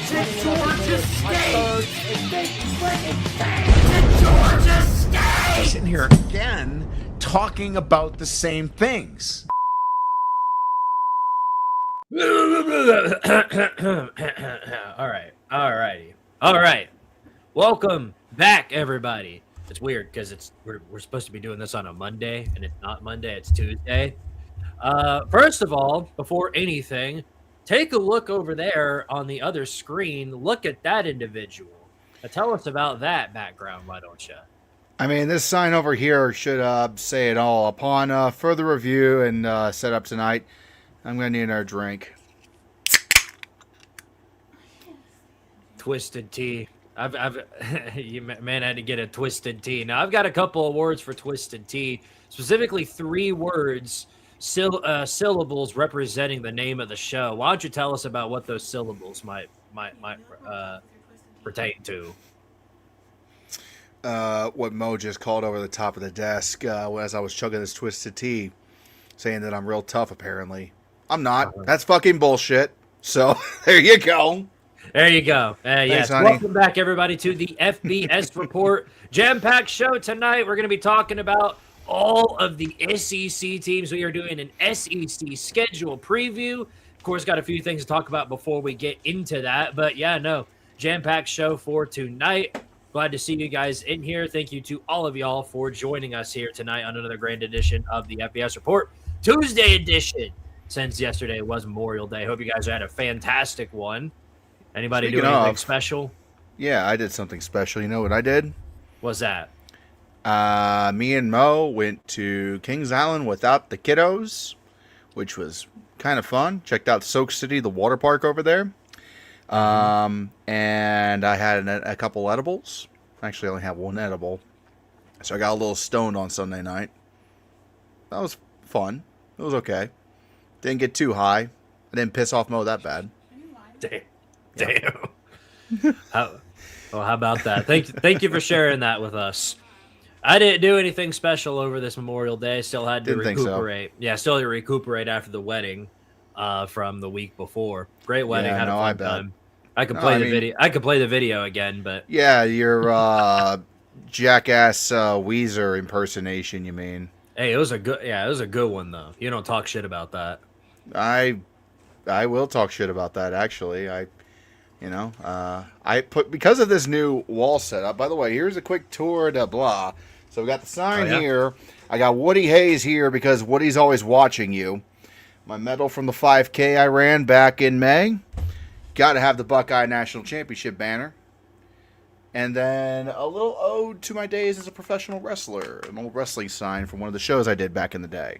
to Georgia State. To Georgia State. Sitting here again talking about the same things. All right. Welcome back, everybody. It's weird because we're supposed to be doing this on a Monday, and it's not Monday, it's Tuesday. First of all, before anything, take a look over there on the other screen. Look at that individual. Now, tell us about that background, why don't you? I mean, this sign over here should say it all. Upon further review and setup tonight, I'm going to need another drink. Twisted tea. Man had to get a twisted tea. Now, I've got a couple of words for twisted tea, specifically 3 words, syllables representing the name of the show. Why don't you tell us about what those syllables might pertain to? What Mo just called over the top of the desk as I was chugging this twisted tea, saying that I'm real tough, apparently. I'm not. That's fucking bullshit. So, there you go. There you go. Thanks, yes. honey. Welcome back, everybody, to the FBS Report. Jam-packed show tonight. We're going to be talking about all of the SEC teams. We are doing an SEC schedule preview. Of course, got a few things to talk about before we get into that. But, yeah, no, jam-packed show for tonight. Glad to see you guys in here. Thank you to all of y'all for joining us here tonight on another grand edition of the FBS Report. Tuesday edition, since yesterday was Memorial Day. Hope you guys had a fantastic one. Anybody Speaking do anything of, special? Yeah, I did something special. You know what I did? What's that? Me and Mo went to Kings Island without the kiddos, which was kind of fun. Checked out Soak City, the water park over there. And I had a couple edibles. Actually, I only have one edible. So I got a little stoned on Sunday night. That was fun. It was okay. Didn't get too high. I didn't piss off Mo that bad. Damn. How about that? Thank you for sharing that with us. I didn't do anything special over this Memorial Day. Still had to recuperate. Yeah, still had to recuperate after the wedding from the week before. Great wedding. Had a fun time. I could play the video. I could play the video again, but yeah, your jackass Weezer impersonation. You mean? Hey, it was a good one though. You don't talk shit about that. I will talk shit about that. Actually, I put because of this new wall setup. By the way, here's a quick tour to blah. So we got the sign here. I got Woody Hayes here because Woody's always watching you. My medal from the 5K I ran back in May. Got to have the Buckeye National Championship banner. And then a little ode to my days as a professional wrestler. An old wrestling sign from one of the shows I did back in the day.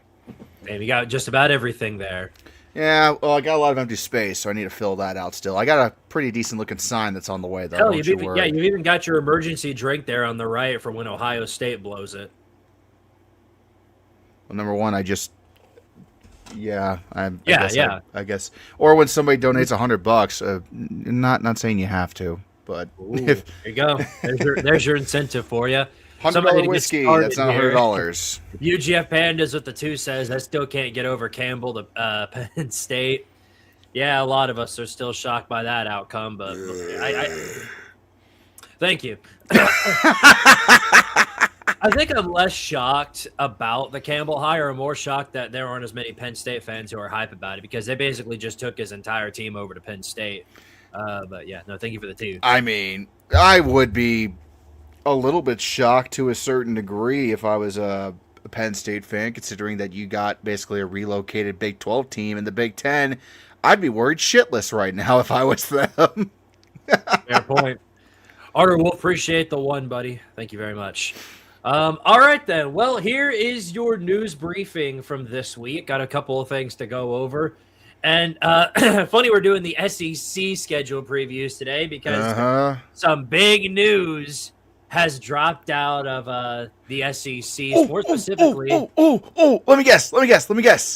And you got just about everything there. Yeah, well, I got a lot of empty space, so I need to fill that out still. I got a pretty decent-looking sign that's on the way, though. Hell, you've even got your emergency drink there on the right for when Ohio State blows it. Well, number one, I guess. I guess. Or when somebody donates $100, not saying you have to, but there you go. There's your incentive for you. $100 whiskey, that's not $100. UGF Pandas with the 2 says, I still can't get over Campbell to Penn State. Yeah, a lot of us are still shocked by that outcome, but I thank you. I think I'm less shocked about the Campbell hire and more shocked that there aren't as many Penn State fans who are hype about it because they basically just took his entire team over to Penn State. But yeah, no, thank you for the 2. I mean, I would be a little bit shocked to a certain degree if I was a Penn State fan, considering that you got basically a relocated Big 12 team in the Big 10. I'd be worried shitless right now if I was them. Fair point. Arter, we'll appreciate the 1, buddy. Thank you very much. All right, then. Well, here is your news briefing from this week. Got a couple of things to go over. And funny we're doing the SEC schedule previews today because some big news has dropped out of the SEC, more specifically. Let me guess.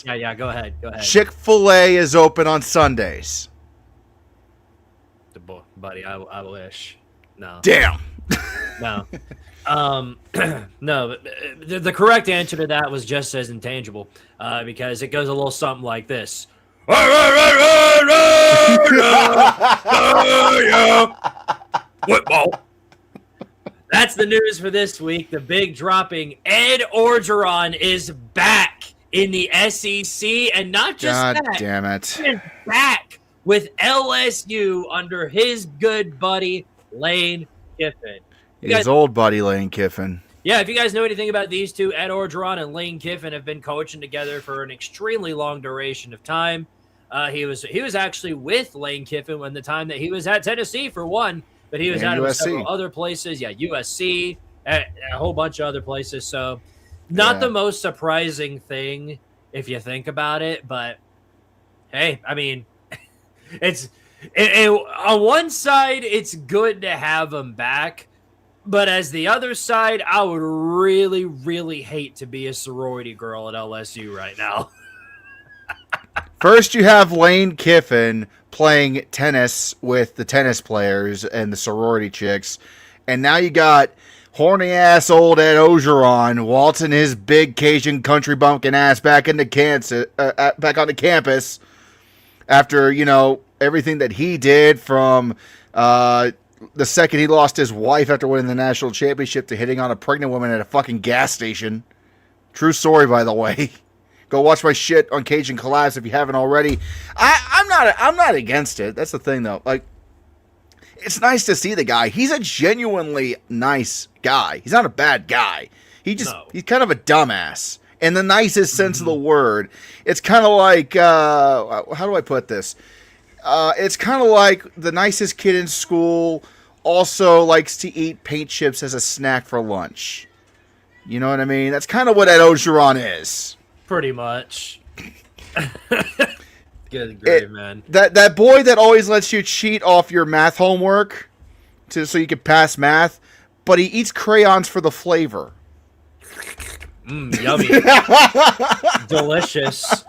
Yeah, go ahead. Chick-fil-A is open on Sundays. Buddy, I wish. No. Damn. No. No, the correct answer to that was just as intangible because it goes a little something like this. Football. That's the news for this week. The big dropping. Ed Orgeron is back in the SEC, and not just God that. damn it. He's back with LSU under his good buddy Lane Kiffin. His old buddy Lane Kiffin. Yeah, if you guys know anything about these two, Ed Orgeron and Lane Kiffin have been coaching together for an extremely long duration of time. He was actually with Lane Kiffin when the time that he was at Tennessee for one, but he was And out of USC. several other places. Yeah, USC, a whole bunch of other places. So not the most surprising thing if you think about it, but hey, I mean, on one side, it's good to have him back. But as the other side, I would really, really hate to be a sorority girl at LSU right now. First, you have Lane Kiffin playing tennis with the tennis players and the sorority chicks. And now you got horny-ass old Ed Orgeron waltzing his big Cajun country bumpkin ass back into Kansas, back onto campus after, everything that he did from the second he lost his wife after winning the national championship to hitting on a pregnant woman at a fucking gas station. True story, by the way. Go watch my shit on Cajun Collabs if you haven't already. I'm not against it. That's the thing, though. Like, it's nice to see the guy. He's a genuinely nice guy. He's not a bad guy. He's kind of a dumbass in the nicest sense of the word. It's kind of like how do I put this? It's kind of like the nicest kid in school also likes to eat paint chips as a snack for lunch. You know what I mean? That's kind of what Ed Orgeron is. Pretty much. Good grade, man. That boy that always lets you cheat off your math homework so you can pass math, but he eats crayons for the flavor. Yummy. Delicious.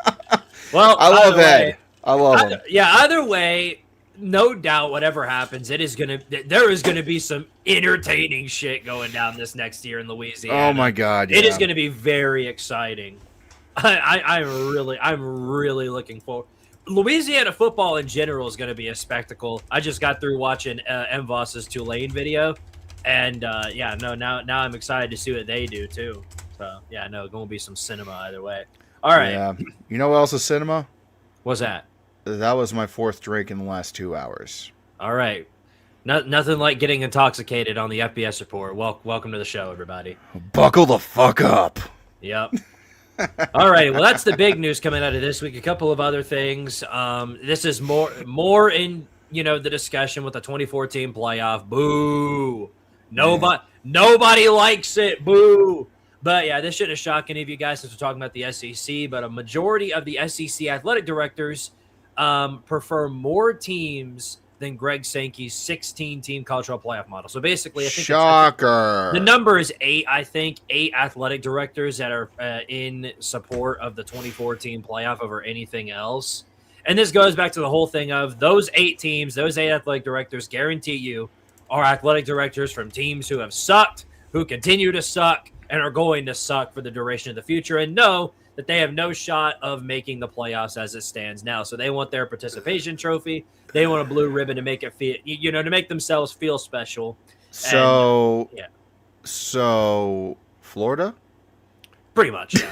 Well, I love Ed. I love him. Yeah, either way, no doubt whatever happens, there is gonna be some entertaining shit going down this next year in Louisiana. Oh my God. Yeah. It is gonna be very exciting. I'm really looking forward. Louisiana football in general is going to be a spectacle. I just got through watching MVOS's Tulane video, and now I'm excited to see what they do too. So yeah, no, going to be some cinema either way. All right. Yeah. You know what else is cinema? What's that? That was my fourth drink in the last 2 hours. All right. Nothing like getting intoxicated on the FBS Report. Welcome to the show, everybody. Buckle the fuck up. Yep. All right. Well, that's the big news coming out of this week. A couple of other things. This is more in the discussion with the 2014 playoff. Boo. Nobody likes it. Boo. But yeah, this shouldn't shock any of you guys since we're talking about the SEC. But a majority of the SEC athletic directors prefer more teams than Greg Sankey's 16-team college football playoff model. So basically, I think shocker. The number is 8. I think 8 athletic directors that are in support of the 2014 playoff over anything else. And this goes back to the whole thing of those 8 teams, those 8 athletic directors, guarantee you, are athletic directors from teams who have sucked, who continue to suck, and are going to suck for the duration of the future, and know that they have no shot of making the playoffs as it stands now. So they want their participation trophy. They want a blue ribbon to make it feel, to make themselves feel special. So, and, yeah. So Florida? Pretty much, yeah.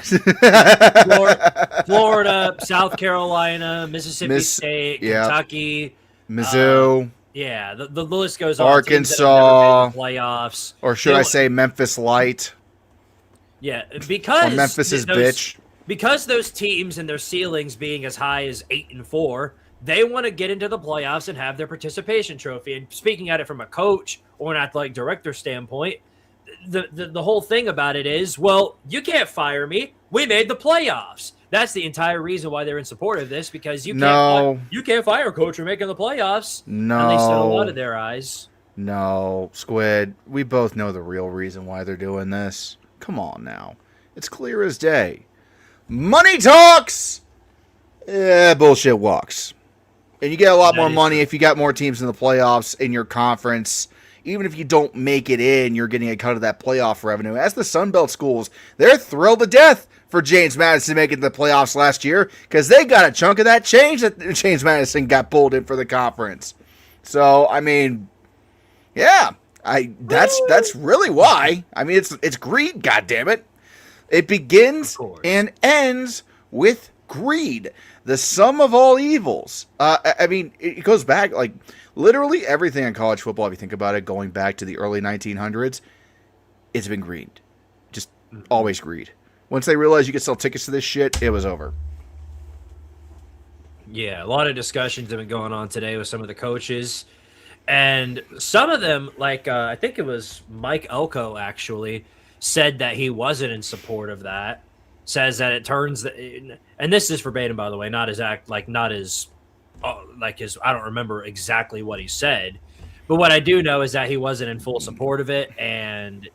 Florida, South Carolina, Mississippi State, Kentucky, Mizzou. Yeah, the list goes on. Arkansas, playoffs, or should I say Memphis Light? Yeah, because or Memphis's bitch. Because those teams and their ceilings being as high as 8 and 4, they want to get into the playoffs and have their participation trophy. And speaking at it from a coach or an athletic director standpoint, the whole thing about it is, well, you can't fire me. We made the playoffs. That's the entire reason why they're in support of this, because you can't fire a coach for making the playoffs. No. At least in a lot of their eyes. No, Squid. We both know the real reason why they're doing this. Come on now. It's clear as day. Money talks! Bullshit walks. And you get a lot more money if you got more teams in the playoffs in your conference. Even if you don't make it in, you're getting a cut of that playoff revenue. As the Sun Belt schools, they're thrilled to death for James Madison making the playoffs last year because they got a chunk of that change that James Madison got pulled in for the conference. So, I mean, yeah, that's really why. I mean, it's greed, goddammit. It begins and ends with greed. The sum of all evils. I mean, it goes back, like, literally everything in college football, if you think about it, going back to the early 1900s, it's been greed. Just always greed. Once they realized you could sell tickets to this shit, it was over. Yeah, a lot of discussions have been going on today with some of the coaches. And some of them, like I think it was Mike Elko actually, said that he wasn't in support of that. Says that it turns, and this is verbatim, by the way, not his I don't remember exactly what he said. But what I do know is that he wasn't in full support of it. And,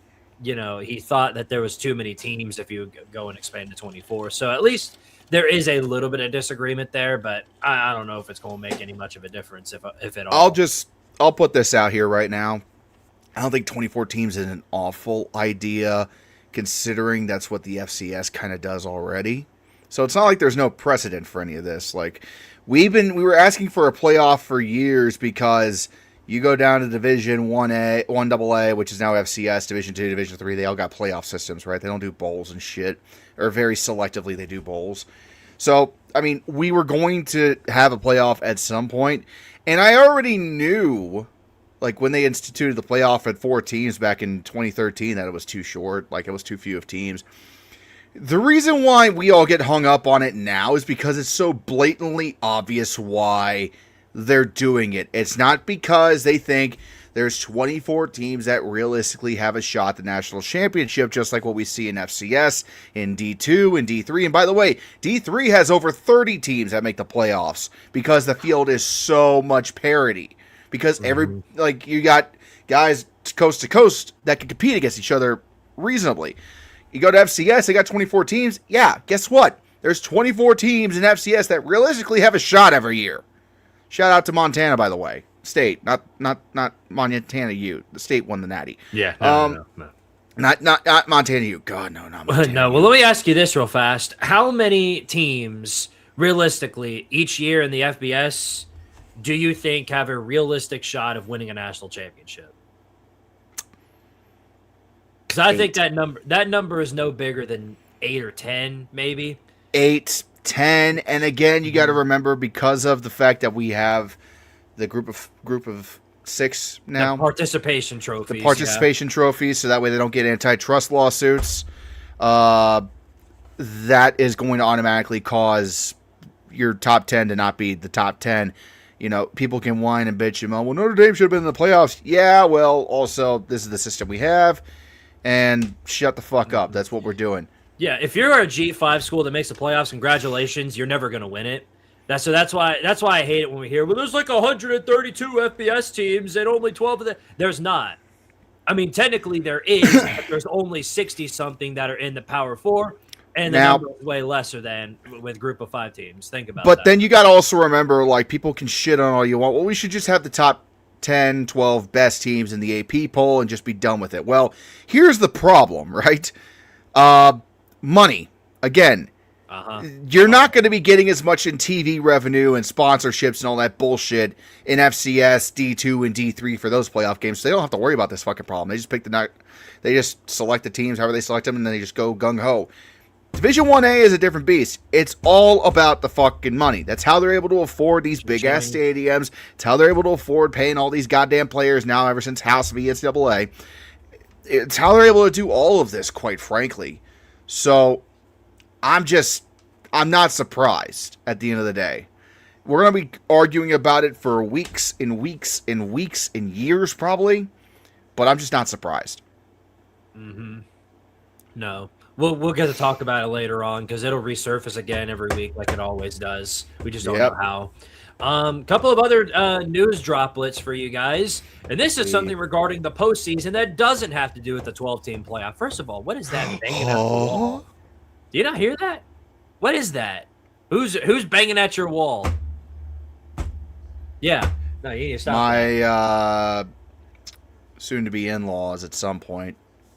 you know, he thought that there was too many teams if you go and expand to 24. So at least there is a little bit of disagreement there, but I don't know if it's going to make any much of a difference, if at all. I'll put this out here right now. I don't think 24 teams is an awful idea, considering that's what the FCS kind of does already. So it's not like there's no precedent for any of this. Like we were asking for a playoff for years because you go down to Division 1A, 1AA, which is now FCS, Division 2, Division 3, they all got playoff systems, right? They don't do bowls and shit, or very selectively they do bowls. So, I mean, we were going to have a playoff at some point, and I already knew, like, when they instituted the playoff at 4 teams back in 2013, that it was too short, like, it was too few of teams. The reason why we all get hung up on it now is because it's so blatantly obvious why they're doing it. It's not because they think there's 24 teams that realistically have a shot at the national championship, just like what we see in FCS, in D2, and D3. And by the way, D3 has over 30 teams that make the playoffs because the field is so much parity. Because you got guys coast to coast that can compete against each other reasonably. You go to FCS, they got 24 teams. Yeah, guess what? There's 24 teams in FCS that realistically have a shot every year. Shout out to Montana, by the way. State, not Montana U. The state won the Natty. Yeah. No. Not Montana U. God, no, not Montana. No. Well, let me ask you this real fast: how many teams, realistically, each year in the FBS, do you think have a realistic shot of winning a national championship? Because I think that number is no bigger than 8 or 10, maybe. 8, 10, and again, you got to remember, because of the fact that we have the group of 6 now. The participation trophies. The participation trophies, so that way they don't get antitrust lawsuits. That is going to automatically cause your top 10 to not be the top 10. You know, people can whine and bitch and moan, well, Notre Dame should have been in the playoffs. Yeah, well, also, this is the system we have, and shut the fuck up. That's what we're doing. Yeah, if you're a G5 school that makes the playoffs, congratulations, you're never going to win it. That's why I hate it when we hear, well, there's like 132 FBS teams and only 12 of them. There's not. I mean, technically there is, but there's only 60-something that are in the Power 4, and the number is way lesser than with group of 5 teams. Think about that. But then you got to also remember, like, people can shit on all you want. Well, we should just have the top 10, 12 best teams in the AP poll and just be done with it. Well, here's the problem, right? Money. Again, you're not going to be getting as much in TV revenue and sponsorships and all that bullshit in FCS, D2, and D3 for those playoff games. So they don't have to worry about this fucking problem. They just they just select the teams however they select them, and then they just go gung-ho. Division 1A is a different beast. It's all about the fucking money. That's how they're able to afford these big-ass stadiums. It's how they're able to afford paying all these goddamn players now ever since House v. NCAA. It's how they're able to do all of this, quite frankly. So, I'm not surprised at the end of the day. We're going to be arguing about it for weeks and weeks and weeks and years probably, but I'm just not surprised. No. We'll get to talk about it later on because it'll resurface again every week like it always does. We just don't know how. Couple of other news droplets for you guys. And this is something regarding the postseason that doesn't have to do with the 12-team playoff. First of all, what is that banging at the wall? Do you not hear that? What is that? Who's banging at your wall? Yeah. No, you need to stop. My soon-to-be in-laws at some point.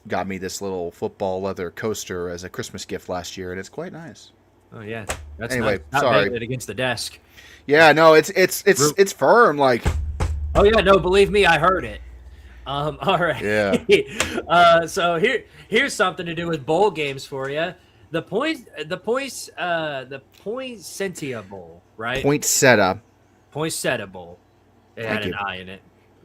got me this little football leather coaster as a Christmas gift last year, and it's quite nice. Oh yeah, that's Anyway, not sorry. banging it against the desk. Yeah, no, it's firm. Like, Oh yeah, no, believe me, I heard it. All right. Yeah. So here's something to do with bowl games for you. The Poinsettia Bowl, right? Poinsettia Bowl. It Thank had an you. I in it.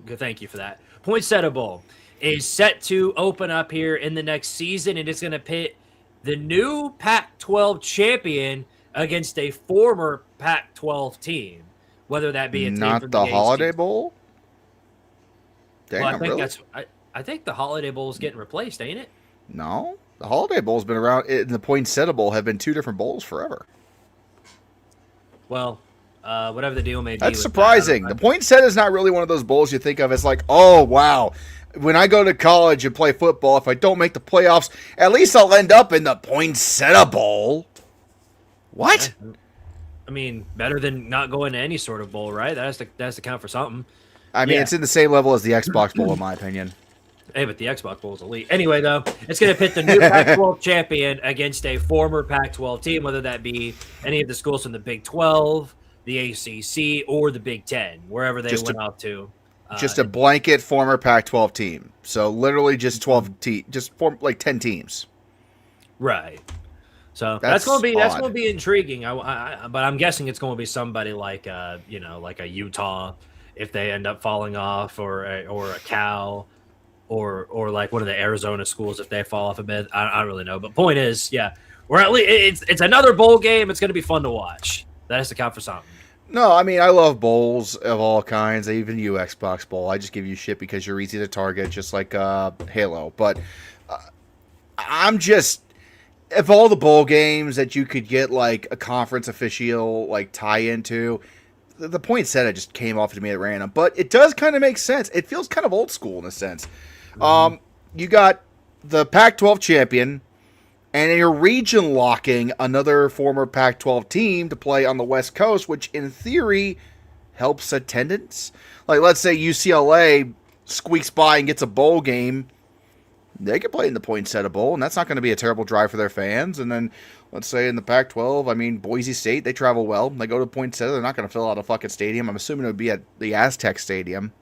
Good, thank you for that. Poinsettia Bowl is set to open up here in the next season, and it's going to pit the new Pac-12 champion against a former Pac-12 team, whether that be a team not from the ACC. Holiday Bowl. Damn, Well, I think really? I think the Holiday Bowl is getting replaced, ain't it? No, the Holiday Bowl's been around. And the Poinsettia Bowl have been two different bowls forever. Well, whatever the deal may be. That's with surprising. That, The Poinsettia is not really one of those bowls you think of as like, oh wow. When I go to college and play football, if I don't make the playoffs, at least I'll end up in the Poinsettia Bowl. What? Yeah. I mean, better than not going to any sort of bowl, right? That has to count for something. I mean, Yeah. it's in the same level as the Xbox Bowl, in my opinion. Hey, but the Xbox Bowl is elite. Anyway, though, it's going to pit the new Pac-12 champion against a former Pac-12 team, whether that be any of the schools from the Big 12, the ACC, or the Big 10, wherever they went off to. Just a blanket former Pac-12 team. So literally just 12 like 10 teams. Right. So That's that's going odd. to be intriguing. But I'm guessing it's going to be somebody like like a Utah if they end up falling off, or a Cal, or like one of the Arizona schools if they fall off a bit. I don't really know. But point is, yeah, or at least it's another bowl game. It's going to be fun to watch. That has to count for something. No, I mean, I love bowls of all kinds. Even you, Xbox Bowl. I just give you shit because you're easy to target, just like Halo. But I'm just... If all the bowl games that you could get, like, a conference official, like, tie into, the Poinsettia just came off to me at random. But it does kind of make sense. It feels kind of old school in a sense. Mm-hmm. You got the Pac-12 champion, and you're region locking another former Pac-12 team to play on the West Coast, which in theory helps attendance. Like, let's say UCLA squeaks by and gets a bowl game. They could play in the Poinsettia Bowl, and that's not going to be a terrible drive for their fans. And then, let's say in the Pac-12, I mean, Boise State, they travel well. They go to Poinsettia, they're not going to fill out a fucking stadium. I'm assuming it would be at the Aztec Stadium,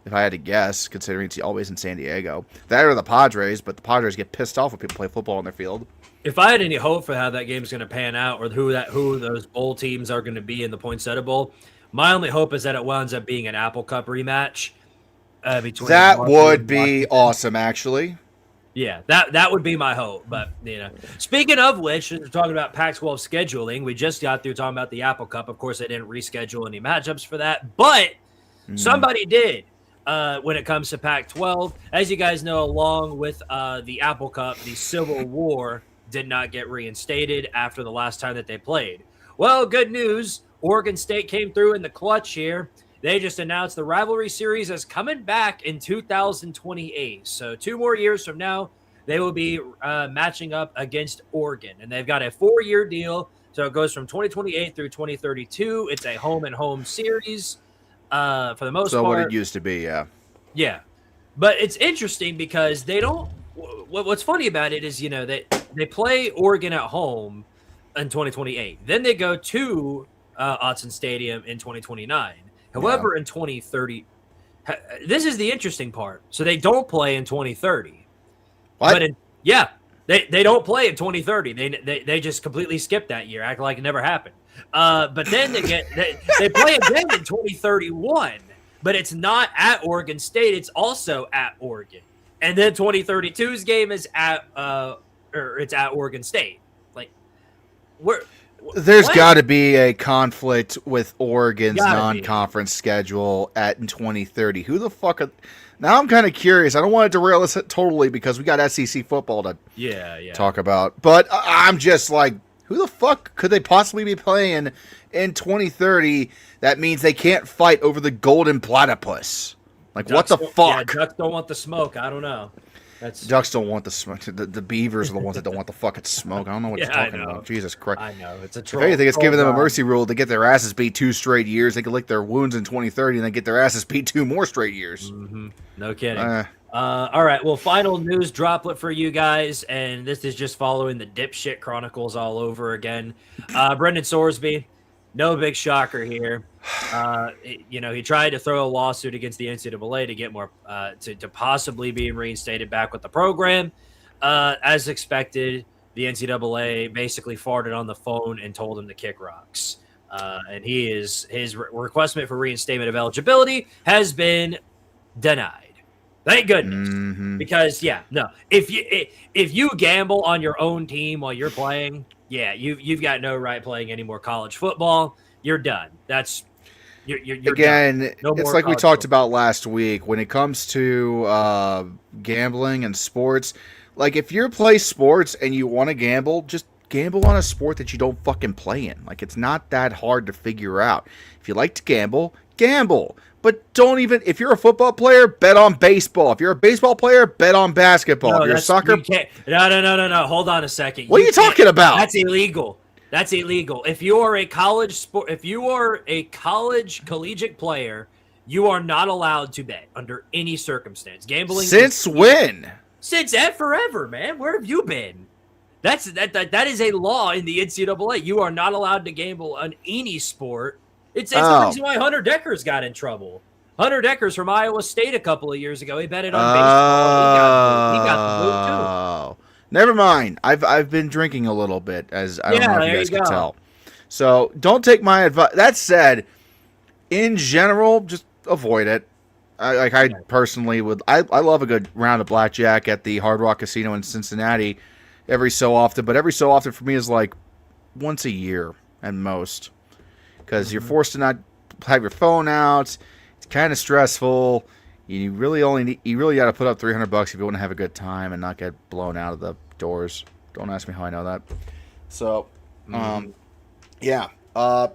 if I had to guess, considering it's always in San Diego. That or the Padres, but the Padres get pissed off when people play football on their field. If I had any hope for how that game's going to pan out, or who those bowl teams are going to be in the Poinsettia Bowl, my only hope is that it winds up being an Apple Cup rematch. Between That Washington would and be Washington. awesome, actually. Yeah, that would be my hope. But, speaking of which, we're talking about Pac-12 scheduling. We just got through talking about the Apple Cup. Of course, they didn't reschedule any matchups for that, but somebody did when it comes to Pac-12. As you guys know, along with the Apple Cup, the Civil War did not get reinstated after the last time that they played. Well, good news. Oregon State came through in the clutch here. They just announced the rivalry series is coming back in 2028. So 2 more years from now, they will be matching up against Oregon. And they've got a 4-year deal. So it goes from 2028 through 2032. It's a home-and-home series for the most part. So what it used to be, yeah. Yeah. But it's interesting because they don't – what's funny about it is, they play Oregon at home in 2028. Then they go to Autzen Stadium in 2029. However, in 2030, this is the interesting part. So they don't play in 2030. What? But they don't play in 2030. They just completely skip that year, act like it never happened. But then they play again in 2031, but it's not at Oregon State. It's also at Oregon. And then 2032's game is it's at Oregon State. Like, There's what? got to be a conflict with Oregon's Gotta be. non-conference schedule in 2030. Who the fuck are... Now I'm kind of curious. I don't want to derail this totally because we got SEC football to talk about. But I'm just like, who the fuck could they possibly be playing in 2030? That means they can't fight over the golden platypus. Like, Ducks what the fuck? Yeah, Ducks don't want the smoke. I don't know. Ducks don't want the smoke. The beavers are the ones that don't want the fucking smoke. I don't know what you're talking about. Jesus Christ. I know. It's a If troll. anything, it's giving them a God. mercy rule to get their asses beat 2 straight years. They can lick their wounds in 2030 and then get their asses beat 2 more straight years. Mm-hmm. No kidding. All right. Well, final news droplet for you guys, and this is just following the dipshit chronicles all over again. Brendan Sorsby, no big shocker here. He tried to throw a lawsuit against the NCAA to get more, to possibly be reinstated back with the program. As expected, the NCAA basically farted on the phone and told him to kick rocks. And his request for reinstatement of eligibility has been denied. Thank goodness, because if you gamble on your own team while you're playing, you've got no right playing any more college football. You're done. You're again. Done. No it's more like we college talked football. about last week when it comes to gambling and sports. Like if you play sports and you want to gamble, just gamble on a sport that you don't fucking play in. Like it's not that hard to figure out. If you like to gamble, gamble. But don't even, if you're a football player, bet on baseball. If you're a baseball player, bet on basketball. If you're a soccer. No. Hold on a second. What are you talking about? That's illegal. That's illegal. If you are a collegiate player, you are not allowed to bet under any circumstance. Gambling. Since when? Since forever, man. Where have you been? That is a law in the NCAA. You are not allowed to gamble on any sport. It's the reason why Hunter Deckers got in trouble. Hunter Deckers from Iowa State a couple of years ago. He betted on baseball. He got the move too. Never mind. I've been drinking a little bit, as I don't know if you guys can tell. So don't take my advice. That said, in general, just avoid it. I personally would. I love a good round of blackjack at the Hard Rock Casino in Cincinnati every so often. But every so often for me is like once a year at most. Because you're forced to not have your phone out. It's kind of stressful. You really got to put up $300 if you want to have a good time and not get blown out of the doors. Don't ask me how I know that. So,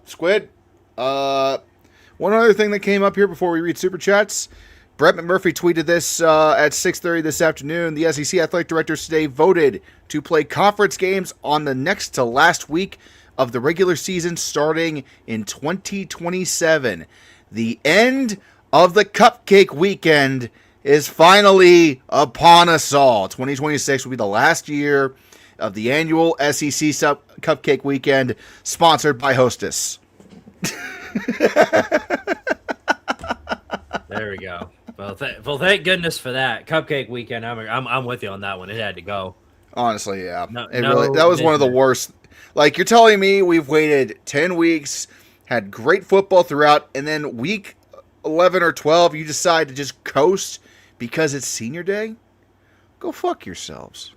Squid. One other thing that came up here before we read super chats. Brett McMurphy tweeted this at 6:30 this afternoon. The SEC athletic directors today voted to play conference games on the next to last week of the regular season starting in 2027. The end of the cupcake weekend is finally upon us all. 2026 will be the last year of the annual SEC Cupcake Weekend, sponsored by Hostess. There we go. Well, thank goodness for that Cupcake Weekend. I'm with you on that one. It had to go. Honestly, yeah. That was one of the worst. Like, you're telling me we've waited 10 weeks, had great football throughout, and then week 11 or 12, you decide to just coast because it's senior day? Go fuck yourselves.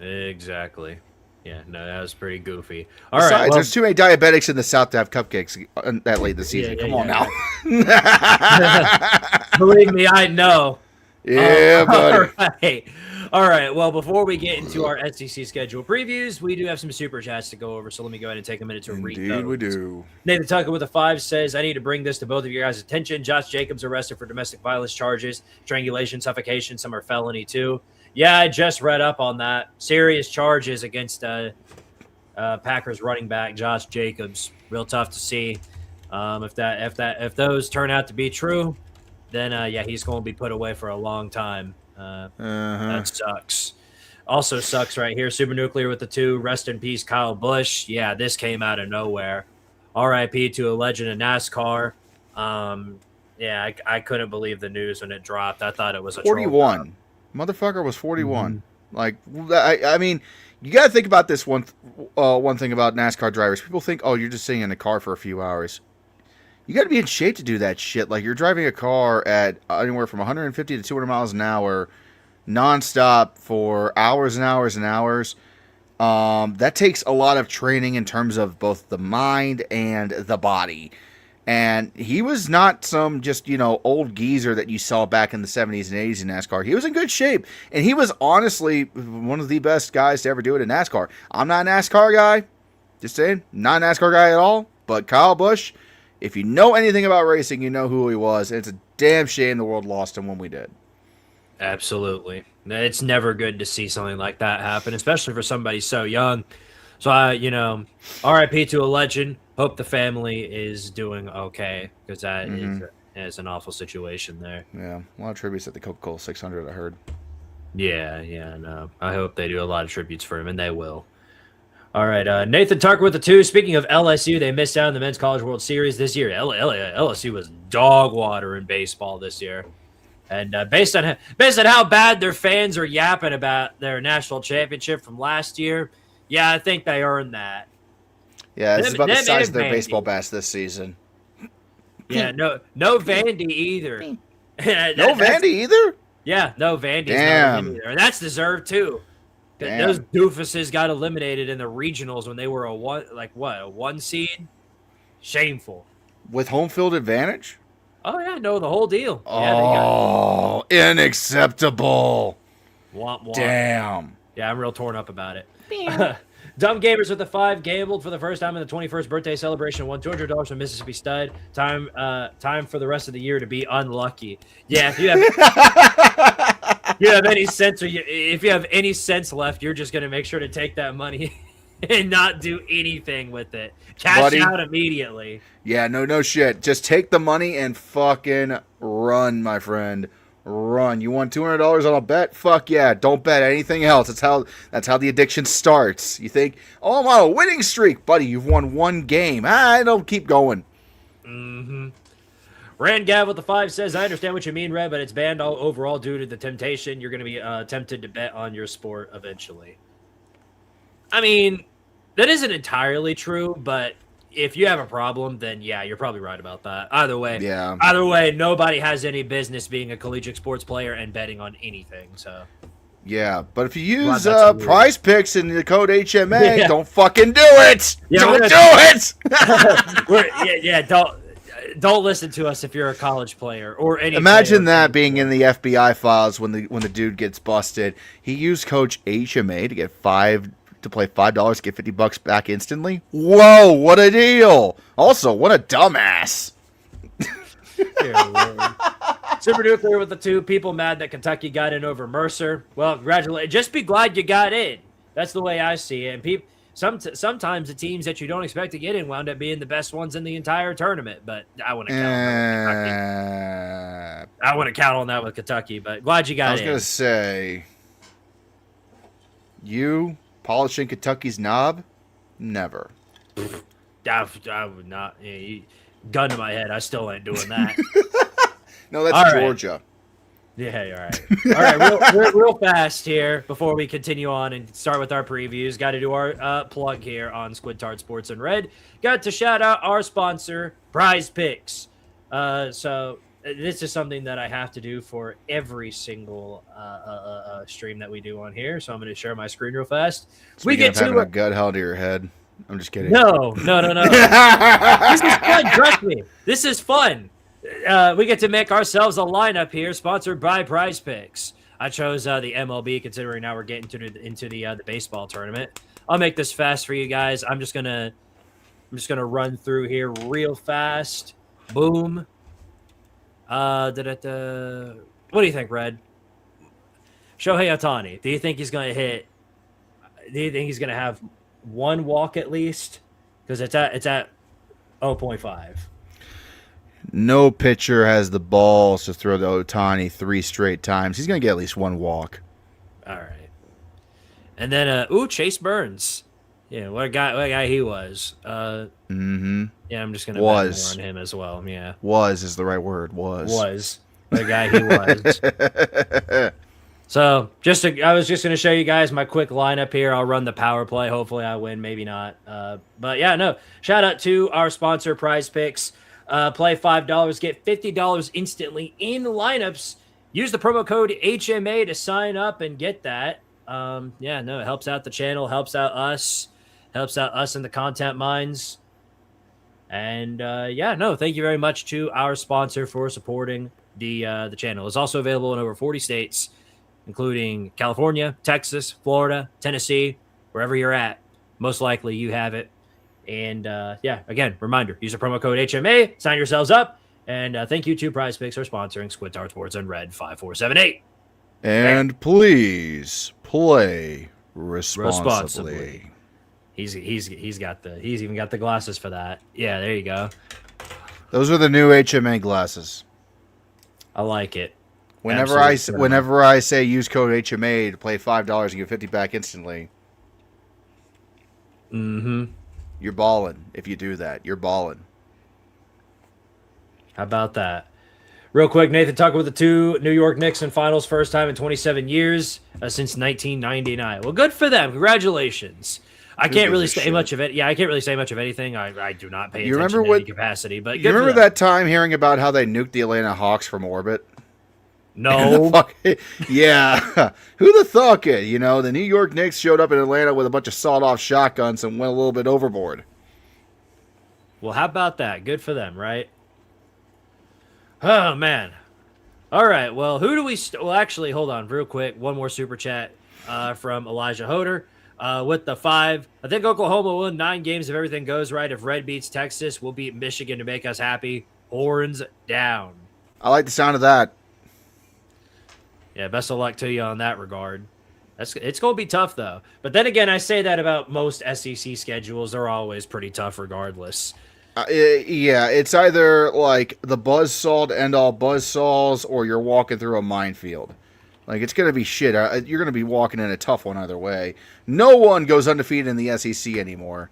Exactly. Yeah, no, that was pretty goofy. Besides, there's too many diabetics in the South to have cupcakes that late this season. Come on now. Believe me, I know. Yeah, buddy. All right. Well, before we get into our SEC schedule previews, we do have some super chats to go over. So let me go ahead and take a minute to read those. Indeed we do. Nathan Tucker with a 5 says, I need to bring this to both of your guys' attention. Josh Jacobs arrested for domestic violence charges, strangulation, suffocation. Some are felony too. Yeah, I just read up on that. Serious charges against Packers running back Josh Jacobs. Real tough to see. If those turn out to be true, then he's going to be put away for a long time. That sucks. Also sucks right here. Super Nuclear with the 2. Rest in peace, Kyle Busch. Yeah, this came out of nowhere. RIP to a legend of NASCAR. I couldn't believe the news when it dropped. I thought it was a 41. Motherfucker was 41. Like, I mean, you got to think about this one thing about NASCAR drivers. People think, oh, you're just sitting in a car for a few hours. You got to be in shape to do that shit. Like, you're driving a car at anywhere from 150 to 200 miles an hour nonstop for hours and hours and hours. That takes a lot of training in terms of both the mind and the body. And he was not some just, old geezer that you saw back in the 70s and 80s in NASCAR. He was in good shape. And he was honestly one of the best guys to ever do it in NASCAR. I'm not a NASCAR guy. Just saying. Not a NASCAR guy at all. But Kyle Busch, if you know anything about racing, you know who he was. And it's a damn shame the world lost him when we did. Absolutely. It's never good to see something like that happen, especially for somebody so young. So, RIP to a legend. Hope the family is doing okay, because that Yeah, it's an awful situation there. Yeah, a lot of tributes at the Coca-Cola 600, I heard. Yeah, no. I hope they do a lot of tributes for him, and they will. All right, Nathan Tucker with the 2. Speaking of LSU, they missed out on the Men's College World Series this year. LSU was dog water in baseball this year. And based on how bad their fans are yapping about their national championship from last year, yeah, I think they earned that. Yeah, it's about the size of their baseball bats this season. Yeah, no Vandy either. No Vandy either? Yeah, no Vandy's Damn. not in either. And that's deserved too. Damn. Those doofuses got eliminated in the regionals when they were a 1 seed. Shameful. With home field advantage? Oh yeah, no, the whole deal. Oh, unacceptable. Womp womp. Damn. Yeah, I'm real torn up about it. Dumb Gamers with the 5 gambled for the first time in the 21st birthday celebration. Won $200 from Mississippi Stud. Time for the rest of the year to be unlucky. Yeah, if you have any sense, if you have any sense left, you're just gonna make sure to take that money and not do anything with it. Cash out immediately. Yeah, no shit. Just take the money and fucking run, my friend. Run. You want $200 on a bet? Fuck yeah. Don't bet anything else. That's how the addiction starts. You think, oh, I'm on a winning streak. Buddy, you've won 1 game. Don't keep going. Mm-hmm. Rand Gav with the 5 says, I understand what you mean, Red, but it's banned overall due to the temptation. You're going to be tempted to bet on your sport eventually. I mean, that isn't entirely true, but if you have a problem, then yeah, you're probably right about that. Either way, nobody has any business being a collegiate sports player and betting on anything. So, yeah, but if you use Prize Picks and the code HMA, don't fucking do it. Don't do it. Don't listen to us if you're a college player or any. Imagine that being in the FBI files when the dude gets busted. He used Coach HMA to play $5, get $50 back instantly. Whoa, what a deal! Also, what a dumbass. Super Nuclear with the 2. People mad that Kentucky got in over Mercer. Well, congratulations. Just be glad you got in. That's the way I see it. And sometimes the teams that you don't expect to get in wound up being the best ones in the entire tournament. But I want to count on that with Kentucky. I want to count on that with Kentucky. But glad you got in. I was gonna say, you polishing Kentucky's knob? Never. I would not. Gun to my head, I still ain't doing that. No, that's Georgia. Yeah, all right. All right, real fast here before we continue on and start with our previews. Got to do our plug here on Squidtard Sports and Red. Got to shout out our sponsor, Prize Picks. So this is something that I have to do for every single stream that we do on here. So I'm going to share my screen real fast. We get to having a gut held to your head. I'm just kidding. No. This is fun. Trust me. This is fun. We get to make ourselves a lineup here, sponsored by Prize Picks. I chose the MLB, considering now we're getting into the baseball tournament. I'll make this fast for you guys. I'm just gonna run through here real fast. Boom. What do you think, Red? Shohei Ohtani. Do you think he's gonna hit? Do you think he's gonna have 1 walk at least? Because it's at 0.5. No pitcher has the balls to throw to Ohtani 3 straight times. He's going to get at least 1 walk. All right. And then, Chase Burns. Yeah, what a guy he was. Yeah, I'm just going to bet more on him as well. Yeah. Was is the right word. Was. What a guy he was. So, I was just going to show you guys my quick lineup here. I'll run the power play. Hopefully I win, maybe not. But yeah, no. Shout out to our sponsor, Prize Picks. Play $5, get $50 instantly in lineups. Use the promo code HMA to sign up and get that. It helps out the channel, helps out us in the content minds. And thank you very much to our sponsor for supporting the channel. It's also available in over 40 states, including California, Texas, Florida, Tennessee, wherever you're at. Most likely you have it. And again, reminder, use the promo code HMA, sign yourselves up, and thank you to Prize Picks for sponsoring Squidtard Sports and Red5478. And please play responsibly. He's even got the glasses for that. Yeah, there you go. Those are the new HMA glasses. I like it. Whenever I say use code HMA to play $5 and get 50 back instantly. Mm-hmm. You're balling if you do that. You're balling. How about that? Real quick, Nathan, talk about the two New York Knicks in finals, first time in 27 years since 1999. Well, good for them. Congratulations. I can't really say much of it. Yeah, I can't really say much of anything. I do not pay attention to any capacity. But you remember that time hearing about how they nuked the Atlanta Hawks from orbit? No. Yeah. Who the thought it? You know, the New York Knicks showed up in Atlanta with a bunch of sawed-off shotguns and went a little bit overboard. Well, how about that? Good for them, right? Oh, man. All right. Well, who do we well, actually, hold on real quick. One more super chat from Elijah Hoder with the 5. I think Oklahoma will win 9 games if everything goes right. If Red beats Texas, we'll beat Michigan to make us happy. Horns down. I like the sound of that. Yeah, best of luck to you on that regard. It's going to be tough, though. But then again, I say that about most SEC schedules. They're always pretty tough regardless. Yeah, it's either like the buzzsaw to end all buzzsaws or you're walking through a minefield. Like, it's going to be shit. You're going to be walking in a tough one either way. No one goes undefeated in the SEC anymore.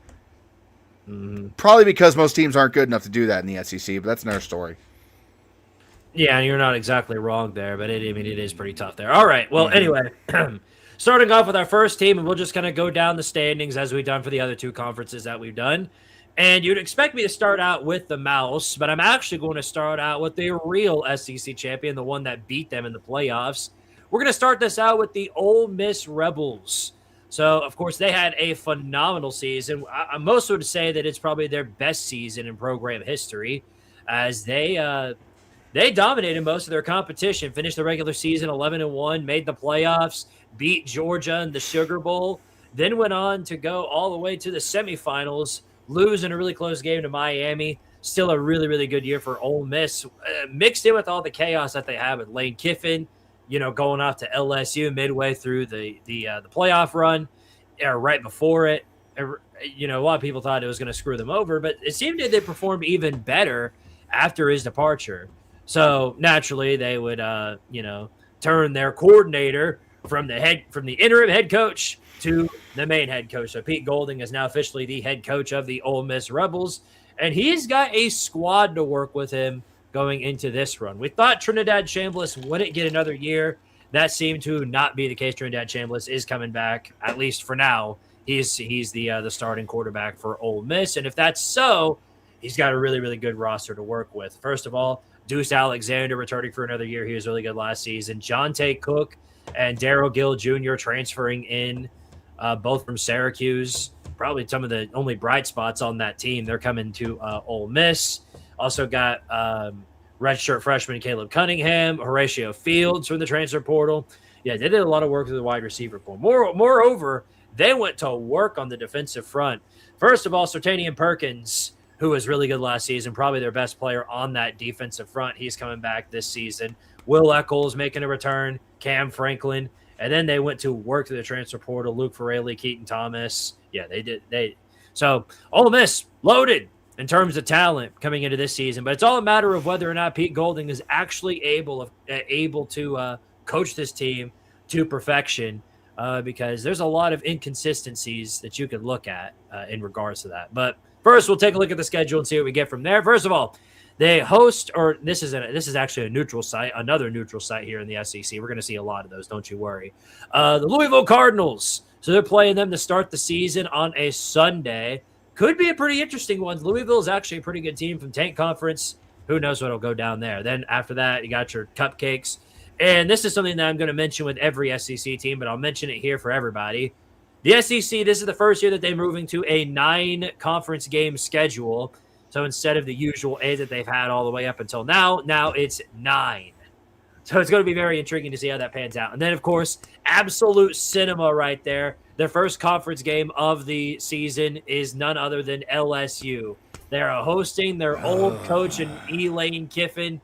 Mm-hmm. Probably because most teams aren't good enough to do that in the SEC, but that's another story. Yeah, you're not exactly wrong there, but it is pretty tough there. All right. Well, anyway, starting off with our first team, and we'll just kind of go down the standings as we've done for the other 2 conferences that we've done. And you'd expect me to start out with the Mouse, but I'm actually going to start out with the real SEC champion, the one that beat them in the playoffs. We're going to start this out with the Ole Miss Rebels. So, of course, they had a phenomenal season. I most would say that it's probably their best season in program history, as they dominated most of their competition, finished the regular season 11-1, made the playoffs, beat Georgia in the Sugar Bowl, then went on to go all the way to the semifinals, lose in a really close game to Miami. Still a really, really good year for Ole Miss. Mixed in with all the chaos that they have with Lane Kiffin, going off to LSU midway through the playoff run, or right before it. A lot of people thought it was going to screw them over, but it seemed that they performed even better after his departure. So naturally, they would, turn their coordinator from the interim head coach to the main head coach. So Pete Golding is now officially the head coach of the Ole Miss Rebels, and he's got a squad to work with him going into this run. We thought Trinidad Chambliss wouldn't get another year. That seemed to not be the case. Trinidad Chambliss is coming back, at least for now. He's the starting quarterback for Ole Miss, and if that's so, he's got a really, really good roster to work with. First of all, Deuce Alexander returning for another year. He was really good last season. Jonte Cook and Darryl Gill Jr. transferring in, both from Syracuse. Probably some of the only bright spots on that team. They're coming to Ole Miss. Also got redshirt freshman Caleb Cunningham, Horatio Fields from the transfer portal. Yeah, they did a lot of work with the wide receiver pool. Moreover, they went to work on the defensive front. First of all, Sertanian Perkins, who was really good last season, probably their best player on that defensive front. He's coming back this season. Will Eccles making a return, Cam Franklin, and then they went to work through the transfer portal, Luke Farrelly, Keaton Thomas. Yeah, they did. So Ole Miss loaded in terms of talent coming into this season, but it's all a matter of whether or not Pete Golding is actually able to coach this team to perfection, because there's a lot of inconsistencies that you could look at in regards to that. But first, we'll take a look at the schedule and see what we get from there. First of all, they host, or this is actually a neutral site, another neutral site here in the SEC. We're going to see a lot of those, don't you worry. The Louisville Cardinals. So they're playing them to start the season on a Sunday. Could be a pretty interesting one. Louisville is actually a pretty good team from Tank Conference. Who knows what'll go down there. Then after that, you got your cupcakes. And this is something that I'm going to mention with every SEC team, but I'll mention it here for everybody. The SEC, this is the first year that they're moving to a 9-conference game schedule. So instead of the usual 8 that they've had all the way up until now it's 9. So it's going to be very intriguing to see how that pans out. And then, of course, absolute cinema right there. Their first conference game of the season is none other than LSU. They're hosting their old coach in Lane Kiffin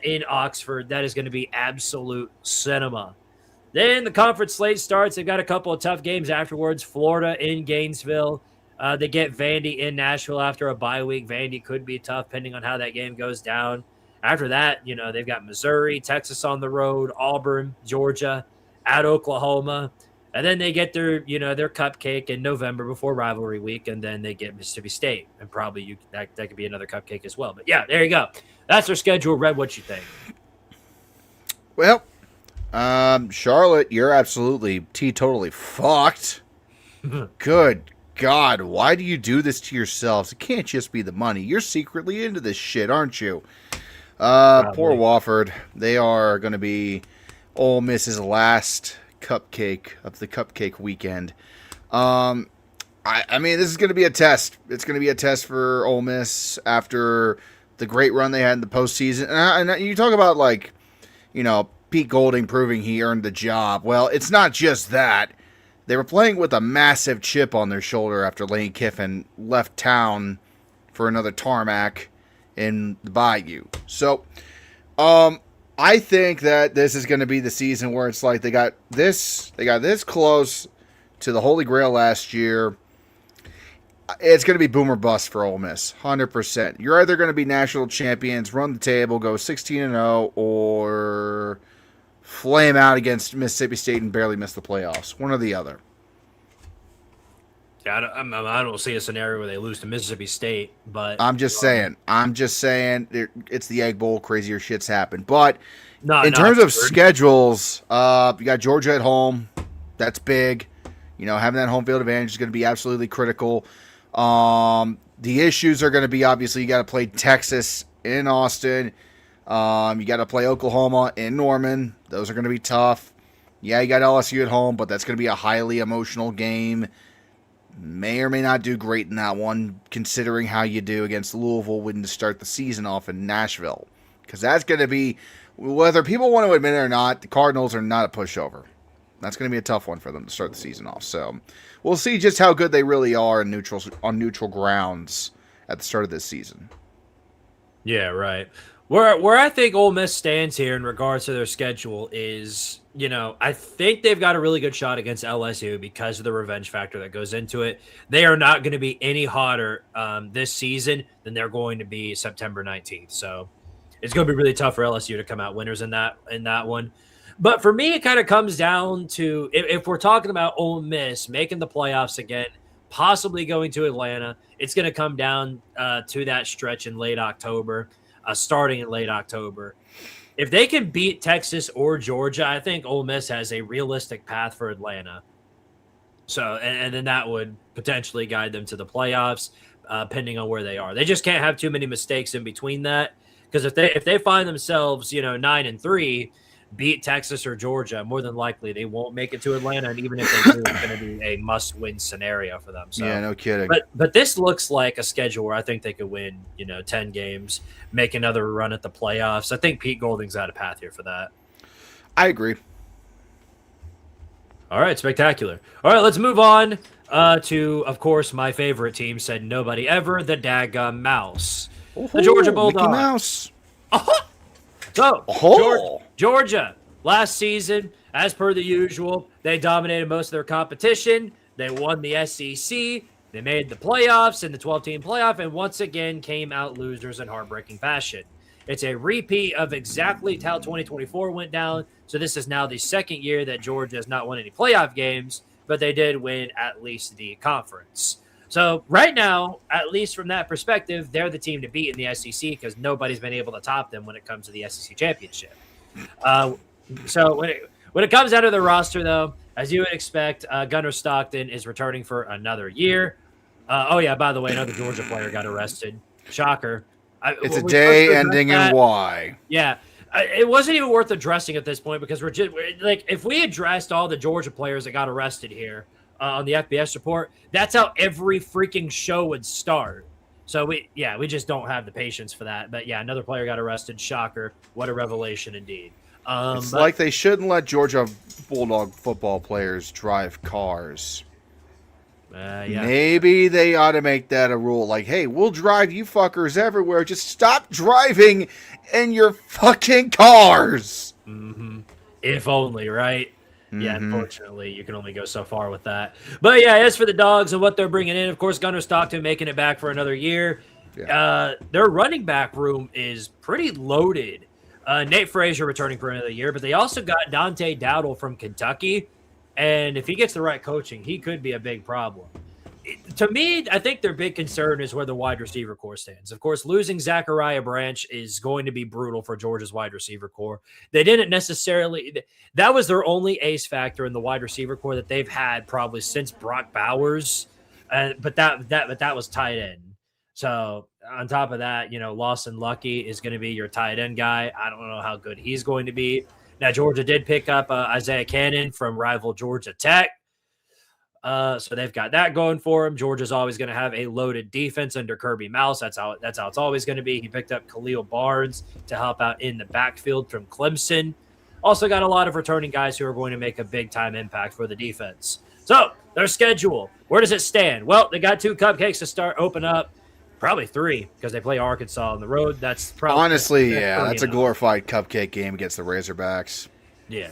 in Oxford. That is going to be absolute cinema. Then the conference slate starts. They've got a couple of tough games afterwards. Florida in Gainesville, They get Vandy in Nashville after a bye week. Vandy could be tough depending on how that game goes down. After that, they've got Missouri, Texas on the road, Auburn, Georgia, at Oklahoma. And then they get their cupcake in November before rivalry week, and then they get Mississippi State. And probably that could be another cupcake as well. But yeah, there you go. That's their schedule. Red, what you think? Well, Charlotte, you're absolutely totally fucked. Good God, why do you do this to yourselves? It can't just be the money. You're secretly into this shit, aren't you? Poor Wofford. They are going to be Ole Miss's last cupcake of the cupcake weekend. I mean, this is going to be a test. It's going to be a test for Ole Miss after the great run they had in the postseason. And you talk about, Pete Golding proving he earned the job. Well, it's not just that. They were playing with a massive chip on their shoulder after Lane Kiffin left town for another tarmac in the Bayou. So, I think that this is going to be the season where it's like they got this close to the Holy Grail last year. It's going to be boom or bust for Ole Miss, 100%. You're either going to be national champions, run the table, go 16-0, or flame out against Mississippi State and barely miss the playoffs. One or the other. Yeah, I don't see a scenario where they lose to Mississippi State, but I'm just saying. It's the Egg Bowl. Crazier shits happen. But in terms of schedules, you got Georgia at home. That's big. Having that home field advantage is going to be absolutely critical. The issues are going to be, obviously, you got to play Texas in Austin. You got to play Oklahoma in Norman. Those are going to be tough. Yeah, you got LSU at home, but that's going to be a highly emotional game. May or may not do great in that one, considering how you do against Louisville when to start the season off in Nashville. Because that's going to be, whether people want to admit it or not, the Cardinals are not a pushover. That's going to be a tough one for them to start the season off. So we'll see just how good they really are on neutral grounds at the start of this season. Yeah, right. Where I think Ole Miss stands here in regards to their schedule is, I think they've got a really good shot against LSU because of the revenge factor that goes into it. They are not going to be any hotter this season than they're going to be September 19th. So it's going to be really tough for LSU to come out winners in that one. But for me, it kind of comes down to if we're talking about Ole Miss making the playoffs again, possibly going to Atlanta, it's going to come down to that stretch in late October. Starting in late October. If they can beat Texas or Georgia, I think Ole Miss has a realistic path for Atlanta. So, and then that would potentially guide them to the playoffs, depending on where they are. They just can't have too many mistakes in between that, because if they find themselves, 9-3, beat Texas or Georgia, more than likely they won't make it to Atlanta, and even if they do, it's going to be a must-win scenario for them. So, yeah, no kidding. But this looks like a schedule where I think they could win, 10 games, make another run at the playoffs. I think Pete Golding's got a path here for that. I agree. All right, spectacular. All right, let's move on to, of course, my favorite team, said nobody ever, the Daggum Mouse. The Georgia Bulldogs. Mickey Mouse. So, Georgia, last season, as per the usual, they dominated most of their competition. They won the SEC. They made the playoffs in the 12-team playoff, and once again came out losers in heartbreaking fashion. It's a repeat of exactly how 2024 went down. So this is now the second year that Georgia has not won any playoff games, but they did win at least the conference. So right now, at least from that perspective, they're the team to beat in the SEC because nobody's been able to top them when it comes to the SEC championship. So when it comes out of the roster, though, as you would expect, Gunnar Stockton is returning for another year. By the way, another Georgia player got arrested. Shocker. It's a day ending in Y. Yeah. It wasn't even worth addressing at this point because we're if we addressed all the Georgia players that got arrested here on the FBS report, that's how every freaking show would start. So we just don't have the patience for that. But yeah, another player got arrested. Shocker. What a revelation indeed. It's like they shouldn't let Georgia Bulldog football players drive cars. Yeah. Maybe they ought to make that a rule. Like, hey, we'll drive you fuckers everywhere. Just stop driving in your fucking cars. Mm-hmm. If only, right? Yeah, unfortunately, you can only go so far with that. But yeah, as for the Dogs and what they're bringing in, of course, Gunnar Stockton making it back for another year. Yeah. Their running back room is pretty loaded. Nate Frazier returning for another year, but they also got Dante Dowdle from Kentucky. And if he gets the right coaching, he could be a big problem. To me, I think their big concern is where the wide receiver core stands. Of course, losing Zachariah Branch is going to be brutal for Georgia's wide receiver core. They didn't necessarily – that was their only ace factor in the wide receiver core that they've had probably since Brock Bowers, but that was tight end. So on top of that, Lawson Lucky is going to be your tight end guy. I don't know how good he's going to be. Now, Georgia did pick up Isaiah Cannon from rival Georgia Tech. So they've got that going for him. Georgia's always going to have a loaded defense under Kirby Mouse. That's how it's always going to be. He picked up Khalil Barnes to help out in the backfield from Clemson. Also got a lot of returning guys who are going to make a big-time impact for the defense. So their schedule, where does it stand? Well, they got 2 cupcakes to open up. Probably 3 because they play Arkansas on the road. That's probably honestly, that's a glorified cupcake game against the Razorbacks. Yeah.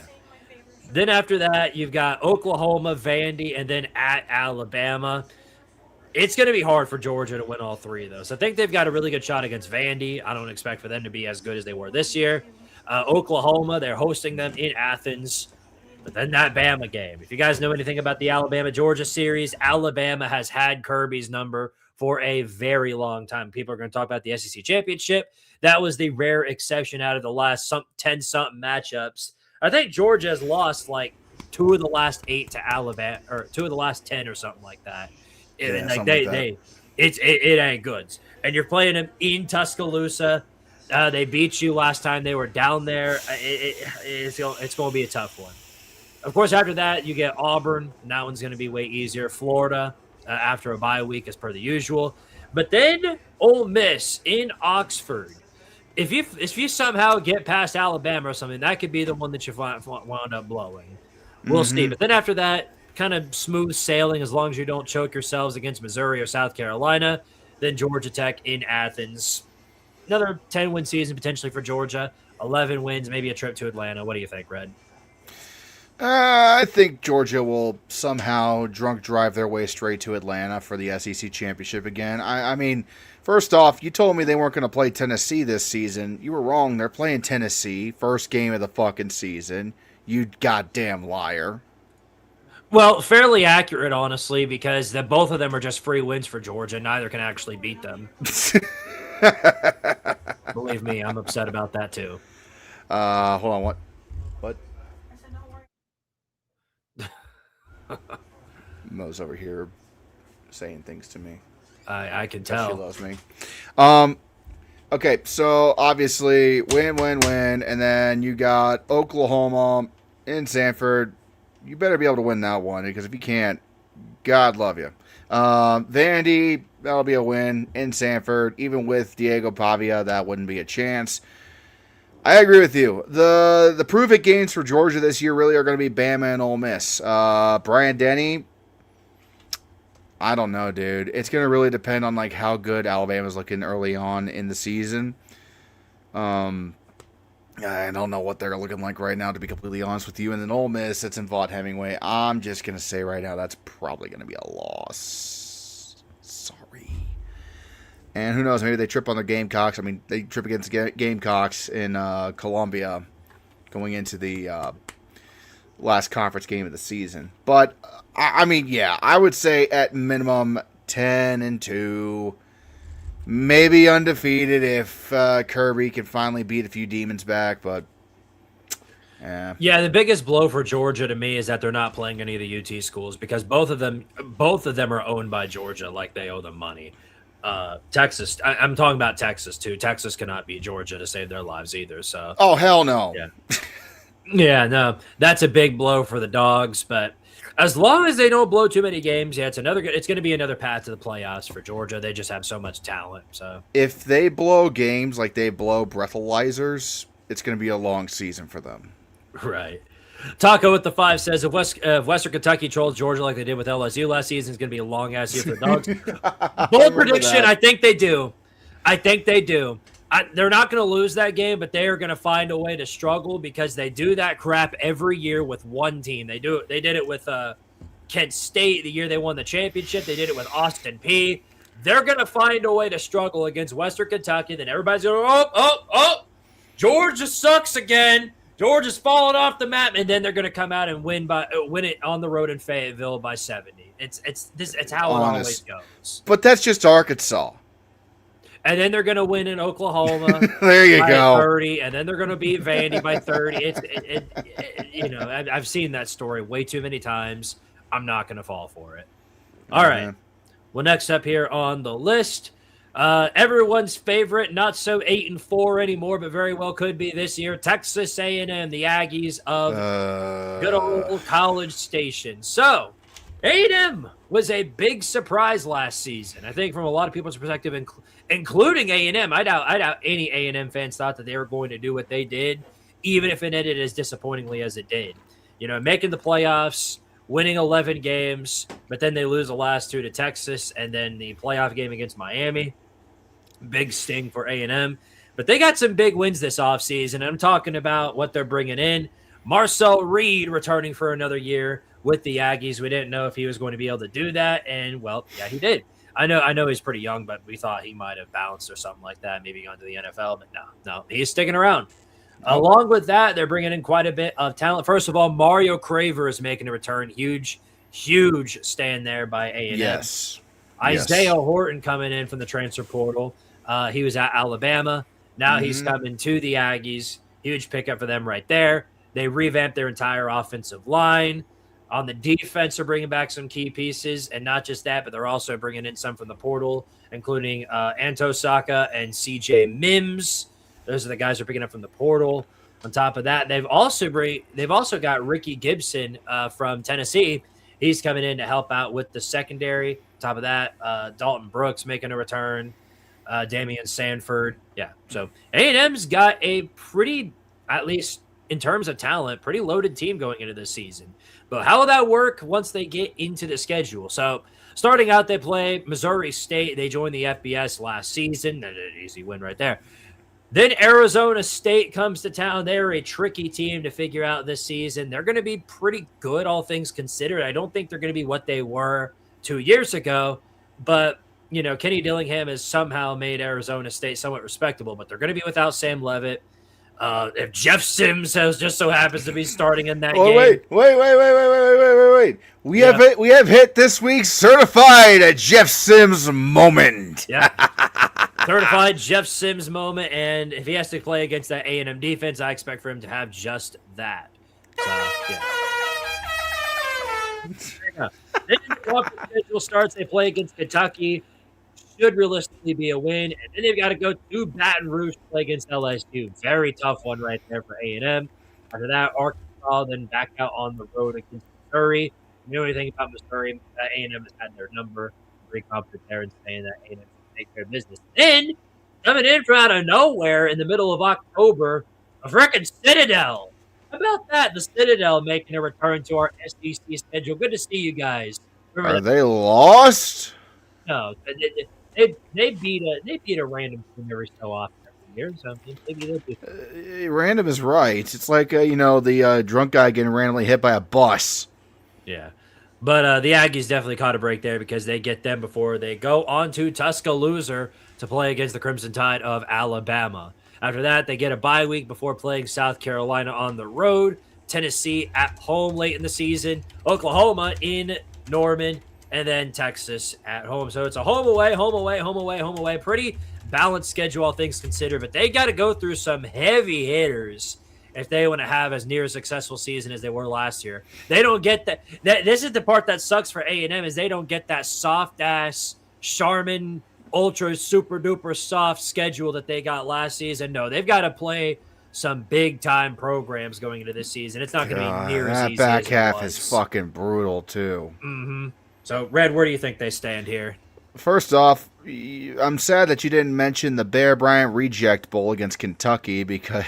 Then after that, you've got Oklahoma, Vandy, and then at Alabama. It's going to be hard for Georgia to win all 3 of those. I think they've got a really good shot against Vandy. I don't expect for them to be as good as they were this year. Oklahoma, they're hosting them in Athens. But then that Bama game. If you guys know anything about the Alabama-Georgia series, Alabama has had Kirby's number for a very long time. People are going to talk about the SEC championship. That was the rare exception out of the last 10-something matchups. I think Georgia has lost like 2 of the last 8 to Alabama, or 2 of the last 10 or something like that. Yeah, It ain't good. And you're playing them in Tuscaloosa. They beat you last time they were down there. It's going to be a tough one. Of course, after that, you get Auburn. And that one's going to be way easier. Florida after a bye week as per the usual. But then Ole Miss in Oxford. If you somehow get past Alabama or something, that could be the one that you wound up blowing. We'll see. But then after that, kind of smooth sailing as long as you don't choke yourselves against Missouri or South Carolina. Then Georgia Tech in Athens. Another 10-win season potentially for Georgia. 11 wins, maybe a trip to Atlanta. What do you think, Red? I think Georgia will somehow drunk drive their way straight to Atlanta for the SEC championship again. I mean, first off, you told me they weren't going to play Tennessee this season. You were wrong. They're playing Tennessee. First game of the fucking season. You goddamn liar. Well, fairly accurate, honestly, because both of them are just free wins for Georgia. Neither can actually beat them. Believe me, I'm upset about that too. Hold on, what? Mo's over here saying things to me. I can tell. She loves me. Okay, so obviously win, and then you got Oklahoma in Sanford. You better be able to win that one, because if you can't, God love you. Vandy, that'll be a win in Sanford. Even with Diego Pavia, that wouldn't be a chance. I agree with you. The prove-it games for Georgia this year really are going to be Bama and Ole Miss. Brian Denny, I don't know, dude. It's going to really depend on like how good Alabama's looking early on in the season. I don't know what they're looking like right now, to be completely honest with you. And then Ole Miss, it's in Vaught Hemingway. I'm just going to say right now that's probably going to be a loss. Sorry. And who knows, maybe they trip on the Gamecocks. I mean, they trip against Gamecocks in Columbia going into the last conference game of the season. But, I mean, yeah, I would say at minimum 10-2. Maybe undefeated if Kirby can finally beat a few demons back, but yeah, the biggest blow for Georgia to me is that they're not playing any of the UT schools, because both of them are owned by Georgia, like they owe them money. Texas, I'm talking about Texas too. Texas cannot beat Georgia to save their lives either. So oh hell no. Yeah, yeah, no, that's a big blow for the Dogs, but. As long as they don't blow too many games, yeah, it's going to be another path to the playoffs for Georgia. They just have so much talent. So if they blow games like they blow breathalyzers, it's going to be a long season for them. Right. Taco with the 5 says, if Western Kentucky trolls Georgia like they did with LSU last season, it's going to be a long ass year for the Dogs. Bold prediction. I think they do. They're not going to lose that game, but they are going to find a way to struggle because they do that crap every year with one team. They did it with Kent State the year they won the championship. They did it with Austin Peay. They're going to find a way to struggle against Western Kentucky. Then everybody's going, oh, Georgia sucks again. Georgia's falling off the map, and then they're going to come out and win it on the road in Fayetteville by 70. It's how it always goes. But that's just Arkansas. And then they're going to win in Oklahoma. There you go. 30, and then they're going to beat Vandy by 30. I've seen that story way too many times. I'm not going to fall for it. All right. Well, next up here on the list, everyone's favorite, not so 8-4 anymore, but very well could be this year, Texas A&M, the Aggies of good old College Station. So, A&M was a big surprise last season. I think from a lot of people's perspective, including A&M. I doubt any A&M fans thought that they were going to do what they did, even if it ended as disappointingly as it did. Making the playoffs, winning 11 games, but then they lose the last 2 to Texas, and then the playoff game against Miami. Big sting for A&M. But they got some big wins this offseason. I'm talking about what they're bringing in. Marcel Reed returning for another year with the Aggies. We didn't know if he was going to be able to do that, and, well, yeah, he did. I know he's pretty young, but we thought he might have bounced or something like that, maybe gone to the NFL, but no, he's sticking around. Along with that, they're bringing in quite a bit of talent. First of all, Mario Craver is making a return. Huge stand there by A&M. Yes. Isaiah Horton coming in from the transfer portal. He was at Alabama. Now he's coming to the Aggies. Huge pickup for them right there. They revamped their entire offensive line. On the defense, they're bringing back some key pieces, and not just that, but they're also bringing in some from the portal, including Anto Saka and C.J. Mims. Those are the guys they're picking up from the portal. On top of that, they've also got Ricky Gibson from Tennessee. He's coming in to help out with the secondary. On top of that, Dalton Brooks making a return. Damian Sanford. Yeah, so A&M's got a pretty, at least in terms of talent, pretty loaded team going into this season. But how will that work once they get into the schedule? So starting out, they play Missouri State. They joined the FBS last season. An easy win right there. Then Arizona State comes to town. They're a tricky team to figure out this season. They're going to be pretty good, all things considered. I don't think they're going to be what they were 2 years ago. But, Kenny Dillingham has somehow made Arizona State somewhat respectable. But they're going to be without Sam Leavitt. If Jeff Sims just so happens to be starting in that game. Wait. We have hit this week's certified Jeff Sims moment. Yeah. Certified Jeff Sims moment, and if he has to play against that A&M defense, I expect for him to have just that. So, yeah. Then the schedule starts. They play against Kentucky. Should realistically be a win, and then they've got to go to Baton Rouge to play against LSU. Very tough one right there for A&M. After that, Arkansas, then back out on the road against Missouri. If you know anything about Missouri, A&M has had their number. Very confident there in saying that A&M take their business. Then, coming in from out of nowhere in the middle of October, a freaking Citadel. How about that? The Citadel making a return to our SEC schedule. Good to see you guys. Are they lost? No, they beat a random team every so often every year. So maybe they'll do. Random is right. It's like the drunk guy getting randomly hit by a bus. Yeah. But the Aggies definitely caught a break there because they get them before they go on to Tuscaloosa to play against the Crimson Tide of Alabama. After that, they get a bye week before playing South Carolina on the road, Tennessee at home late in the season, Oklahoma in Norman, and then Texas at home. So it's a home away. Pretty balanced schedule, all things considered. But they got to go through some heavy hitters if they want to have as near a successful season as they were last year. They don't get that. This is the part that sucks for A&M is they don't get that soft-ass Charmin ultra super-duper soft schedule that they got last season. No, they've got to play some big-time programs going into this season. It's not going to be near as easy that back as half it was. is fucking brutal, too. Mm-hmm. So, Red, where do you think they stand here? First off, I'm sad that you didn't mention the Bear Bryant Reject Bowl against Kentucky because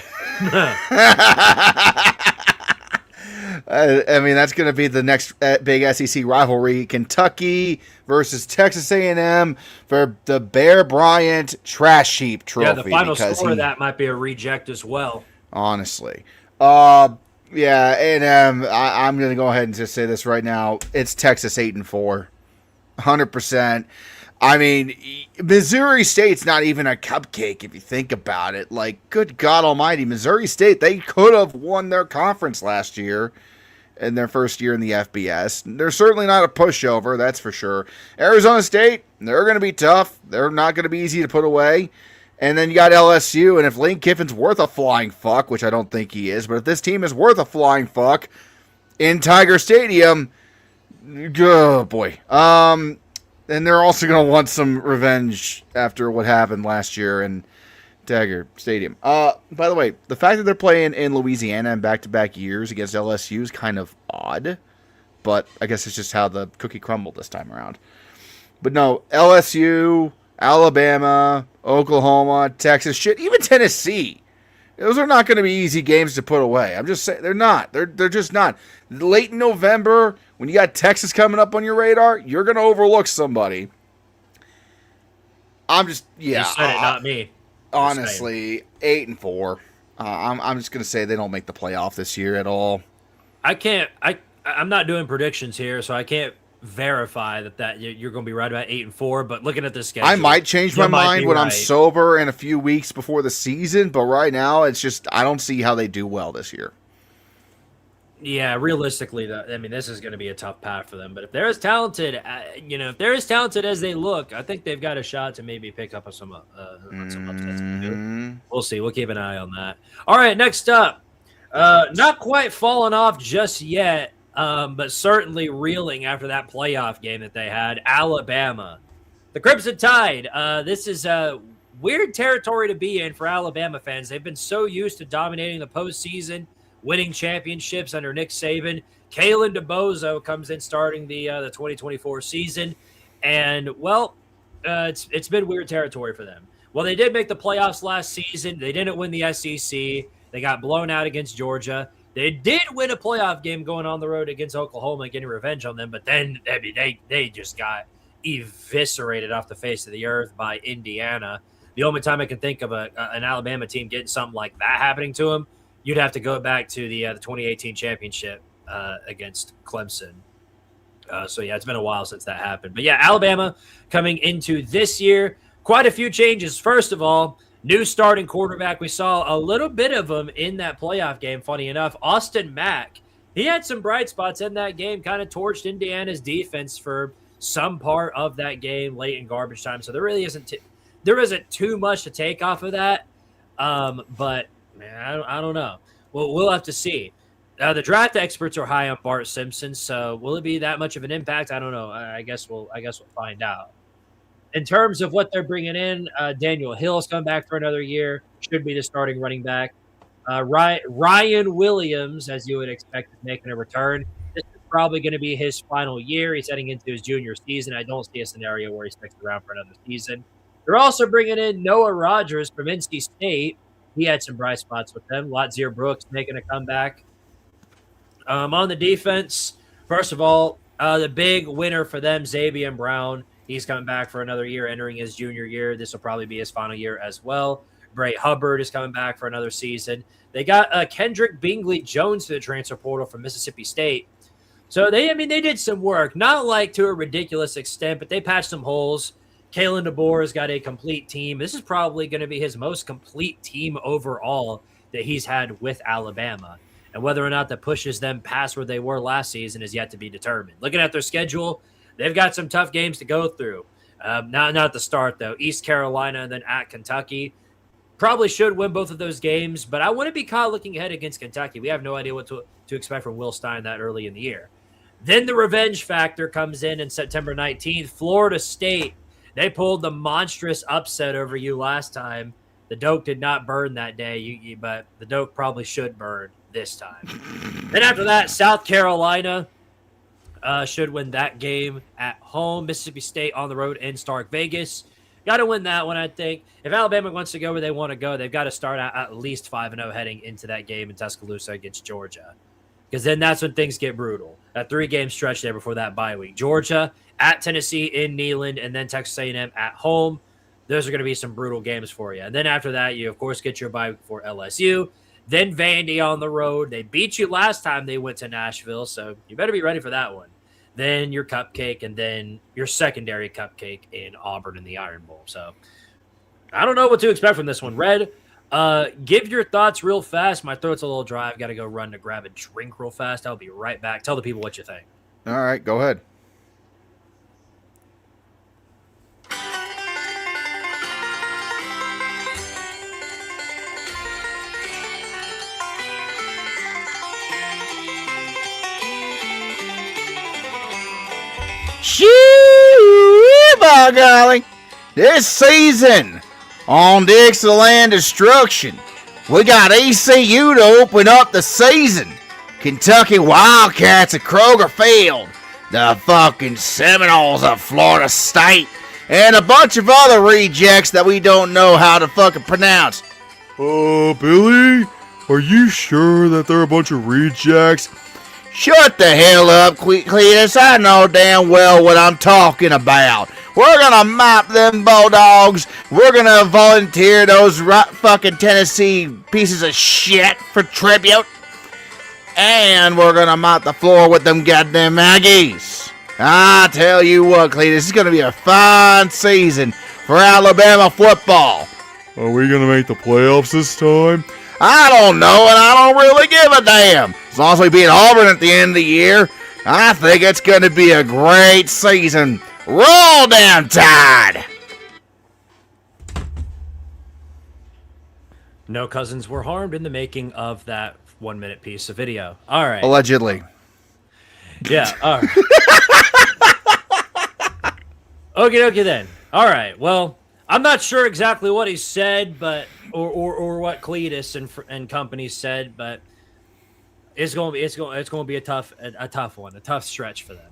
I mean, that's going to be the next big SEC rivalry: Kentucky versus Texas A&M for the Bear Bryant Trash Heap Trophy. Yeah, the final score of that might be a reject as well. Honestly, yeah, A&M. I'm going to go ahead and just say this right now: it's Texas 8-4, 100%. I mean, Missouri State's not even a cupcake if you think about it. Like, good God Almighty, Missouri State, they could have won their conference last year in their first year in the FBS. They're certainly not a pushover, that's for sure. Arizona State, they're going to be tough. They're not going to be easy to put away. And then you got LSU, and if Lane Kiffin's worth a flying fuck, which I don't think he is, but if this team is worth a flying fuck in Tiger Stadium, oh boy. And they're also going to want some revenge after what happened last year in Tiger Stadium. By the way, the fact that they're playing in Louisiana in back-to-back years against LSU is kind of odd, but I guess it's just how the cookie crumbled this time around. But no, LSU, Alabama, Oklahoma, Texas, shit, even Tennessee. Those are not going to be easy games to put away. I'm just saying, they're not. They're just not. Late in November, when you got Texas coming up on your radar, you're going to overlook somebody. I'm just, yeah. You said it, not me. Honestly, 8-4. I'm just going to say they don't make the playoff this year at all. I'm not doing predictions here, so I can't verify that you're going to be right about 8-4. But looking at this schedule, I might change my mind when I'm sober in a few weeks before the season. But right now, it's just I don't see how they do well this year. Yeah, realistically, I mean, this is going to be a tough path for them. But if they're as talented, if they're as talented as they look, I think they've got a shot to maybe pick up some upsets. We'll see. We'll keep an eye on that. All right, next up, not quite falling off just yet, but certainly reeling after that playoff game that they had. Alabama, the Crimson Tide. This is weird territory to be in for Alabama fans. They've been so used to dominating the postseason, winning championships under Nick Saban. Kalen DeBozo comes in starting the 2024 season, and it's been weird territory for them. Well, they did make the playoffs last season. They didn't win the SEC. They got blown out against Georgia. They did win a playoff game going on the road against Oklahoma and getting revenge on them, but then they just got eviscerated off the face of the earth by Indiana. The only time I can think of an Alabama team getting something like that happening to them, you'd have to go back to the 2018 championship against Clemson. So, yeah, it's been a while since that happened. But, yeah, Alabama coming into this year, quite a few changes. First of all, new starting quarterback. We saw a little bit of him in that playoff game, funny enough. Austin Mack, he had some bright spots in that game, kind of torched Indiana's defense for some part of that game late in garbage time. So there really isn't too much to take off of that. But man, I don't know. Well, we'll have to see. The draft experts are high on Bart Simpson, so will it be that much of an impact? I don't know. I guess we'll find out. In terms of what they're bringing in, Daniel Hill's come back for another year. Should be the starting running back. Ryan Williams, as you would expect, is making a return. This is probably going to be his final year. He's heading into his junior season. I don't see a scenario where he sticks around for another season. They're also bringing in Noah Rogers from NC State. He had some bright spots with them. Latsier Brooks making a comeback. On the defense, first of all, the big winner for them, Xavier Brown. He's coming back for another year, entering his junior year. This will probably be his final year as well. Bray Hubbard is coming back for another season. They got Kendrick Bingley Jones to the transfer portal from Mississippi State. So they did some work, not like to a ridiculous extent, but they patched some holes. Kalen DeBoer has got a complete team. This is probably going to be his most complete team overall that he's had with Alabama. And whether or not that pushes them past where they were last season is yet to be determined. Looking at their schedule, they've got some tough games to go through. Not at the start, though. East Carolina and then at Kentucky. Probably should win both of those games, but I wouldn't be caught looking ahead against Kentucky. We have no idea what to expect from Will Stein that early in the year. Then the revenge factor comes in September 19th. Florida State. They pulled the monstrous upset over you last time. The Doak did not burn that day, but the Doak probably should burn this time. Then after that, South Carolina should win that game at home. Mississippi State on the road in Stark Vegas. Got to win that one, I think. If Alabama wants to go where they want to go, they've got to start at least 5-0 heading into that game in Tuscaloosa against Georgia. because then that's when things get brutal. That 3-game stretch there before that bye week. Georgia at Tennessee in Neyland, and then Texas A&M at home. Those are going to be some brutal games for you. And then after that, you, of course, get your bye week for LSU. Then Vandy on the road. They beat you last time they went to Nashville, so you better be ready for that one. Then your cupcake, and then your secondary cupcake in Auburn in the Iron Bowl. So I don't know what to expect from this one. Red, give your thoughts real fast. My throat's a little dry. I've got to go run to grab a drink real fast. I'll be right back. Tell the people what you think. All right, go ahead. Shoo, by golly. This season on Dixieland Destruction, we got ECU to open up the season. Kentucky Wildcats of Kroger Field, the fucking Seminoles of Florida State, and a bunch of other rejects that we don't know how to fucking pronounce. Oh, Billy, are you sure that they're a bunch of rejects? Shut the hell up, Cletus. I know damn well what I'm talking about. We're gonna mop them Bulldogs. We're gonna volunteer those fucking Tennessee pieces of shit for tribute. And we're gonna mop the floor with them goddamn Aggies. I tell you what, Cletus, this is gonna be a fine season for Alabama football. Are we gonna make the playoffs this time? I don't know, and I don't really give a damn. As long as we beat Auburn at the end of the year, I think it's going to be a great season. Roll down, Tide! No cousins were harmed in the making of that 1-minute piece of video. All right. Allegedly. Yeah, all right. Okay, then. All right, well, I'm not sure exactly what he said, but or what Cletus and company said, but it's going to be a tough one, a tough stretch for them.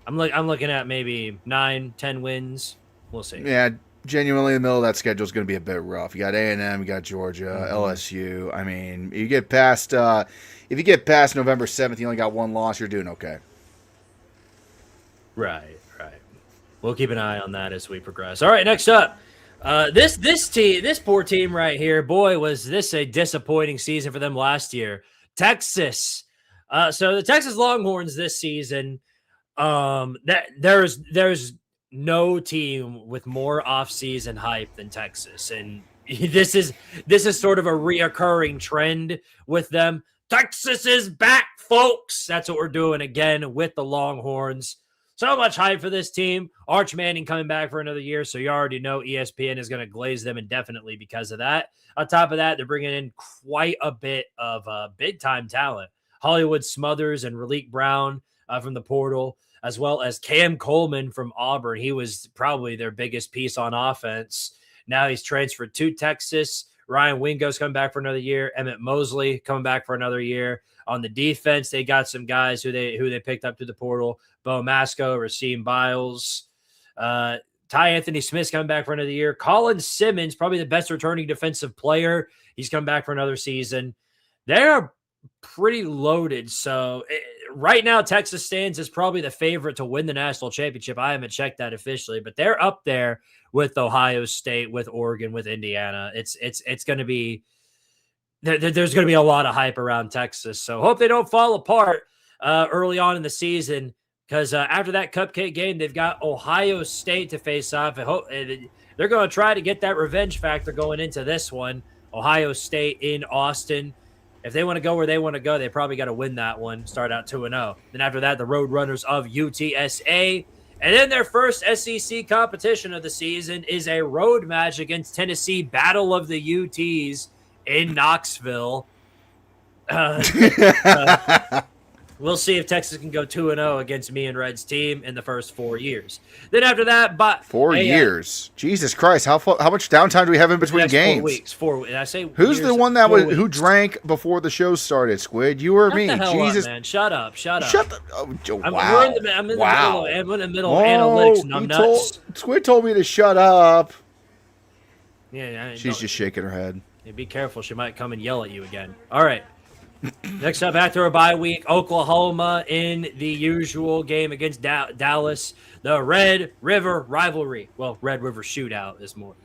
I'm looking at maybe 9-10 wins. We'll see. Yeah, genuinely, the middle of that schedule is going to be a bit rough. You got A&M, you got Georgia, LSU. I mean, you get past if you get past November 7th, you only got one loss. You're doing okay. Right. We'll keep an eye on that as we progress. All right, next up. This poor team right here, boy, was this a disappointing season for them last year. Texas. So the Texas Longhorns this season, there's no team with more offseason hype than Texas. And this is sort of a reoccurring trend with them. Texas is back, folks. That's what we're doing again with the Longhorns. So much hype for this team. Arch Manning coming back for another year, so you already know ESPN is going to glaze them indefinitely because of that. On top of that, they're bringing in quite a bit of big-time talent. Hollywood Smothers and Raleek Brown from the portal, as well as Cam Coleman from Auburn. He was probably their biggest piece on offense. Now he's transferred to Texas. Ryan Wingo's coming back for another year. Emmett Mosley coming back for another year. On the defense, they got some guys who they picked up through the portal. Bo Masco, Rasheem Biles. Ty Anthony Smith's coming back for another year. Colin Simmons, probably the best returning defensive player. He's come back for another season. They're pretty loaded. So right now, Texas stands as probably the favorite to win the national championship. I haven't checked that officially, but they're up there with Ohio State, with Oregon, with Indiana. It's going to be there's going to be a lot of hype around Texas. So hope they don't fall apart early on in the season, because after that cupcake game, they've got Ohio State to face off. I hope they're going to try to get that revenge factor going into this one. Ohio State in Austin. If they want to go where they want to go, they probably got to win that one, start out 2-0. Then after that, the Roadrunners of UTSA. And then their first SEC competition of the season is a road match against Tennessee, Battle of the UTs in Knoxville. We'll see if Texas can go 2-0 against me and Red's team in the first 4 years. Then after that, but 4 years, Jesus Christ! How much downtime do we have in between games? 4 weeks. 4 weeks. I say who's years, the one that who drank before the show started? Squid, you or me? Shut the hell Jesus, up, man! Shut up! Shut the. Oh, wow! I'm in the middle of analytics, and I'm nuts. Squid told me to shut up. Yeah, she's just shaking her head. Yeah, be careful; she might come and yell at you again. All right. Next up, after a bye week, Oklahoma in the usual game against Dallas. The Red River rivalry. Well, Red River shootout is more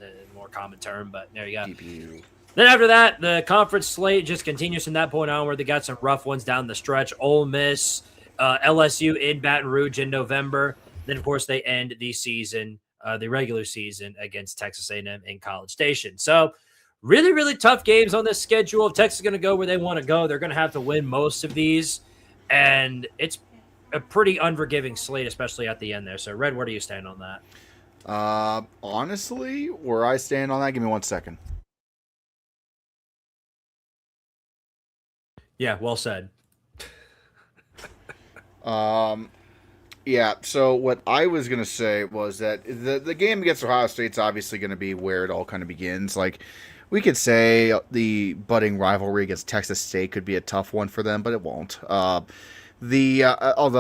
common term, but there you go. GPU. Then after that, the conference slate just continues from that point on, where they got some rough ones down the stretch. Ole Miss, LSU in Baton Rouge in November. Then, of course, they end the season, the regular season, against Texas A&M in College Station. So, really, really tough games on this schedule. If Texas is going to go where they want to go, they're going to have to win most of these. And it's a pretty unforgiving slate, especially at the end there. So, Red, where do you stand on that? Honestly, where I stand on that, give me 1 second. Yeah, well said. Yeah, so what I was going to say was that the game against Ohio State's obviously going to be where it all kind of begins. Like, we could say the budding rivalry against Texas State could be a tough one for them, but it won't. Although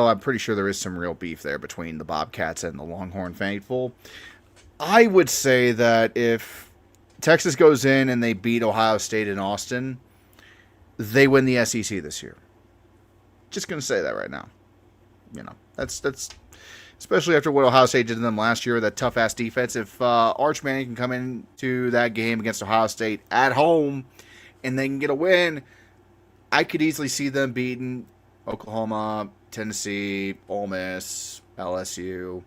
I'm pretty sure there is some real beef there between the Bobcats and the Longhorn faithful. I would say that if Texas goes in and they beat Ohio State in Austin, they win the SEC this year. Just going to say that right now. You know, that's especially after what Ohio State did to them last year, that tough-ass defense. If Arch Manning can come into that game against Ohio State at home and they can get a win, I could easily see them beating Oklahoma, Tennessee, Ole Miss, LSU,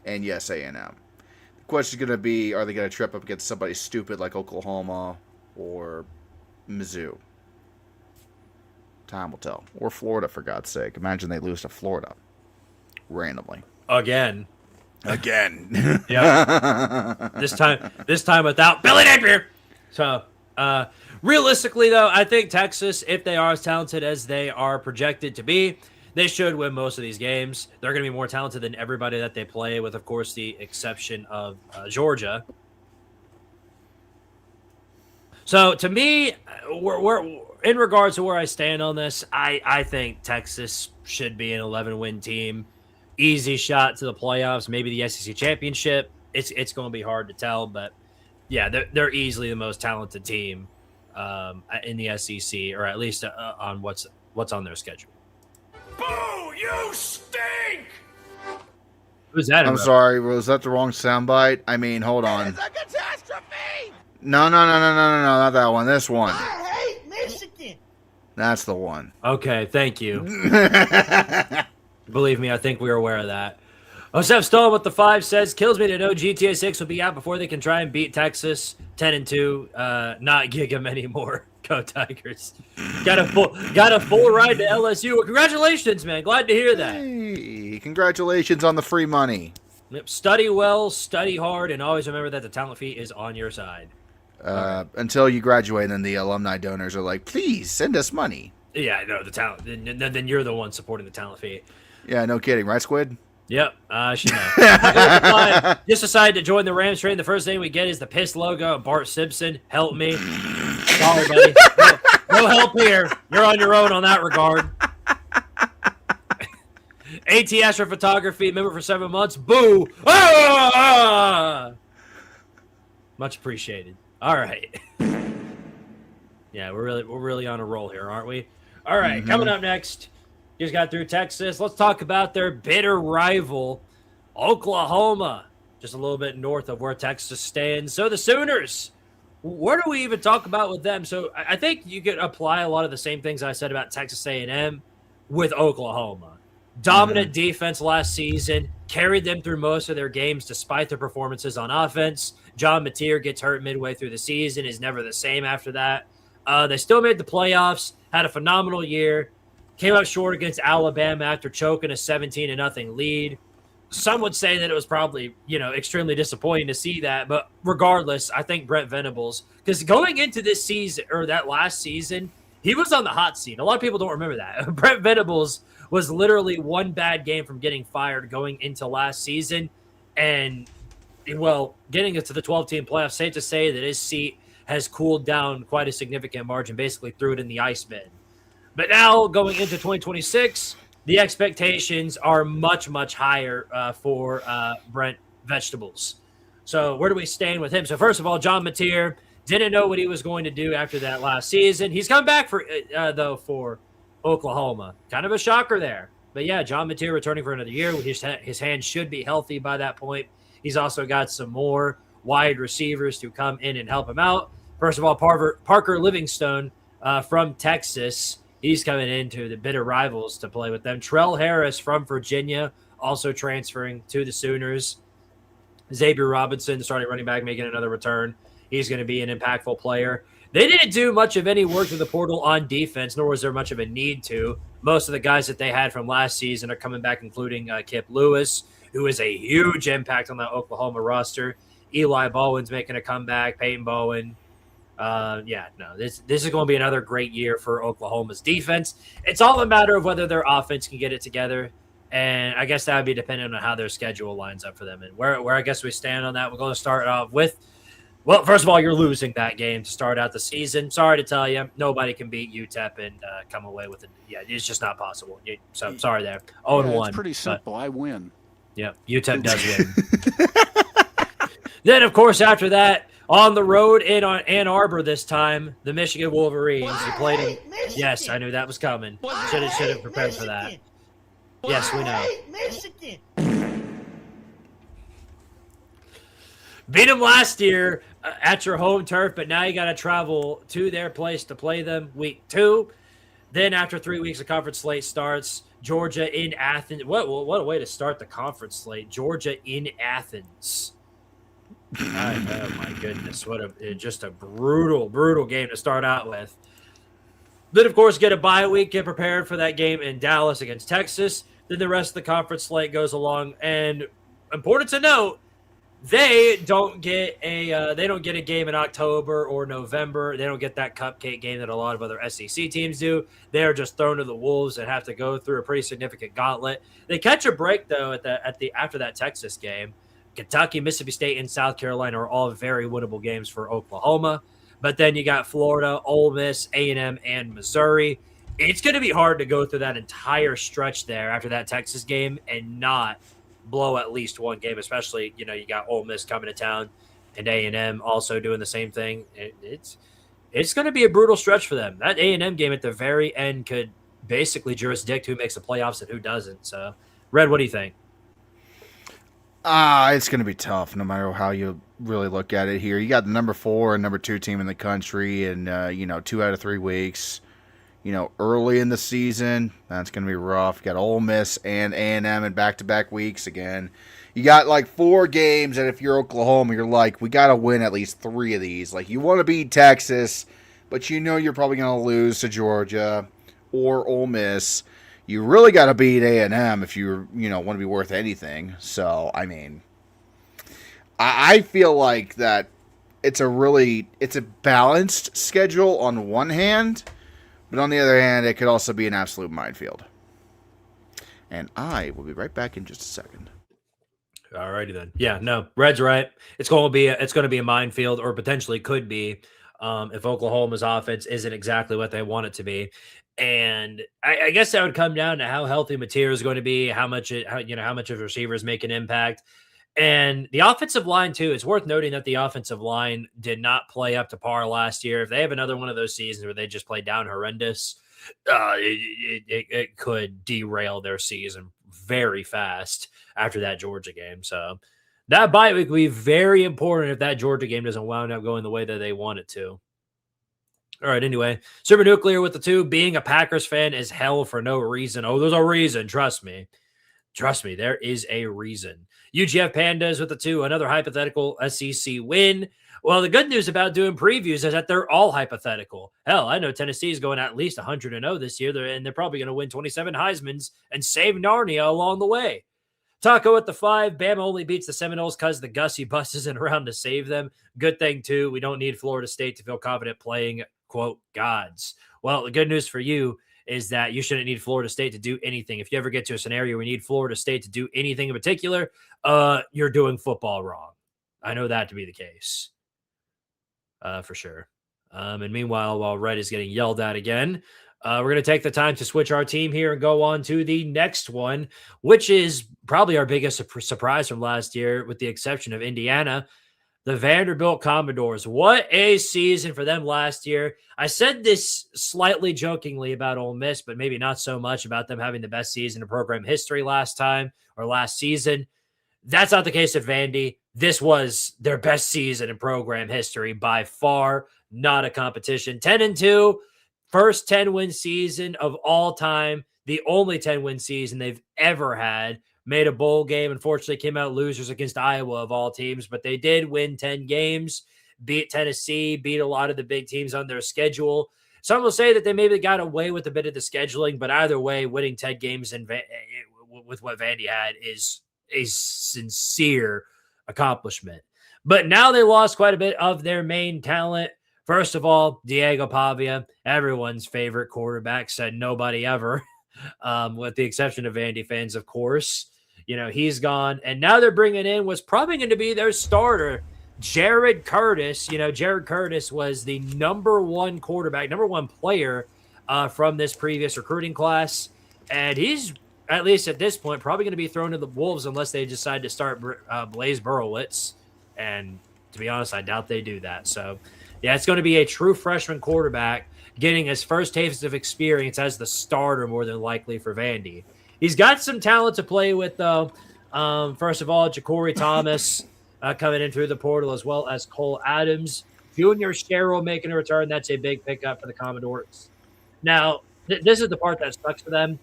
and yes, A&M. The question is going to be, are they going to trip up against somebody stupid like Oklahoma or Mizzou? Time will tell. Or Florida, for God's sake. Imagine they lose to Florida randomly. Again. Yeah. This time without Billy Napier. So, realistically, though, I think Texas, if they are as talented as they are projected to be, they should win most of these games. They're going to be more talented than everybody that they play, with, of course, the exception of Georgia. So, to me, we're in regards to where I stand on this, I think Texas should be an 11-win team. Easy shot to the playoffs, maybe the SEC championship. It's going to be hard to tell, but yeah, they're easily the most talented team in the SEC, or at least on what's on their schedule. Boo! You stink! Who's that? I'm sorry, was that the wrong soundbite? I mean, hold on. It's a catastrophe! No, not that one. This one. I hate Michigan! That's the one. Okay, thank you. Believe me, I think we were aware of that. Joseph Stone with the 5 says, kills me to know GTA 6 will be out before they can try and beat Texas 10-2. Not gig them anymore. Go Tigers. Got a full ride to LSU. Well, congratulations, man. Glad to hear that. Hey, congratulations on the free money. Yep. Study well, study hard, and always remember that the talent fee is on your side. Until you graduate and the alumni donors are like, please send us money. Yeah, no, the talent. Then you're the one supporting the talent fee. Yeah, no kidding, right, Squid? Yep, she knows. Just decided to join the Rams train. The first thing we get is the piss logo. Bart Simpson, help me. Sorry, buddy. No help here. You're on your own on that regard. AT Astrophotography, member for 7 months. Boo! Ah! Much appreciated. All right. Yeah, we're really on a roll here, aren't we? All right, Coming up next, just got through Texas. Let's talk about their bitter rival, Oklahoma, just a little bit north of where Texas stands. So the Sooners, where do we even talk about with them? So I think you could apply a lot of the same things I said about Texas A&M with Oklahoma. Dominant defense last season, carried them through most of their games despite their performances on offense. John Mateer gets hurt midway through the season, is never the same after that. They still made the playoffs, had a phenomenal year, came up short against Alabama after choking a 17-0 lead. Some would say that it was probably, extremely disappointing to see that. But regardless, I think Brent Venables, because going into this season or that last season, he was on the hot seat. A lot of people don't remember that. Brent Venables was literally one bad game from getting fired going into last season. And, well, getting it to the 12-team playoffs, safe to say that his seat has cooled down quite a significant margin, basically threw it in the ice bin. But now going into 2026, the expectations are much, much higher for Brent Vegetables. So where do we stand with him? So first of all, John Mateer Didn't know what he was going to do after that last season. He's come back for Oklahoma. Kind of a shocker there. But yeah, John Mateer returning for another year. His hand should be healthy by that point. He's also got some more wide receivers to come in and help him out. First of all, Parker Livingstone from Texas. He's coming into the bitter rivals to play with them. Trell Harris from Virginia, also transferring to the Sooners. Xavier Robinson, the starting running back, making another return. He's going to be an impactful player. They didn't do much of any work through the portal on defense, nor was there much of a need to. Most of the guys that they had from last season are coming back, including Kip Lewis, who is a huge impact on that Oklahoma roster. Eli Bowen's making a comeback, Peyton Bowen. This is going to be another great year for Oklahoma's defense. It's all a matter of whether their offense can get it together. And I guess that would be dependent on how their schedule lines up for them. And where I guess we stand on that, we're going to start off with, well, first of all, you're losing that game to start out the season. Sorry to tell you, nobody can beat UTEP and come away with it. Yeah, it's just not possible. So sorry there. 0-1. It's pretty simple. I win. Yeah, UTEP does win. Then, of course, after that, on the road in Ann Arbor this time, the Michigan Wolverines. You played them. Yes, I knew that was coming. Should have prepared for that. Yes, we know. Michigan. Beat them last year at your home turf, but now you got to travel to their place to play them week 2. Then after 3 weeks, the conference slate starts. Georgia in Athens. What a way to start the conference slate. Georgia in Athens. Oh my goodness! Just a brutal game to start out with. Then, of course, get a bye week, get prepared for that game in Dallas against Texas. Then the rest of the conference slate goes along, and important to note, they don't get a game in October or November. They don't get that cupcake game that a lot of other SEC teams do. They are just thrown to the wolves and have to go through a pretty significant gauntlet. They catch a break though after that Texas game. Kentucky, Mississippi State, and South Carolina are all very winnable games for Oklahoma. But then you got Florida, Ole Miss, A&M, and Missouri. It's going to be hard to go through that entire stretch there after that Texas game and not blow at least one game, especially, you got Ole Miss coming to town and A&M also doing the same thing. It's going to be a brutal stretch for them. That A&M game at the very end could basically jurisdict who makes the playoffs and who doesn't. So, Red, what do you think? It's going to be tough no matter how you really look at it here. You got the number 4 and number 2 team in the country and, 2 out of 3 weeks. Early in the season, that's going to be rough. You got Ole Miss and A&M in back-to-back weeks again. You got like 4 games that if you're Oklahoma, you're like, we got to win at least 3 of these. Like you want to beat Texas, but you're probably going to lose to Georgia or Ole Miss. You really got to beat A&M if you want to be worth anything. So, I mean, I feel like that it's a balanced schedule on one hand, but on the other hand, it could also be an absolute minefield. And I will be right back in just a second. All righty then. Yeah, no, Red's right. It's going to be a minefield, or potentially could be, if Oklahoma's offense isn't exactly what they want it to be. And I guess that would come down to how healthy Mateer is going to be, how much of receivers make an impact. And the offensive line, too, it's worth noting that the offensive line did not play up to par last year. If they have another one of those seasons where they just play down horrendous, it could derail their season very fast after that Georgia game. So that bye week will be very important if that Georgia game doesn't wound up going the way that they want it to. All right, anyway, Super Nuclear with the 2. Being a Packers fan is hell for no reason. Oh, there's a reason. Trust me. There is a reason. UGF Pandas with the 2. Another hypothetical SEC win. Well, the good news about doing previews is that they're all hypothetical. Hell, I know Tennessee is going at least 100-0 this year, and they're probably going to win 27 Heismans and save Narnia along the way. Taco at the 5. Bama only beats the Seminoles because the Gussie bus isn't around to save them. Good thing, too. We don't need Florida State to feel confident playing, quote, gods. Well, the good news for you is that you shouldn't need Florida State to do anything. If you ever get to a scenario where you need Florida State to do anything in particular, you're doing football wrong. I know that to be the case, for sure. And meanwhile, while Red is getting yelled at again, we're going to take the time to switch our team here and go on to the next one, which is probably our biggest surprise from last year, with the exception of Indiana. the Vanderbilt Commodores. What a season for them last year. I said this slightly jokingly about Ole Miss, but maybe not so much about them having the best season in program history last season. That's not the case at Vandy. This was their best season in program history by far, not a competition. 10-2, first 10-win season of all time, the only 10-win season they've ever had. Made a bowl game. Unfortunately, came out losers against Iowa of all teams, but they did win 10 games, beat Tennessee, beat a lot of the big teams on their schedule. Some will say that they maybe got away with a bit of the scheduling, but either way, winning 10 games with what Vandy had is a sincere accomplishment. But now they lost quite a bit of their main talent. First of all, Diego Pavia, everyone's favorite quarterback, said nobody ever, with the exception of Vandy fans, of course. He's gone. And now they're bringing in what's probably going to be their starter, Jared Curtis. Jared Curtis was the number one player from this previous recruiting class. And he's, at least at this point, probably going to be thrown to the Wolves unless they decide to start Blaze Burowitz. And to be honest, I doubt they do that. So, yeah, it's going to be a true freshman quarterback getting his first taste of experience as the starter, more than likely, for Vandy. He's got some talent to play with, though. First of all, Ja'Cory Thomas coming in through the portal, as well as Cole Adams. Junior Sherrill making a return. That's a big pickup for the Commodores. Now, this is the part that sucks for them.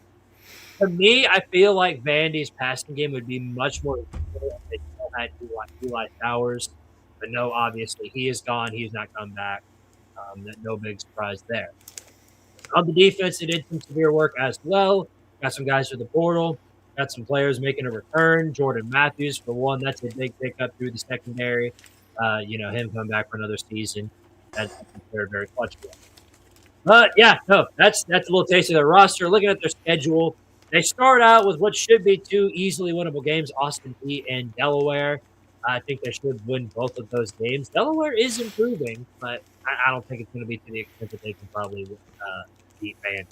For me, I feel like Vandy's passing game would be much more if they still had Eli Towers. But no, obviously, he is gone. He's not come back. No big surprise there. On the defense, they did some severe work as well. Got some guys through the portal. Got some players making a return. Jordan Matthews, for one, that's a big pickup through the secondary. Him coming back for another season. That's very, very clutch. But, yeah, no, that's a little taste of their roster. Looking at their schedule, they start out with what should be two easily winnable games, Austin Peay and Delaware. I think they should win both of those games. Delaware is improving, but I don't think it's going to be to the extent that they can probably beat Vandy.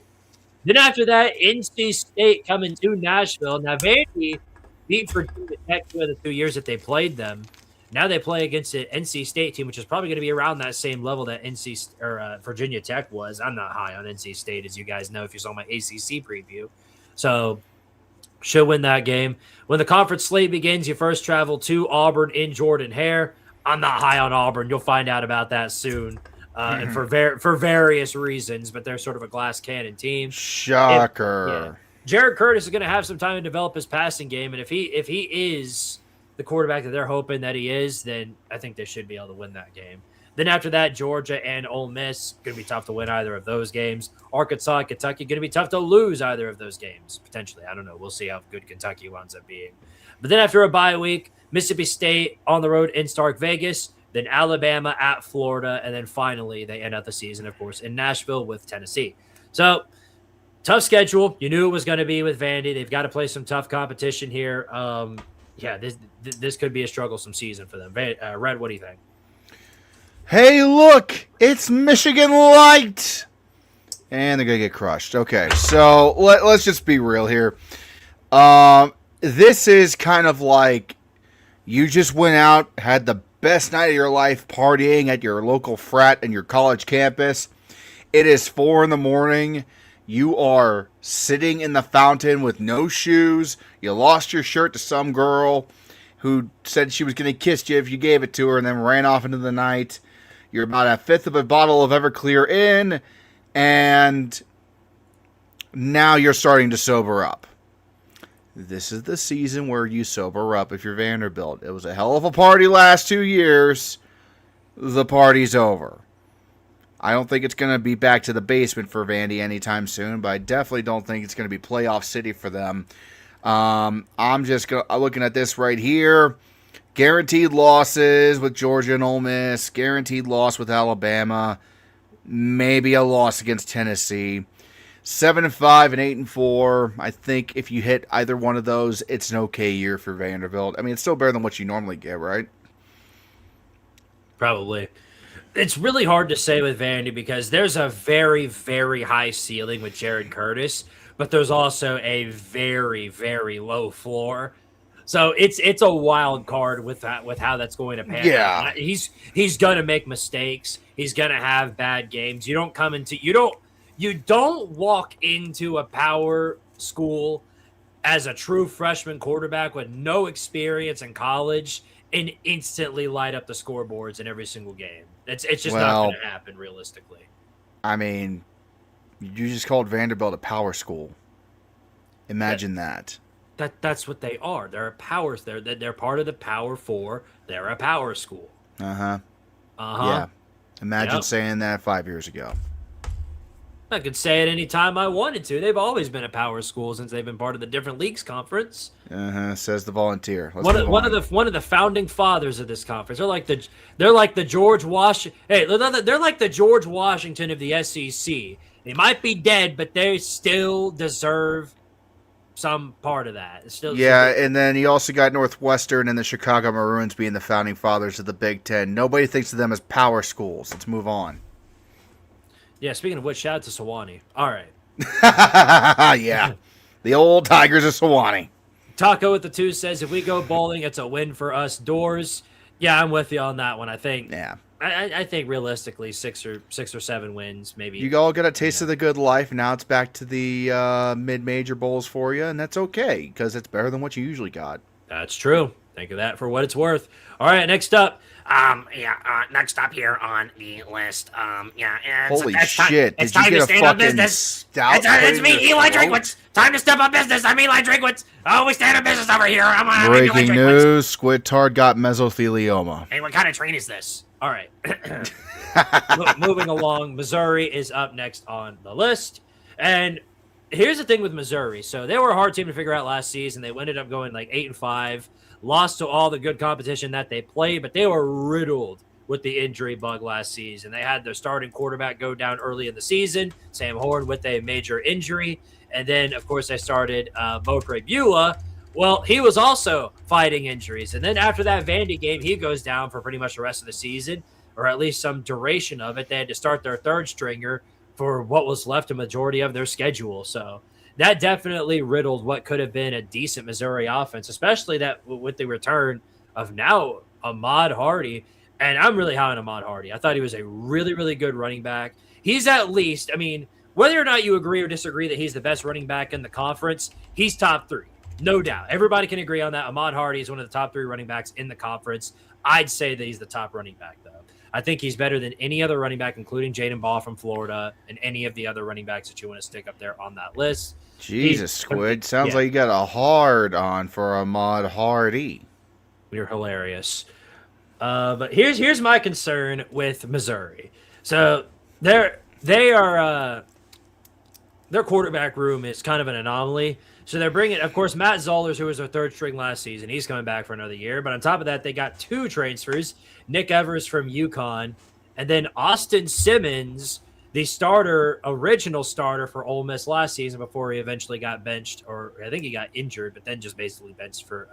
Then after that, NC State coming to Nashville. Now, Vandy beat Virginia Tech 2 of the 2 years that they played them. Now they play against an NC State team, which is probably going to be around that same level that Virginia Tech was. I'm not high on NC State, as you guys know if you saw my ACC preview. So, should win that game. When the conference slate begins, you first travel to Auburn in Jordan-Hare. I'm not high on Auburn. You'll find out about that soon, and for various reasons, but they're sort of a glass cannon team. Shocker. Jared Curtis is going to have some time to develop his passing game, and if he is the quarterback that they're hoping that he is, then I think they should be able to win that game. Then after that, Georgia and Ole Miss, going to be tough to win either of those games. Arkansas and Kentucky, going to be tough to lose either of those games, potentially. I don't know. We'll see how good Kentucky winds up being. But then after a bye week, Mississippi State on the road in Stark Vegas, then Alabama at Florida, and then finally they end out the season, of course, in Nashville with Tennessee. So, tough schedule. You knew it was going to be with Vandy. They've got to play some tough competition here. This could be a strugglesome season for them. Red, what do you think? Hey, look, it's Michigan Light. And they're going to get crushed. Okay, so let's just be real here. This is kind of like you just went out, had the best night of your life partying at your local frat and your college campus. It is 4 a.m. You are sitting in the fountain with no shoes. You lost your shirt to some girl who said she was going to kiss you if you gave it to her and then ran off into the night. You're about a fifth of a bottle of Everclear in, and now you're starting to sober up. This is the season where you sober up if you're Vanderbilt. It was a hell of a party last 2 years. The party's over. I don't think it's going to be back to the basement for Vandy anytime soon, but I definitely don't think it's going to be playoff city for them. I'm just looking at this right here. Guaranteed losses with Georgia and Ole Miss. Guaranteed loss with Alabama. Maybe a loss against Tennessee. 7-5 and 8-4. I think if you hit either one of those, it's an okay year for Vanderbilt. I mean, it's still better than what you normally get, right? Probably. It's really hard to say with Vandy because there's a very, very high ceiling with Jared Curtis, but there's also a very, very low floor. So it's a wild card with how that's going to pan out. He's gonna make mistakes. He's gonna have bad games. You don't walk into a power school as a true freshman quarterback with no experience in college and instantly light up the scoreboards in every single game. It's just not going to happen realistically. I mean, you just called Vanderbilt a power school. Imagine that. That's what they are. They're a power. They're part of the Power Four. They're a power school. Yeah. Imagine saying that 5 years ago. I could say it any time I wanted to. They've always been a power school since they've been part of the different leagues conference. Says the volunteer. One of the founding fathers of this conference. They're like the George Washington. Hey, they're like the George Washington of the SEC. They might be dead, but they still deserve some part of that. And then you also got Northwestern and the Chicago Maroons being the founding fathers of the Big Ten. Nobody thinks of them as power schools. Let's move on. Yeah, speaking of which, shout out to Sewanee. All right. Yeah. The old Tigers of Sewanee. Taco with the 2 says, if we go bowling, it's a win for us. Doors. Yeah, I'm with you on that one. I think. Yeah. I think realistically 6 or 7 wins, maybe. You all got a taste of the good life. Now it's back to the mid-major bowls for you, and that's okay because it's better than what you usually got. That's true. Think of that for what it's worth. All right, next up. Next up here on the list. Holy shit! It's time to stand on business. It's me, Eli Drinkwitz. Time to step on business. I'm Eli Drinkwitz. Oh, we stand on business over here. Breaking news: Squidtard got mesothelioma. Hey, what kind of train is this? All right. Moving along, Missouri is up next on the list. And here's the thing with Missouri. So they were a hard team to figure out last season. They ended up going like 8-5, lost to all the good competition that they played, but they were riddled with the injury bug last season. They had their starting quarterback go down early in the season, Sam Horn, with a major injury. And then, of course, they started Beaupre Beulah. Well, he was also fighting injuries. And then after that Vandy game, he goes down for pretty much the rest of the season, or at least some duration of it. They had to start their third stringer for what was left a majority of their schedule. So that definitely riddled what could have been a decent Missouri offense, especially that with the return of now Ahmad Hardy. And I'm really high on Ahmad Hardy. I thought he was a really, really good running back. He's at least, I mean, whether or not you agree or disagree that he's the best running back in the conference, he's top 3. No doubt. Everybody can agree on that. Ahmad Hardy is one of the top 3 running backs in the conference. I'd say that he's the top running back, though. I think he's better than any other running back, including Jaden Ball from Florida and any of the other running backs that you want to stick up there on that list. Jesus, Squid. Sounds like you got a hard on for Ahmad Hardy. You're hilarious. But here's my concern with Missouri. So their quarterback room is kind of an anomaly. So they're bringing, of course, Matt Zollers, who was their third string last season. He's coming back for another year. But on top of that, they got 2 transfers. Nick Evers from UConn, and then Austin Simmons, the original starter for Ole Miss last season before he eventually got benched, or I think he got injured, but then just basically benched for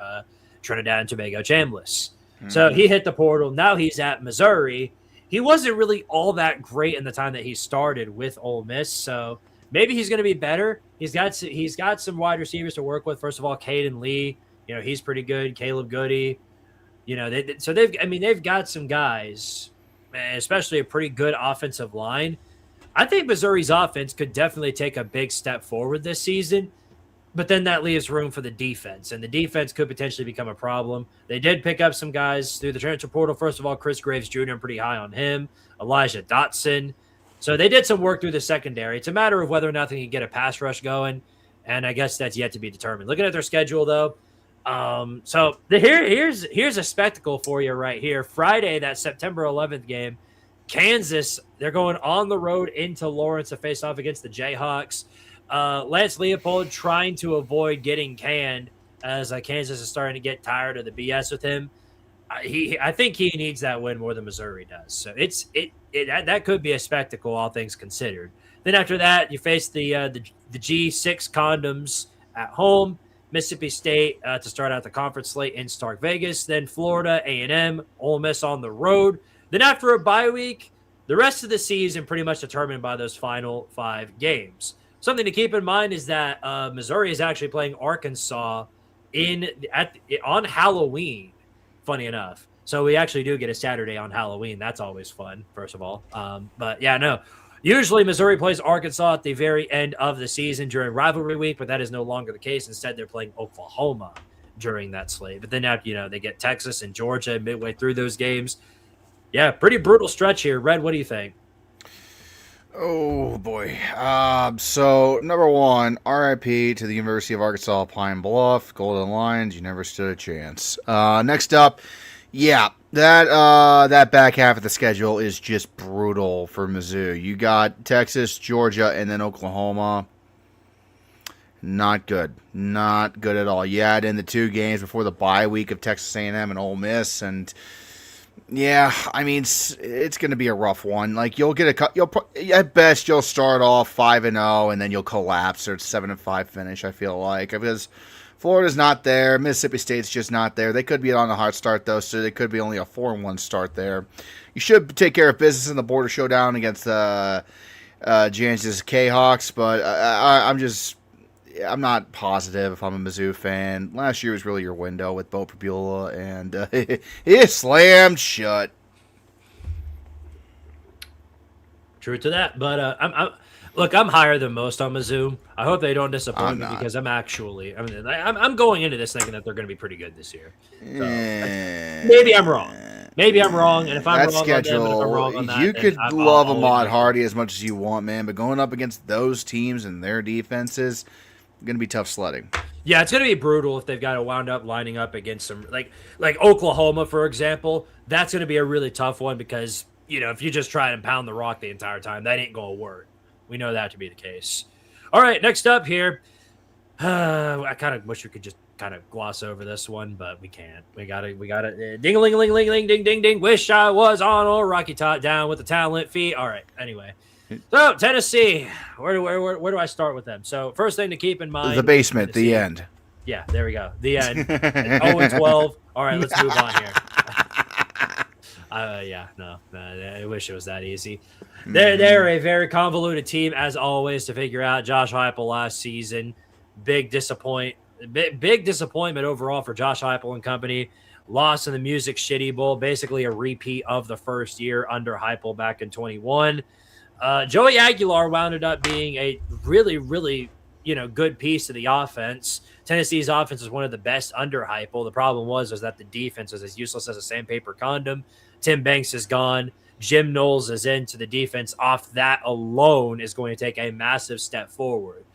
Trinidad and Tobago Chambliss. Mm-hmm. So he hit the portal. Now he's at Missouri. He wasn't really all that great in the time that he started with Ole Miss, so maybe he's going to be better. He's got some wide receivers to work with. First of all, Caden Lee, he's pretty good. Caleb Goody, they've got some guys, especially a pretty good offensive line. I think Missouri's offense could definitely take a big step forward this season, but then that leaves room for the defense, and the defense could potentially become a problem. They did pick up some guys through the transfer portal. First of all, Chris Graves Jr., I'm pretty high on him. Elijah Dotson. So they did some work through the secondary. It's a matter of whether or not they can get a pass rush going, and I guess that's yet to be determined. Looking at their schedule, though, here's a spectacle for you right here. Friday, that September 11th game, Kansas, they're going on the road into Lawrence to face off against the Jayhawks. Lance Leopold trying to avoid getting canned as Kansas is starting to get tired of the BS with him. I think he needs that win more than Missouri does. So that could be a spectacle, all things considered. Then after that, you face the G6 Condoms at home, Mississippi State to start out the conference slate in Stark Vegas, then Florida, A&M, Ole Miss on the road. Then after a bye week, the rest of the season pretty much determined by those final 5 games. Something to keep in mind is that Missouri is actually playing Arkansas on Halloween, funny enough. So we actually do get a Saturday on Halloween. That's always fun, first of all. But yeah, no. Usually Missouri plays Arkansas at the very end of the season during rivalry week, but that is no longer the case. Instead, they're playing Oklahoma during that slate. But then now, they get Texas and Georgia midway through those games. Yeah, pretty brutal stretch here. Red, what do you think? Oh, boy. So, number one, RIP to the University of Arkansas Pine Bluff, Golden Lions. You never stood a chance. Next up, yeah, that back half of the schedule is just brutal for Mizzou. You got Texas, Georgia, and then Oklahoma. Not good. Not good at all. You add in the 2 games before the bye week of Texas A&M and Ole Miss, and yeah, I mean, it's going to be a rough one. Like, at best you'll start off 5-0, and then you'll collapse or 7-5 finish. I feel like, because Florida's not there, Mississippi State's just not there. They could be on a hot start though, so they could be only a 4-1 start there. You should take care of business in the border showdown against Jan's K-Hawks, but I'm not positive if I'm a Mizzou fan. Last year was really your window with Bo Prabula, and it slammed shut. True to that, but I'm higher than most on Mizzou. I hope they don't disappoint me because I'm going into this thinking that they're going to be pretty good this year. So, maybe I'm wrong. And if I'm wrong schedule, on them, and if I'm wrong on that, you could love Ahmad Hardy as much as you want, man, but going up against those teams and their defenses, going to be tough sledding. Yeah, it's going to be brutal if they've got to wound up lining up against some like Oklahoma, for example. That's going to be a really tough one because if you just try and pound the rock the entire time, that ain't going to work. We know that to be the case. All right, next up here. I kind of wish we could just kind of gloss over this one, but we can't. We gotta ding-a-ling-a-ling-a-ling, ding-ding-ding. Wish I was on a Rocky Top down with the talent fee. All right, anyway. So, Tennessee, where do I start with them? So, first thing to keep in mind. The basement, Tennessee. The end. Yeah, there we go. The end. 0-12. All right, let's move on here. I wish it was that easy. They're a very convoluted team, as always, to figure out. Josh Heupel last season, big disappointment overall for Josh Heupel and company. Lost in the Music Shitty Bowl, basically a repeat of the first year under Heupel back in 21. Joey Aguilar wound up being a really, really good piece of the offense. Tennessee's offense is one of the best under Heupel. The problem was that the defense was as useless as a sandpaper condom. Tim Banks is gone. Jim Knowles is into the defense. Off that alone is going to take a massive step forward.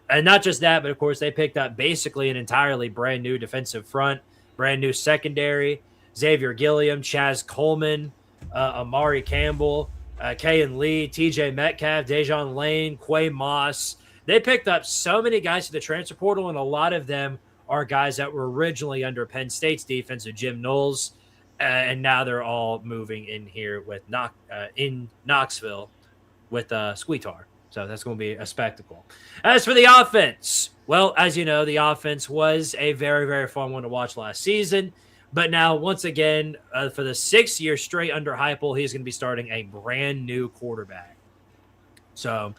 And not just that, but of course they picked up basically an entirely brand new defensive front, brand new secondary. Xavier Gilliam, Chaz Coleman, Amari Campbell, Kayan Lee, TJ Metcalf, Dejon Lane, Quay Moss. They picked up so many guys to the transfer portal, and a lot of them are guys that were originally under Penn State's defense of Jim Knowles, and now they're all moving in here with in Knoxville with Squidtard. So that's going to be a spectacle. As for the offense, well, as you know, the offense was a very, very fun one to watch last season. But now, once again, for the 6th year straight under Heupel, he's going to be starting a brand new quarterback. So,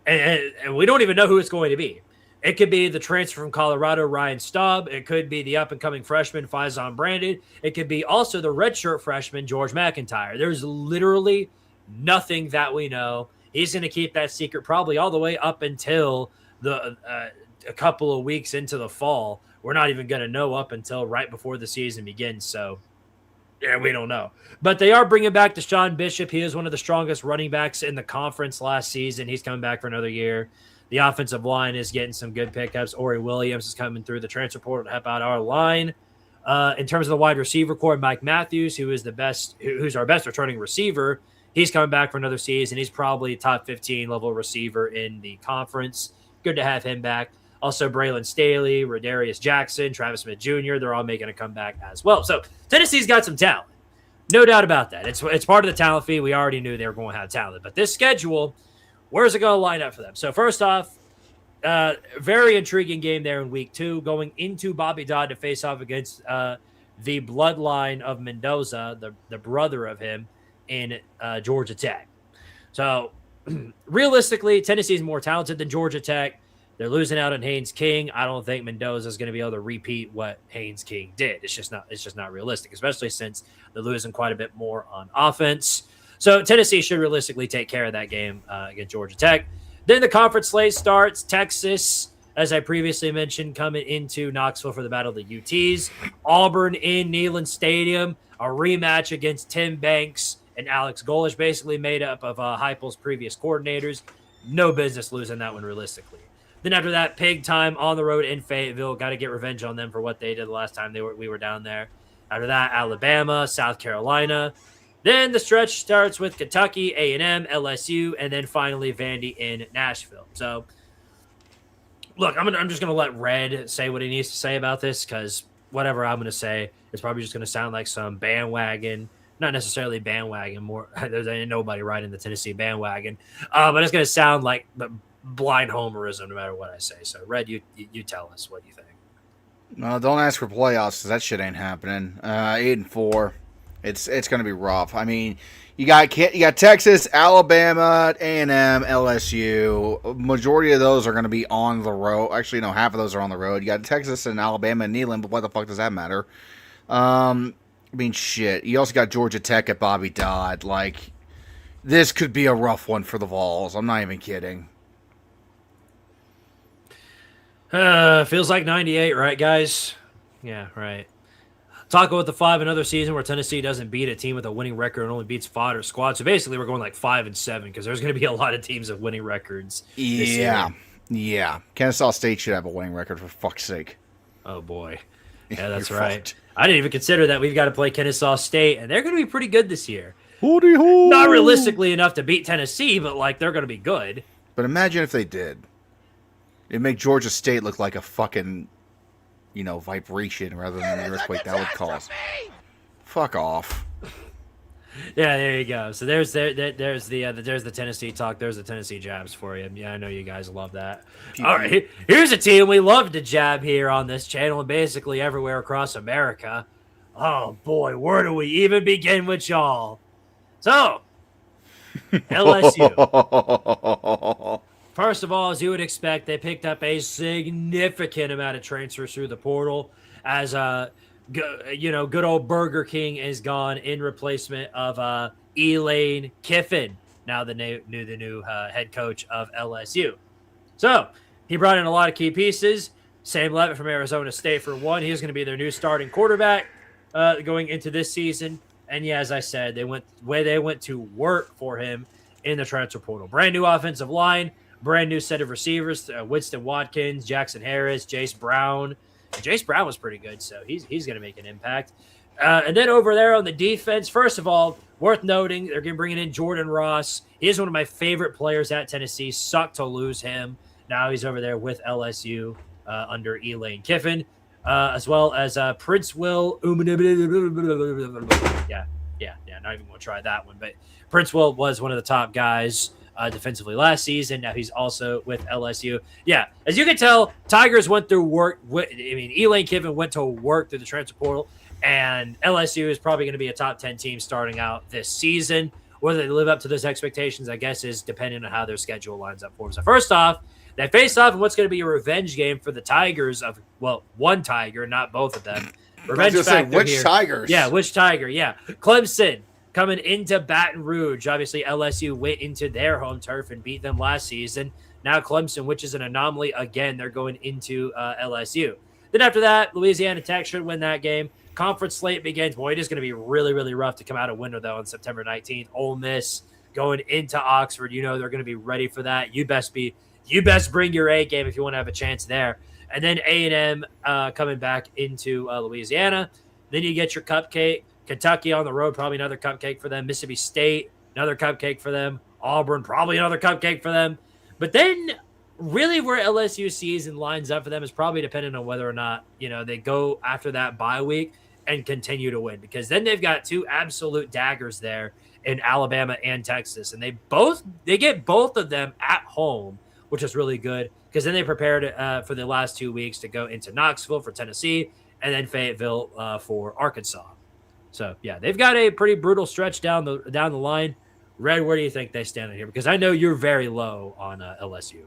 and we don't even know who it's going to be. It could be the transfer from Colorado, Ryan Staub. It could be the up-and-coming freshman, Faison Brandon. It could be also the redshirt freshman, George McIntyre. There's literally nothing that we know. He's going to keep that secret probably all the way up until a couple of weeks into the fall. We're not even going to know up until right before the season begins. So, yeah, we don't know. But they are bringing back Deshaun Bishop. He is one of the strongest running backs in the conference last season. He's coming back for another year. The offensive line is getting some good pickups. Ori Williams is coming through the transfer portal to help out our line. In terms of the wide receiver core, Mike Matthews, who's our best returning receiver, he's coming back for another season. He's probably top 15 level receiver in the conference. Good to have him back. Also, Braylon Staley, Rodarius Jackson, Travis Smith Jr., they're all making a comeback as well. So Tennessee's got some talent. No doubt about that. It's part of the talent fee. We already knew they were going to have talent. But this schedule, where's it going to line up for them? So first off, very intriguing game there in week 2, going into Bobby Dodd to face off against the bloodline of Mendoza, the brother of him, in Georgia Tech. So realistically, Tennessee's more talented than Georgia Tech. They're losing out on Haynes King. I don't think Mendoza is going to be able to repeat what Haynes King did. It's just not realistic, especially since they're losing quite a bit more on offense. So Tennessee should realistically take care of that game against Georgia Tech. Then the conference slate starts. Texas, as I previously mentioned, coming into Knoxville for the Battle of the UTs. Auburn in Neyland Stadium, a rematch against Tim Banks and Alex Golish, basically made up of Heupel's previous coordinators. No business losing that one realistically. Then after that, Pig time on the road in Fayetteville. Got to get revenge on them for what they did the last time we were down there. After that, Alabama, South Carolina. Then the stretch starts with Kentucky, A&M, LSU, and then finally Vandy in Nashville. So, look, I'm just going to let Red say what he needs to say about this, because whatever I'm going to say is probably just going to sound like some bandwagon. Not necessarily bandwagon. More there's ain't nobody riding the Tennessee bandwagon. But it's going to sound like blind homerism no matter what I say. So, Red, you tell us what you think. No, don't ask for playoffs, because that shit ain't happening. 8-4. It's going to be rough. I mean, you got Texas, Alabama, A&M, LSU. Majority of those are going to be on the road. Actually, no, half of those are on the road. You got Texas and Alabama and Neyland, but what the fuck does that matter? I mean, shit. You also got Georgia Tech at Bobby Dodd. Like, this could be a rough one for the Vols. I'm not even kidding. Feels like 98, right, guys? Yeah, right. Taco with the 5, another season where Tennessee doesn't beat a team with a winning record and only beats fodder squad. So basically, we're going like 5-7 because there's going to be a lot of teams with winning records. This year. Yeah. Kennesaw State should have a winning record, for fuck's sake. Oh boy, yeah, that's right. I didn't even consider that. We've got to play Kennesaw State, and they're going to be pretty good this year. Howdy-ho! Not realistically enough to beat Tennessee, but like they're going to be good. But imagine if they did. It'd make Georgia State look like a fucking, vibration rather than an earthquake that would cause. Fuck off. Yeah, there you go. So there's the Tennessee talk. There's the Tennessee jabs for you. Yeah, I know you guys love that. All right, here's a team we love to jab here on this channel and basically everywhere across America. Oh boy, where do we even begin with y'all? So, LSU. First of all, as you would expect, they picked up a significant amount of transfers through the portal as good old Burger King is gone in replacement of Elaine Kiffin, now the new head coach of LSU. So he brought in a lot of key pieces. Sam Levitt from Arizona State for one. He's going to be their new starting quarterback going into this season. And yeah, as I said, they went to work for him in the transfer portal. Brand new offensive line, brand new set of receivers: Winston Watkins, Jackson Harris, Jace Brown. Jace Brown was pretty good, so he's going to make an impact. And then over there on the defense, first of all, worth noting, they're going to bring in Jordan Ross. He is one of my favorite players at Tennessee. Sucked to lose him. Now he's over there with LSU under Elaine Kiffin, as well as Prince Will. Yeah, not even going to try that one. But Prince Will was one of the top guys defensively last season. Now he's also with LSU. Yeah, as you can tell, Tigers went through work. Elaine Kiffin went to work through the transfer portal, and LSU is probably going to be a top 10 team starting out this season. Whether they live up to those expectations, I guess, is dependent on how their schedule lines up for them. So first off, they face off in what's going to be a revenge game for the Tigers of, one Tiger, not both of them. Revenge factor which here. Tigers? Yeah, which Tiger? Yeah, Clemson coming into Baton Rouge. Obviously, LSU went into their home turf and beat them last season. Now Clemson, which is an anomaly again, they're going into LSU. Then after that, Louisiana Tech should win that game. Conference slate begins. Boy, it is going to be really, really rough to come out a winner, though, on September 19th. Ole Miss going into Oxford. They're going to be ready for that. You best bring your A game if you want to have a chance there. And then A&M coming back into Louisiana. Then you get your cupcake. Kentucky on the road, probably another cupcake for them. Mississippi State, another cupcake for them. Auburn, probably another cupcake for them. But then really where LSU season lines up for them is probably dependent on whether or not, they go after that bye week and continue to win. Because then they've got two absolute daggers there in Alabama and Texas. And they get both of them at home, which is really good. Because then they prepared for the last 2 weeks to go into Knoxville for Tennessee and then Fayetteville for Arkansas. So, yeah, they've got a pretty brutal stretch down the line. Red, where do you think they stand in here? Because I know you're very low on LSU.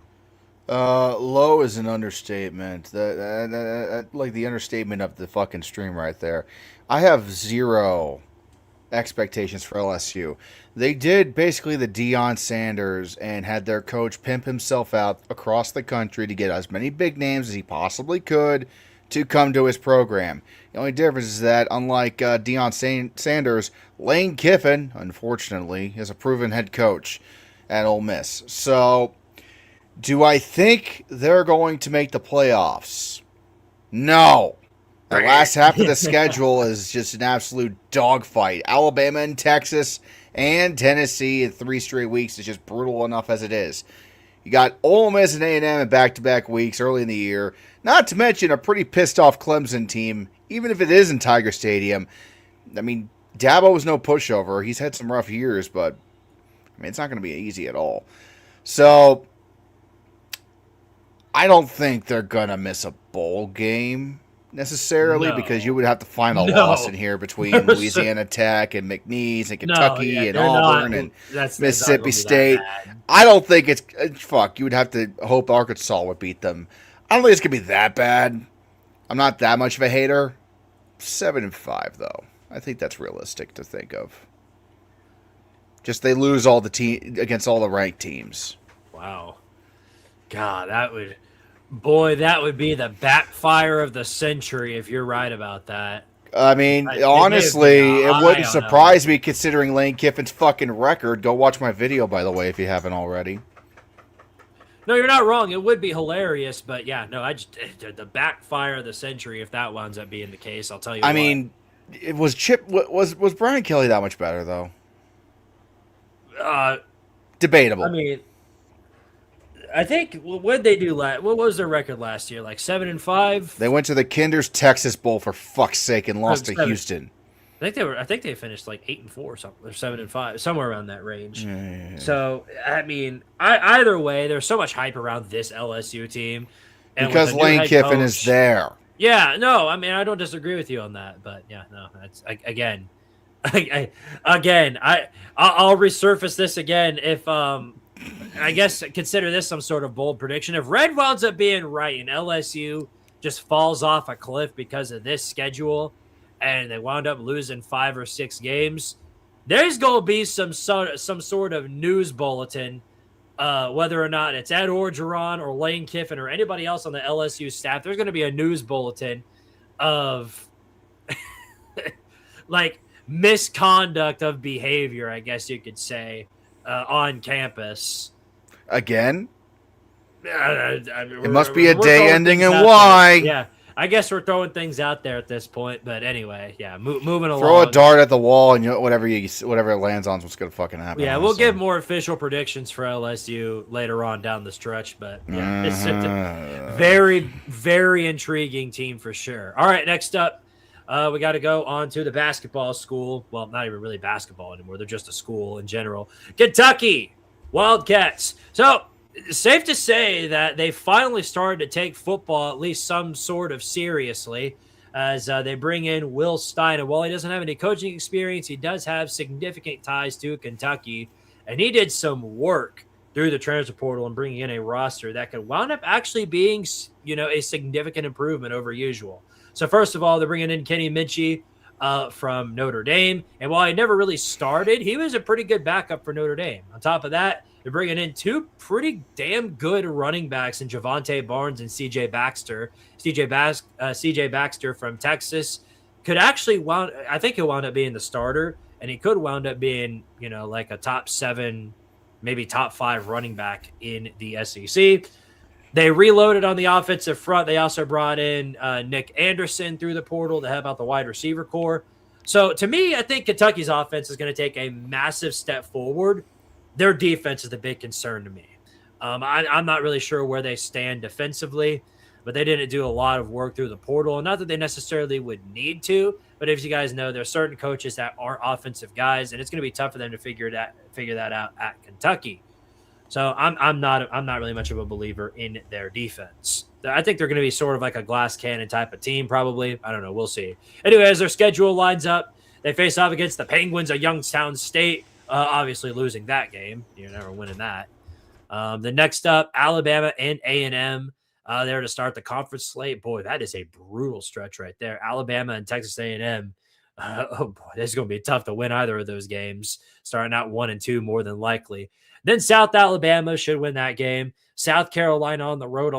Low is an understatement. Like the understatement of the fucking stream right there. I have zero expectations for LSU. They did basically the Deion Sanders and had their coach pimp himself out across the country to get as many big names as he possibly could to come to his program. The only difference is that, unlike Deion Sanders, Lane Kiffin, unfortunately, is a proven head coach at Ole Miss. So, do I think they're going to make the playoffs? No. The last half of the schedule is just an absolute dogfight. Alabama and Texas and Tennessee in 3 straight weeks is just brutal enough as it is. You got Ole Miss and A&M in back-to-back weeks early in the year. Not to mention a pretty pissed-off Clemson team, even if it is in Tiger Stadium. I mean, Dabo was no pushover. He's had some rough years, but I mean, it's not going to be easy at all. So, I don't think they're going to miss a bowl game necessarily, because you would have to find a loss in here between Louisiana Tech and McNeese and Kentucky and Auburn and Mississippi State. I don't think it's fuck. You would have to hope Arkansas would beat them. I don't think it's gonna be that bad. I'm not that much of a hater. 7-5 though. I think that's realistic to think of. Just they lose all the against all the ranked teams. Wow. God, that would be the backfire of the century if you're right about that. I mean, honestly, it wouldn't surprise me considering Lane Kiffin's fucking record. Go watch my video, by the way, if you haven't already. No, you're not wrong. It would be hilarious, but yeah, no, the backfire of the century if that winds up being the case. I'll tell you. I mean, it was was Brian Kelly that much better though? Debatable. I mean, I think what did they do last? What was their record last year? Like 7-5. They went to the Kinder's Texas Bowl for fuck's sake and lost to Houston. I think they finished like 8-4 or something, or 7-5, somewhere around that range. Yeah. So I mean, either way, there's so much hype around this LSU team, and because Lane Kiffin is there. Yeah, no, I mean I don't disagree with you on that, but yeah, no, that's again, I'll resurface this again if I guess consider this some sort of bold prediction. If Red winds up being right and LSU just falls off a cliff because of this schedule and they wound up losing 5 or 6 games, there's going to be some sort of news bulletin, whether or not it's Ed Orgeron or Lane Kiffin or anybody else on the LSU staff. There's going to be a news bulletin of like misconduct of behavior, I guess you could say, on campus. Again? It must be a day ending in Y. Yeah, I guess we're throwing things out there at this point. But anyway, yeah, moving along. Throw a dart at the wall, and whatever it lands on is what's going to fucking happen. Yeah, we'll give more official predictions for LSU later on down the stretch. But yeah, it's a very, very intriguing team for sure. All right, next up. We got to go on to the basketball school. Well, not even really basketball anymore. They're just a school in general. Kentucky Wildcats. So, safe to say that they finally started to take football at least some sort of seriously as they bring in Will Stein. And while he doesn't have any coaching experience, he does have significant ties to Kentucky. And he did some work through the transfer portal and bringing in a roster that could wound up actually being, a significant improvement over usual. So first of all, they're bringing in Kenny Minchie from Notre Dame. And while he never really started, he was a pretty good backup for Notre Dame. On top of that, they're bringing in 2 pretty damn good running backs in Javonte Barnes and C.J. Baxter. C.J. Baxter from Texas could actually I think he'll wound up being the starter, and he could wound up being, like a top 7, maybe top 5 running back in the SEC. They reloaded on the offensive front. They also brought in Nick Anderson through the portal to help out the wide receiver core. So, to me, I think Kentucky's offense is going to take a massive step forward. Their defense is the big concern to me. I'm not really sure where they stand defensively, but they didn't do a lot of work through the portal. And not that they necessarily would need to, but if you guys know, there are certain coaches that aren't offensive guys, and it's going to be tough for them to figure that out at Kentucky. So I'm not really much of a believer in their defense. I think they're going to be sort of like a glass cannon type of team, probably. I don't know. We'll see. Anyway, as their schedule lines up, they face off against the Penguins of Youngstown State, obviously losing that game. You're never winning that. The next up, Alabama and A&M. There to start the conference slate. Boy, that is a brutal stretch right there. Alabama and Texas A&M. Oh boy, this is going to be tough to win either of those games. Starting out 1-2 more than likely. Then South Alabama should win that game. South Carolina on the road.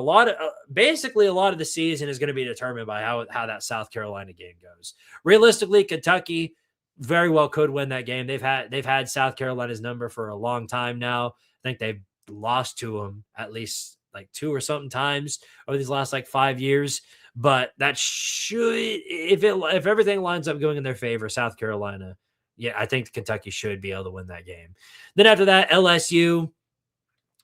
Basically a lot of the season is going to be determined by how that South Carolina game goes. Realistically, Kentucky very well could win that game. They've had South Carolina's number for a long time now. I think they've lost to them at least like 2 or something times over these last like 5 years. But that should, if everything lines up going in their favor, South Carolina, yeah, I think Kentucky should be able to win that game. Then after that, LSU,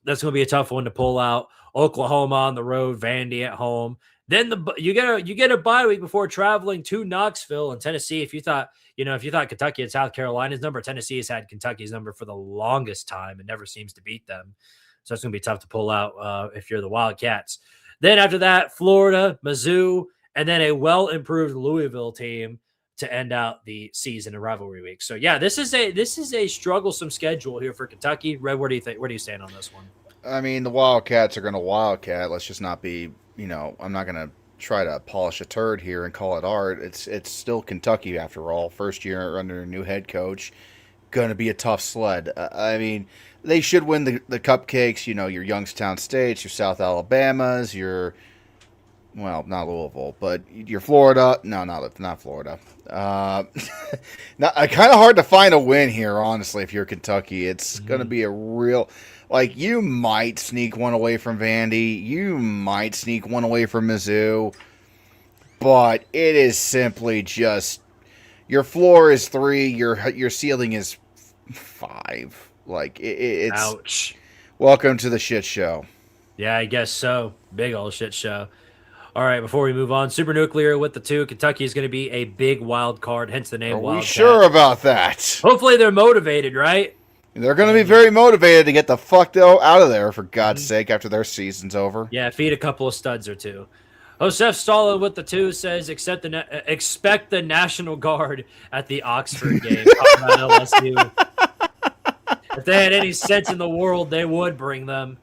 that's going to be a tough one to pull out. Oklahoma on the road, Vandy at home. Then you get a bye week before traveling to Knoxville and Tennessee. If you thought Kentucky had South Carolina's number, Tennessee has had Kentucky's number for the longest time and never seems to beat them. So it's going to be tough to pull out if you're the Wildcats. Then after that, Florida, Mizzou, and then a well-improved Louisville team to end out the season in rivalry week. So yeah, this is a strugglesome schedule here for Kentucky. Red, what do you think? Where do you stand on this one? I mean, the Wildcats are going to Wildcat. Let's just not be, I'm not going to try to polish a turd here and call it art. It's still Kentucky after all. First year under a new head coach. Going to be a tough sled. I mean, they should win the cupcakes. Your Youngstown States, your South Alabamas, not Louisville, but your Florida. No, not Florida. Kind of hard to find a win here, honestly, if you're Kentucky. It's going to be a real... Like, you might sneak one away from Vandy. You might sneak one away from Mizzou. But it is simply just... Your floor is 3. Your ceiling is 5. Like, it's... Ouch. Welcome to the shit show. Yeah, I guess so. Big old shit show. All right, before we move on, Super Nuclear with the 2. Kentucky is going to be a big wild card, hence the name Are Wildcat. we sure about that? Hopefully they're motivated, right? They're going to be very motivated to get the fuck out of there, for God's sake, after their season's over. Yeah, feed a couple of studs or 2. Josef Stalin with the 2 says, expect the National Guard at the Oxford game. Talking about LSU. If they had any sense in the world, they would bring them.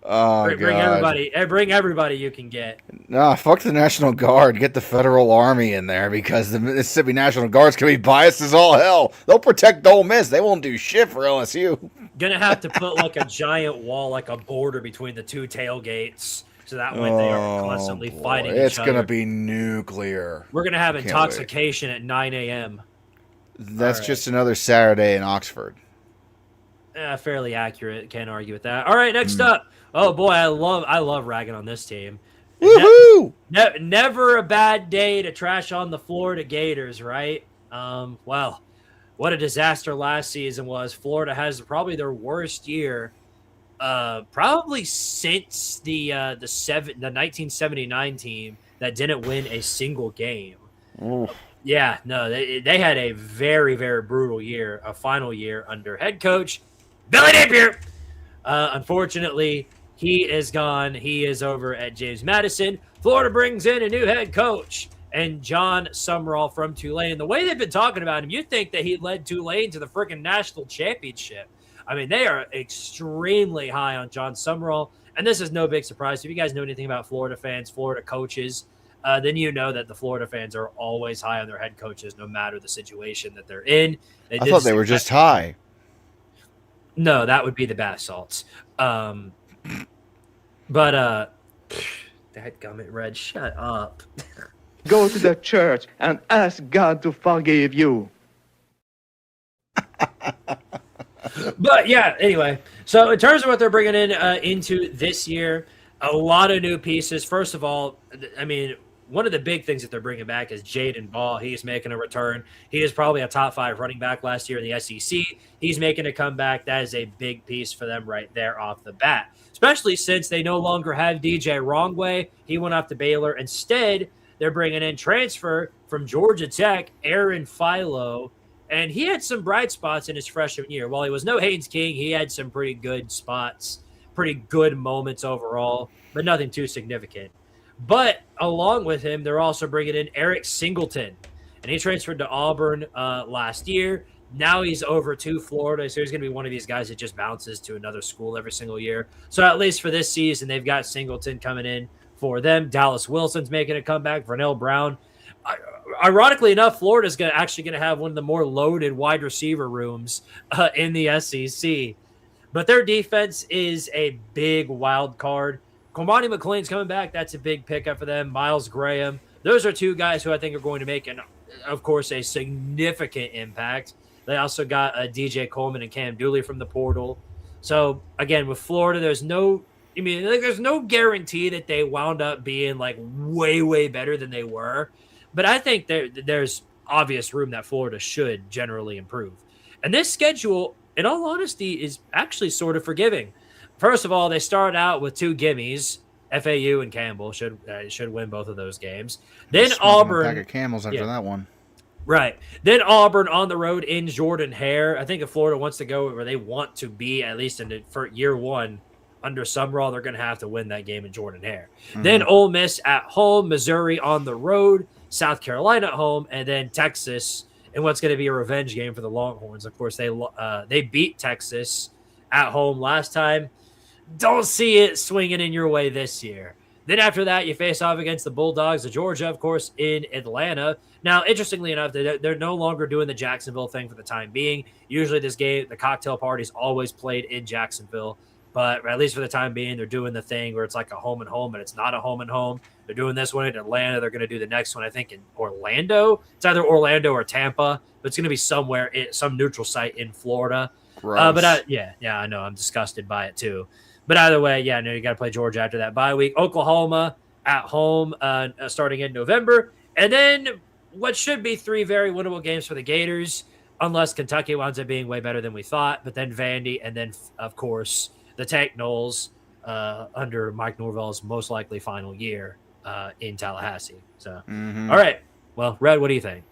Oh, bring God. Bring everybody you can get. Nah, fuck the National Guard. Get the Federal Army in there, because the Mississippi National Guards can be biased as all hell. They'll protect Ole Miss. They won't do shit for LSU. Gonna have to put like a giant wall, like a border between the 2 tailgates, so that way they are constantly fighting each other. It's gonna be nuclear. We're gonna have intoxication at 9 a.m. That's just another Saturday in Oxford. Fairly accurate. Can't argue with that. All right, next up. Oh boy, I love ragging on this team. Woohoo! Never a bad day to trash on the Florida Gators, right? Well, what a disaster last season was. Florida has probably their worst year, probably since the 1979 team that didn't win a single game. Oof. Yeah, no, they had a very, very brutal year, a final year under head coach Billy Napier. Unfortunately, he is gone. He is over at James Madison. Florida brings in a new head coach and John Summerall from Tulane. The way they've been talking about him, you'd think that he led Tulane to the freaking national championship. I mean, they are extremely high on John Summerall, and this is no big surprise. If you guys know anything about Florida fans, Florida coaches, then you know that the Florida fans are always high on their head coaches no matter the situation that they're in. I thought they were just high. No, that would be the bath salts. Dadgummit, Red, shut up. Go to the church and ask God to forgive you. But yeah, anyway. So in terms of what they're bringing in into this year, a lot of new pieces. First of all, I mean, one of the big things that they're bringing back is Jaden Ball. He's making a return. He is probably a top 5 running back last year in the SEC. He's making a comeback. That is a big piece for them right there off the bat, especially since they no longer have DJ Wrongway. He went off to Baylor. Instead, they're bringing in transfer from Georgia Tech, Aaron Philo, and he had some bright spots in his freshman year. While he was no Haynes King, he had some pretty good spots, pretty good moments overall, but nothing too significant. But along with him, they're also bringing in Eric Singleton, and he transferred to Auburn last year. Now he's over to Florida, so he's going to be one of these guys that just bounces to another school every single year. So at least for this season, they've got Singleton coming in for them. Dallas Wilson's making a comeback. Vernell Brown. Ironically enough, Florida's actually going to have one of the more loaded wide receiver rooms in the SEC. But their defense is a big wild card. Cormani McLean's coming back. That's a big pickup for them. Miles Graham. Those are two guys who I think are going to make, of course, a significant impact. They also got DJ Coleman and Cam Dooley from the portal. So, again, with Florida, there's no guarantee that they wound up being, like, way, way better than they were. But I think there's obvious room that Florida should generally improve. And this schedule, in all honesty, is actually sort of forgiving. First of all, they start out with 2 gimmies. FAU and Campbell should win both of those games. Then Auburn. A pack of Camels after that one. Right. Then Auburn on the road in Jordan-Hare. I think if Florida wants to go where they want to be, at least for year one, under Sumrall, they're going to have to win that game in Jordan-Hare. Mm-hmm. Then Ole Miss at home, Missouri on the road, South Carolina at home, and then Texas in what's going to be a revenge game for the Longhorns. Of course, they beat Texas at home last time. Don't see it swinging in your way this year. Then after that, you face off against the Bulldogs of Georgia, of course, in Atlanta. Now, interestingly enough, they're no longer doing the Jacksonville thing for the time being. Usually this game, the cocktail party's always played in Jacksonville. But at least for the time being, they're doing the thing where it's like a home and home, and it's not a home and home. They're doing this one in Atlanta. They're going to do the next one, I think, in Orlando. It's either Orlando or Tampa, but it's going to be somewhere, some neutral site in Florida. But I know. I'm disgusted by it too. But either way, yeah, no, you got to play Georgia after that bye week. Oklahoma at home starting in November. And then what should be 3 very winnable games for the Gators, unless Kentucky winds up being way better than we thought. But then Vandy, and then, of course, the Tank Knowles under Mike Norvell's most likely final year in Tallahassee. So, All right. Well, Red, what do you think?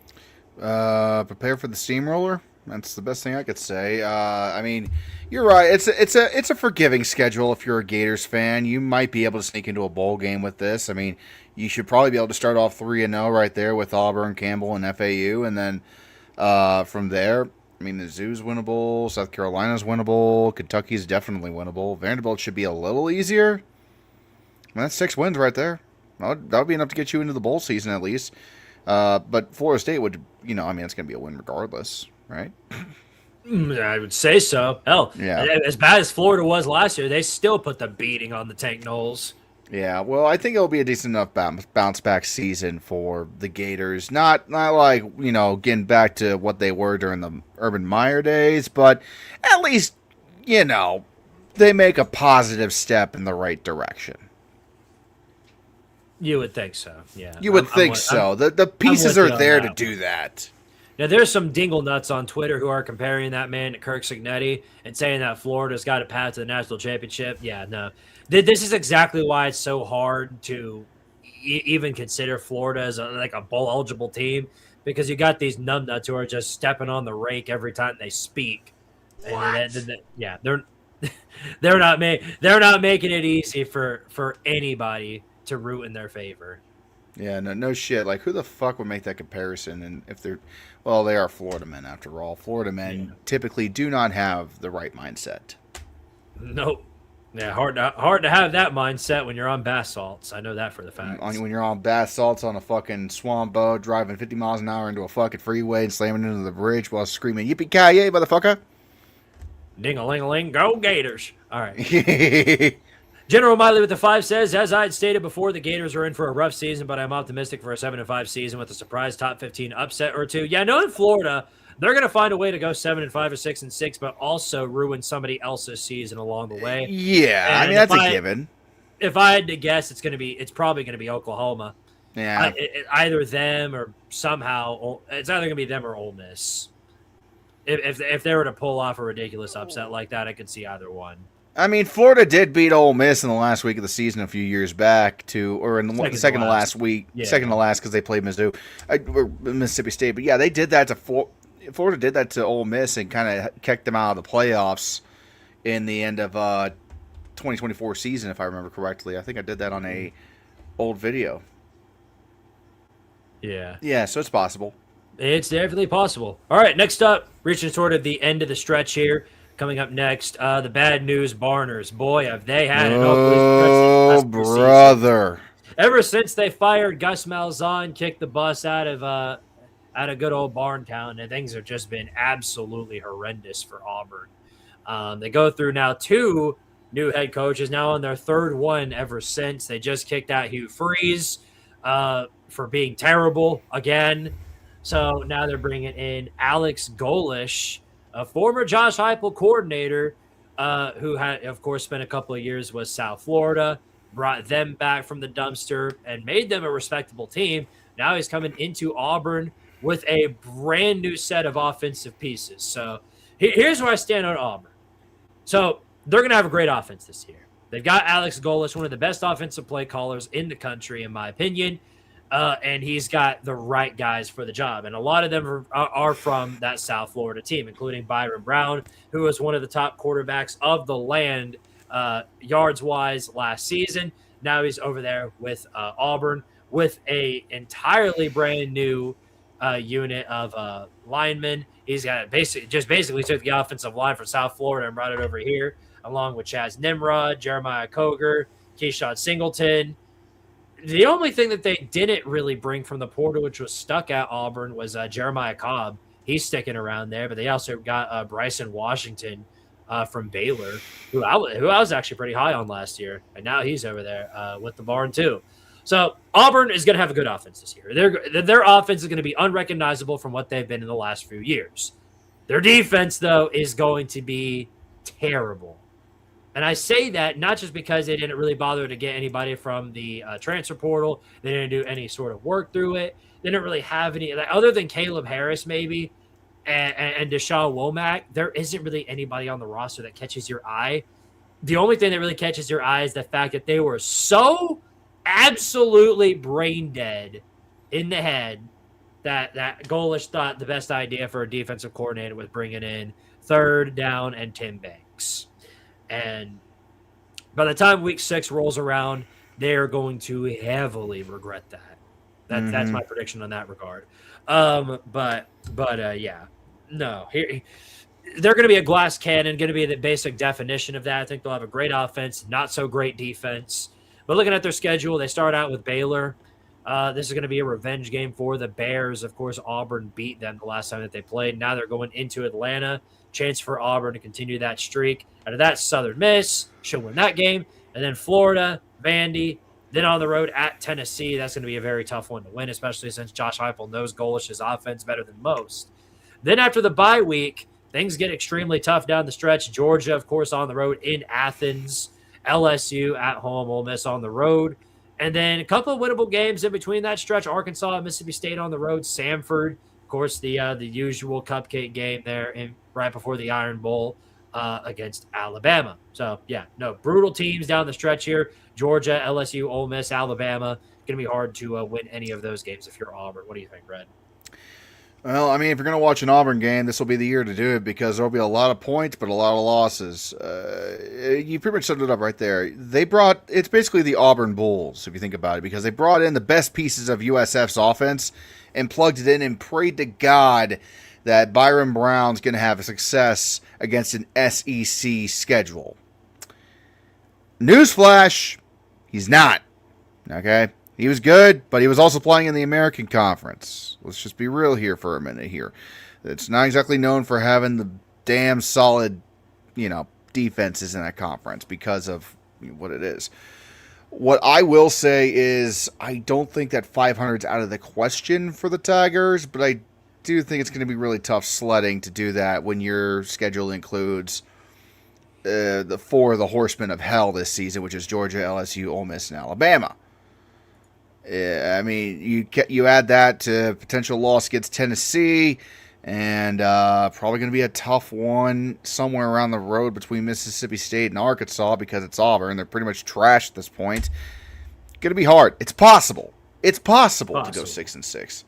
Prepare for the steamroller. That's the best thing I could say. I mean, you're right. It's a forgiving schedule if you're a Gators fan. You might be able to sneak into a bowl game with this. I mean, you should probably be able to start off 3-0 right there with Auburn, Campbell, and FAU, and then from there, I mean, the Zoo's winnable, South Carolina's winnable, Kentucky's definitely winnable. Vanderbilt should be a little easier. I mean, that's 6 wins right there. That would be enough to get you into the bowl season at least. But Florida State would, it's going to be a win regardless, right? I would say so. Hell, yeah. As bad as Florida was last year, they still put the beating on the Tank Knowles. Yeah, well, I think it'll be a decent enough bounce back season for the Gators. Not like, getting back to what they were during the Urban Meyer days, but at least, they make a positive step in the right direction. You would think so, yeah. You would think so. The pieces are there to do that. Now, there's some dingle nuts on Twitter who are comparing that man to Kirk Cignetti and saying that Florida's got a path to the national championship. Yeah, no. This is exactly why it's so hard to even consider Florida as a bowl-eligible team, because you got these numbnuts who are just stepping on the rake every time they speak. What? They're not making it easy for anybody to root in their favor. Yeah, no shit. Like, who the fuck would make that comparison? And if they are Florida men after all. Florida men typically do not have the right mindset. Nope. Yeah, hard to have that mindset when you're on bath salts. I know that for the fact. When you're on bath salts on a fucking swamp boat, driving 50 miles an hour into a fucking freeway and slamming into the bridge while screaming, "Yippee-ki-yay, motherfucker!" Ding-a-ling-a-ling, go Gators! All right. General Miley with the 5 says, as I had stated before, the Gators are in for a rough season, but I'm optimistic for a 7-5 season with a surprise top 15 upset or 2. Yeah, I know in Florida, they're going to find a way to go 7-5 or 6-6, but also ruin somebody else's season along the way. Yeah, and that's a given. If I had to guess, it's probably going to be Oklahoma. Yeah. Either them or somehow, it's either going to be them or Ole Miss. If they were to pull off a ridiculous upset like that, I could see either one. I mean, Florida did beat Ole Miss in the last week of the season a few years back, or in the second to last week, second to last because they played Mizzou, or Mississippi State. But yeah, they did that to Florida. Did that to Ole Miss and kind of kicked them out of the playoffs in the end of 2024 season, if I remember correctly. I think I did that on a old video. Yeah. Yeah, so it's possible. It's definitely possible. All right, next up. reaching toward the end of the stretch here. Coming up next, the bad news Barners. Boy, have they had an ugly Oh, stretch this brother. season. Ever since they fired Gus Malzahn, kicked the bus out of good old Barntown, and things have just been absolutely horrendous for Auburn. They go through now 2 new head coaches, now on their 3rd one ever since. They just kicked out Hugh Freeze for being terrible again. So now they're bringing in Alex Golish, a former Josh Heupel coordinator, who had, of course, spent a couple of years with South Florida, brought them back from the dumpster and made them a respectable team. Now he's coming into Auburn with a brand new set of offensive pieces. So here's where I stand on Auburn. So they're going to have a great offense this year. They've got Alex Golish, one of the best offensive play callers in the country, in my opinion. And he's got the right guys for the job. And a lot of them are from that South Florida team, including Byron Brown, who was one of the top quarterbacks of the land yards-wise last season. Now he's over there with Auburn with a entirely brand new unit of linemen. He's got basically took the offensive line from South Florida and brought it over here, along with Chaz Nimrod, Jeremiah Coger, Keyshawn Singleton. The only thing that they didn't really bring from the portal, which was stuck at Auburn, was Jeremiah Cobb. He's sticking around there, but they also got Bryson Washington from Baylor, who I was actually pretty high on last year, and now he's over there with the Barn too. So Auburn is going to have a good offense this year. Their offense is going to be unrecognizable from what they've been in the last few years. Their defense, though, is going to be terrible. And I say that not just because they didn't really bother to get anybody from the transfer portal. They didn't do any sort of work through it. They didn't really have any, other than Caleb Harris maybe and Deshaun Womack, there isn't really anybody on the roster that catches your eye. The only thing that really catches your eye is the fact that they were so absolutely brain dead in the head that Golish thought the best idea for a defensive coordinator was bringing in 3rd down and Tim Banks. And by the time week 6 rolls around, they're going to heavily regret that. That's my prediction on that regard. Yeah, no. They're going to be a glass cannon, going to be the basic definition of that. I think they'll have a great offense, not so great defense. But looking at their schedule, they start out with Baylor. This is going to be a revenge game for the Bears. Of course, Auburn beat them the last time that they played. Now they're going into Atlanta. Chance for Auburn to continue that streak. Out of that, Southern Miss should win that game. And then Florida, Vandy, then on the road at Tennessee. That's going to be a very tough one to win, especially since Josh Heupel knows Golish's offense better than most. Then after the bye week, things get extremely tough down the stretch. Georgia, of course, on the road in Athens. LSU at home, Ole Miss on the road. And then a couple of winnable games in between that stretch. Arkansas and Mississippi State on the road. Samford, of course, the usual cupcake game there right before the Iron Bowl against Alabama. So, yeah, no, brutal teams down the stretch here. Georgia, LSU, Ole Miss, Alabama. Going to be hard to win any of those games if you're Auburn. What do you think, Red? Well, I mean, if you're going to watch an Auburn game, this will be the year to do it because there will be a lot of points, but a lot of losses. You pretty much summed it up right there. It's basically the Auburn Bulls, if you think about it, because they brought in the best pieces of USF's offense and plugged it in and prayed to God that Byron Brown's going to have a success against an SEC schedule. Newsflash, he's not. Okay? He was good, but he was also playing in the American Conference. Let's just be real here for a minute here. It's not exactly known for having the damn solid, defenses in that conference because of what it is. What I will say is I don't think that 500 is out of the question for the Tigers, but I do think it's going to be really tough sledding to do that when your schedule includes the 4 of the Horsemen of Hell this season, which is Georgia, LSU, Ole Miss, and Alabama. I mean, you add that to potential loss against Tennessee, and probably going to be a tough one somewhere around the road between Mississippi State and Arkansas because it's Auburn. They're pretty much trash at this point. Going to be hard. It's possible. It's possible to go 6-6,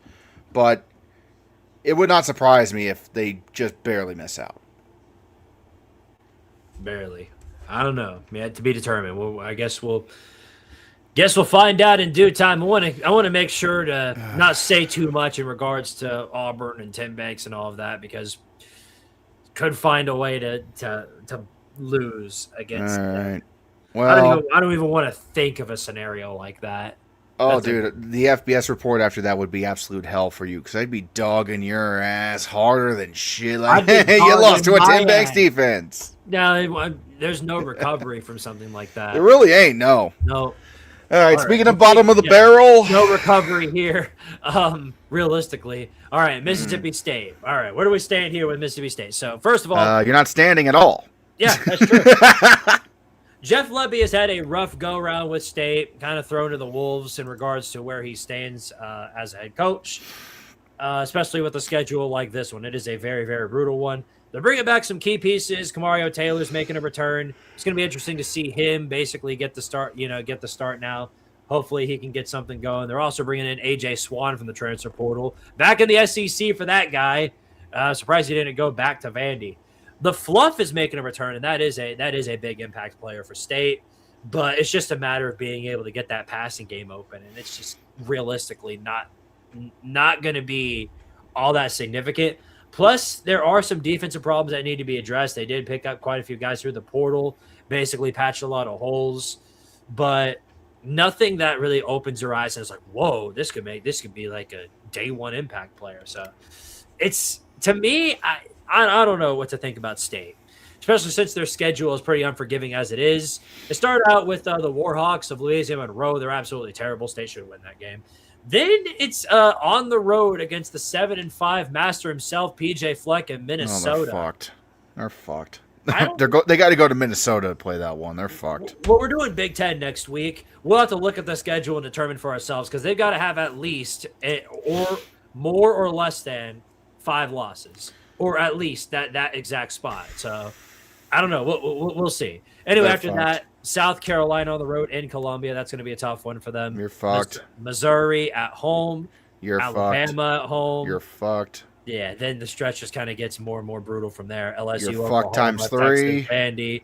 but it would not surprise me if they just barely miss out. Barely. I don't know. To be determined. Well, I guess we'll find out in due time. I want to make sure to not say too much in regards to Auburn and Tim Banks and all of that because could find a way to lose against All them. right. Well, I don't even want to think of a scenario like that. oh, That's dude, the FBS report after that would be absolute hell for you because I'd be dogging your ass harder than shit. Like, I'd be you lost to a dogging my 10-banks ass. defense. No, there's no recovery from something like that. There really ain't, no. No. All right, All speaking right. of bottom of the Yeah. barrel. No recovery here, realistically. All right, Mississippi State. All right, where do we stand here with Mississippi State? So, first of all, You're not standing at all. yeah, that's true. Jeff Lebby has had a rough go-around with State, kind of thrown to the wolves in regards to where he stands as a head coach, especially with a schedule like this one. It is a very, very brutal one. They're bringing back some key pieces. Kamario Taylor's making a return. It's going to be interesting to see him basically get the start now. Hopefully he can get something going. They're also bringing in A.J. Swan from the transfer portal. Back in the SEC for that guy. Surprised he didn't go back to Vandy. The Fluff is making a return, and that is a big impact player for State. But it's just a matter of being able to get that passing game open, and it's just realistically not going to be all that significant. Plus, there are some defensive problems that need to be addressed. They did pick up quite a few guys through the portal, basically patched a lot of holes, but nothing that really opens your eyes and is like, whoa, this could be like a day one impact player. So it's, to me, I don't know what to think about State, especially since their schedule is pretty unforgiving as it is. They started out with the Warhawks of Louisiana Monroe. They're absolutely terrible. State should win that game. Then it's on the road against the 7-5 master himself, PJ Fleck in Minnesota. Oh, they're fucked. I don't- They got to go to Minnesota to play that one. They're fucked. Well, we're doing Big Ten next week. We'll have to look at the schedule and determine for ourselves because they've got to have at least or more or less than 5 losses, or at least that exact spot. So I don't know. We'll see. Anyway, They're after fucked. that, South Carolina on the road in Columbia. That's going to be a tough one for them. You're fucked. Missouri at home. You're Alabama fucked. at home. You're fucked. Yeah, then the stretch just kind of gets more and more brutal from there. LSU, You're Oklahoma, fucked times Texas, 3. Vandy.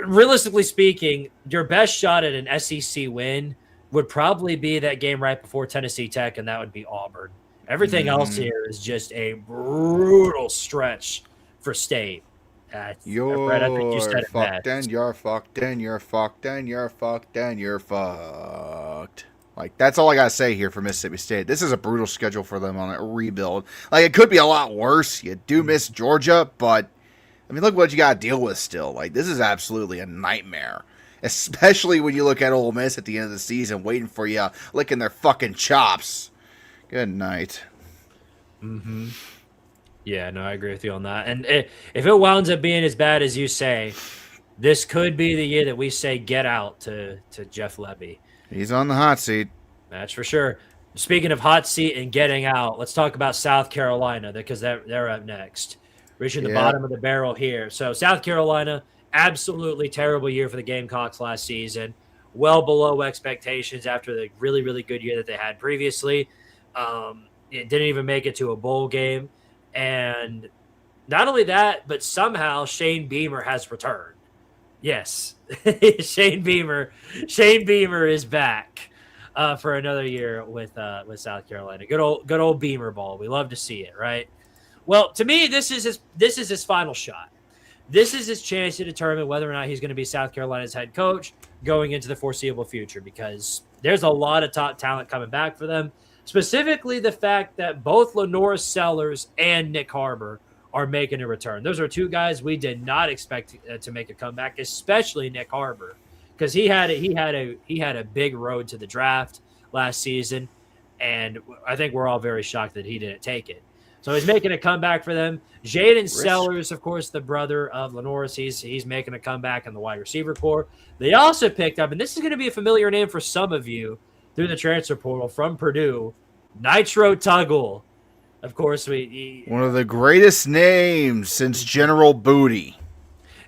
Realistically speaking, your best shot at an SEC win would probably be that game right before Tennessee Tech, and that would be Auburn. Everything else here is just a brutal stretch for State. Brett, I think you said You're it fucked, best. and you're fucked, and you're fucked, and you're fucked, and you're fucked. Like, that's all I gotta say here for Mississippi State. This is a brutal schedule for them on a rebuild. Like, it could be a lot worse. You do miss Georgia, but I mean, look what you gotta deal with still. Like, this is absolutely a nightmare. Especially when you look at Ole Miss at the end of the season, waiting for you, licking their fucking chops. Good night. Mm-hmm. Yeah, no, I agree with you on that. And if it winds up being as bad as you say, this could be the year that we say get out to Jeff Lebby. He's on the hot seat. That's for sure. Speaking of hot seat and getting out, let's talk about South Carolina because they're up next. Reaching the bottom of the barrel here. So South Carolina, absolutely terrible year for the Gamecocks last season. Well below expectations after the really, really good year that they had previously. It didn't even make it to a bowl game. And not only that, but somehow Shane Beamer has returned. Yes, Shane Beamer is back for another year with South Carolina. Good old Beamer ball. We love to see it, right? Well, to me, this is his final shot. This is his chance to determine whether or not he's going to be South Carolina's head coach going into the foreseeable future because there's a lot of top talent coming back for them. Specifically, the fact that both Lenora Sellers and Nick Harbor are making a return. Those are 2 guys we did not expect to make a comeback, especially Nick Harbor, because he had a big road to the draft last season, and I think we're all very shocked that he didn't take it. So he's making a comeback for them. Jaden Sellers, of course, the brother of Lenoris, he's making a comeback in the wide receiver corps. They also picked up, and this is going to be a familiar name for some of you through the transfer portal from Purdue, Nitro Tuggle. Of course, one of the greatest names since General Booty.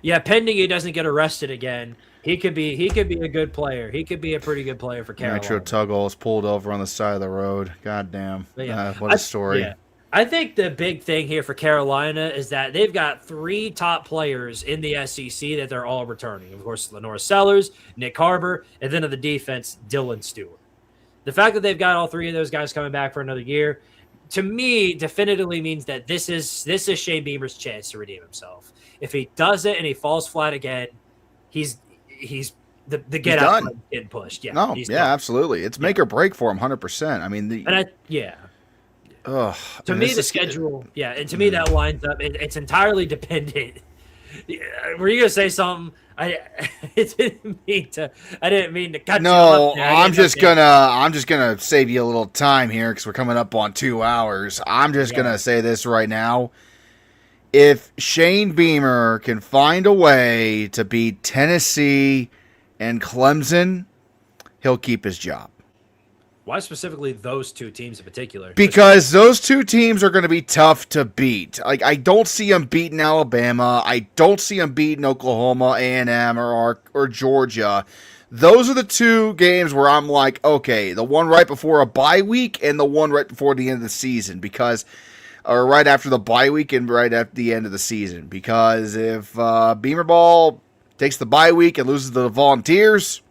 Yeah, pending he doesn't get arrested again, he could be a good player. He could be a pretty good player for Carolina. Nitro Tuggle is pulled over on the side of the road. God damn. Yeah. What a story. Yeah. I think the big thing here for Carolina is that they've got 3 top players in the SEC that they're all returning. Of course, Lenora Sellers, Nick Harbor, and then on the defense, Dylan Stewart. The fact that they've got all 3 of those guys coming back for another year to me, definitively means that this is Shane Beamer's chance to redeem himself. If he does it and he falls flat again, he's the get out button getting pushed. Yeah, no, yeah, absolutely. It's make or break for him, 100%. I mean, to me, the schedule, and to me that lines up. It's entirely dependent. Were you gonna say something? I didn't mean to cut you off. No, I'm just gonna save you a little time here because we're coming up on 2 hours. I'm just gonna say this right now. If Shane Beamer can find a way to beat Tennessee and Clemson, he'll keep his job. Why specifically those two teams in particular? Because those two teams are going to be tough to beat. Like, I don't see them beating Alabama. I don't see them beating Oklahoma, A&M, or Georgia. Those are the two games where I'm like, okay, the one right before a bye week and the one right before the end of the season, or right after the bye week and right at the end of the season. Because if Beamer Ball takes the bye week and loses to the Volunteers,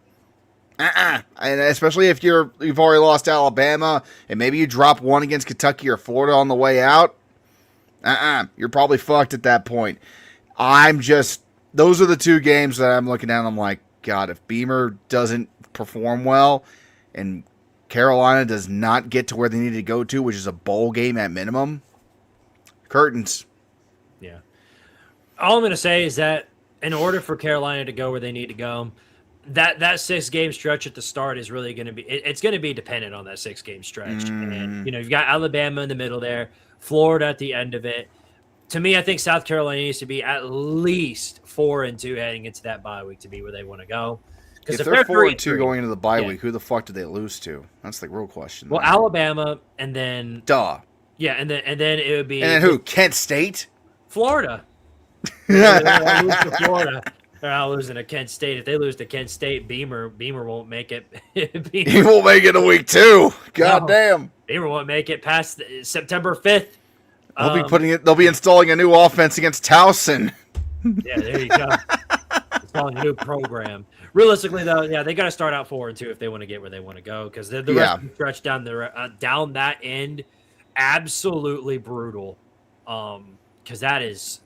and especially if you've already lost Alabama and maybe you drop one against Kentucky or Florida on the way out, you're probably fucked at that point. Those are the two games that I'm looking at and I'm like, God, if Beamer doesn't perform well and Carolina does not get to where they need to go to, which is a bowl game at minimum, curtains. Yeah. All I'm going to say is that in order for Carolina to go where they need to go, that 6-game stretch at the start is really going to be, it's going to be dependent on that 6-game stretch. And, you've got Alabama in the middle there, Florida at the end of it. To me, I think South Carolina needs to be at least 4-2 heading into that bye week to be where they want to go. Because if they're 4-2 going into the bye week, who the fuck did they lose to? That's the real question. Well, Alabama, and then yeah, and then it would be, and then who? Kent State, Florida. They're lose to Florida. They're not losing to Kent State. If they lose to Kent State, Beamer won't make it. He won't make it a week 2. God damn. Beamer won't make it past September 5th. They'll be installing a new offense against Towson. Yeah, there you go. Installing a new program. Realistically, though, they got to start out 4-2 if they want to get where they want to go, because the rest of the stretch down that end, absolutely brutal. Because that is,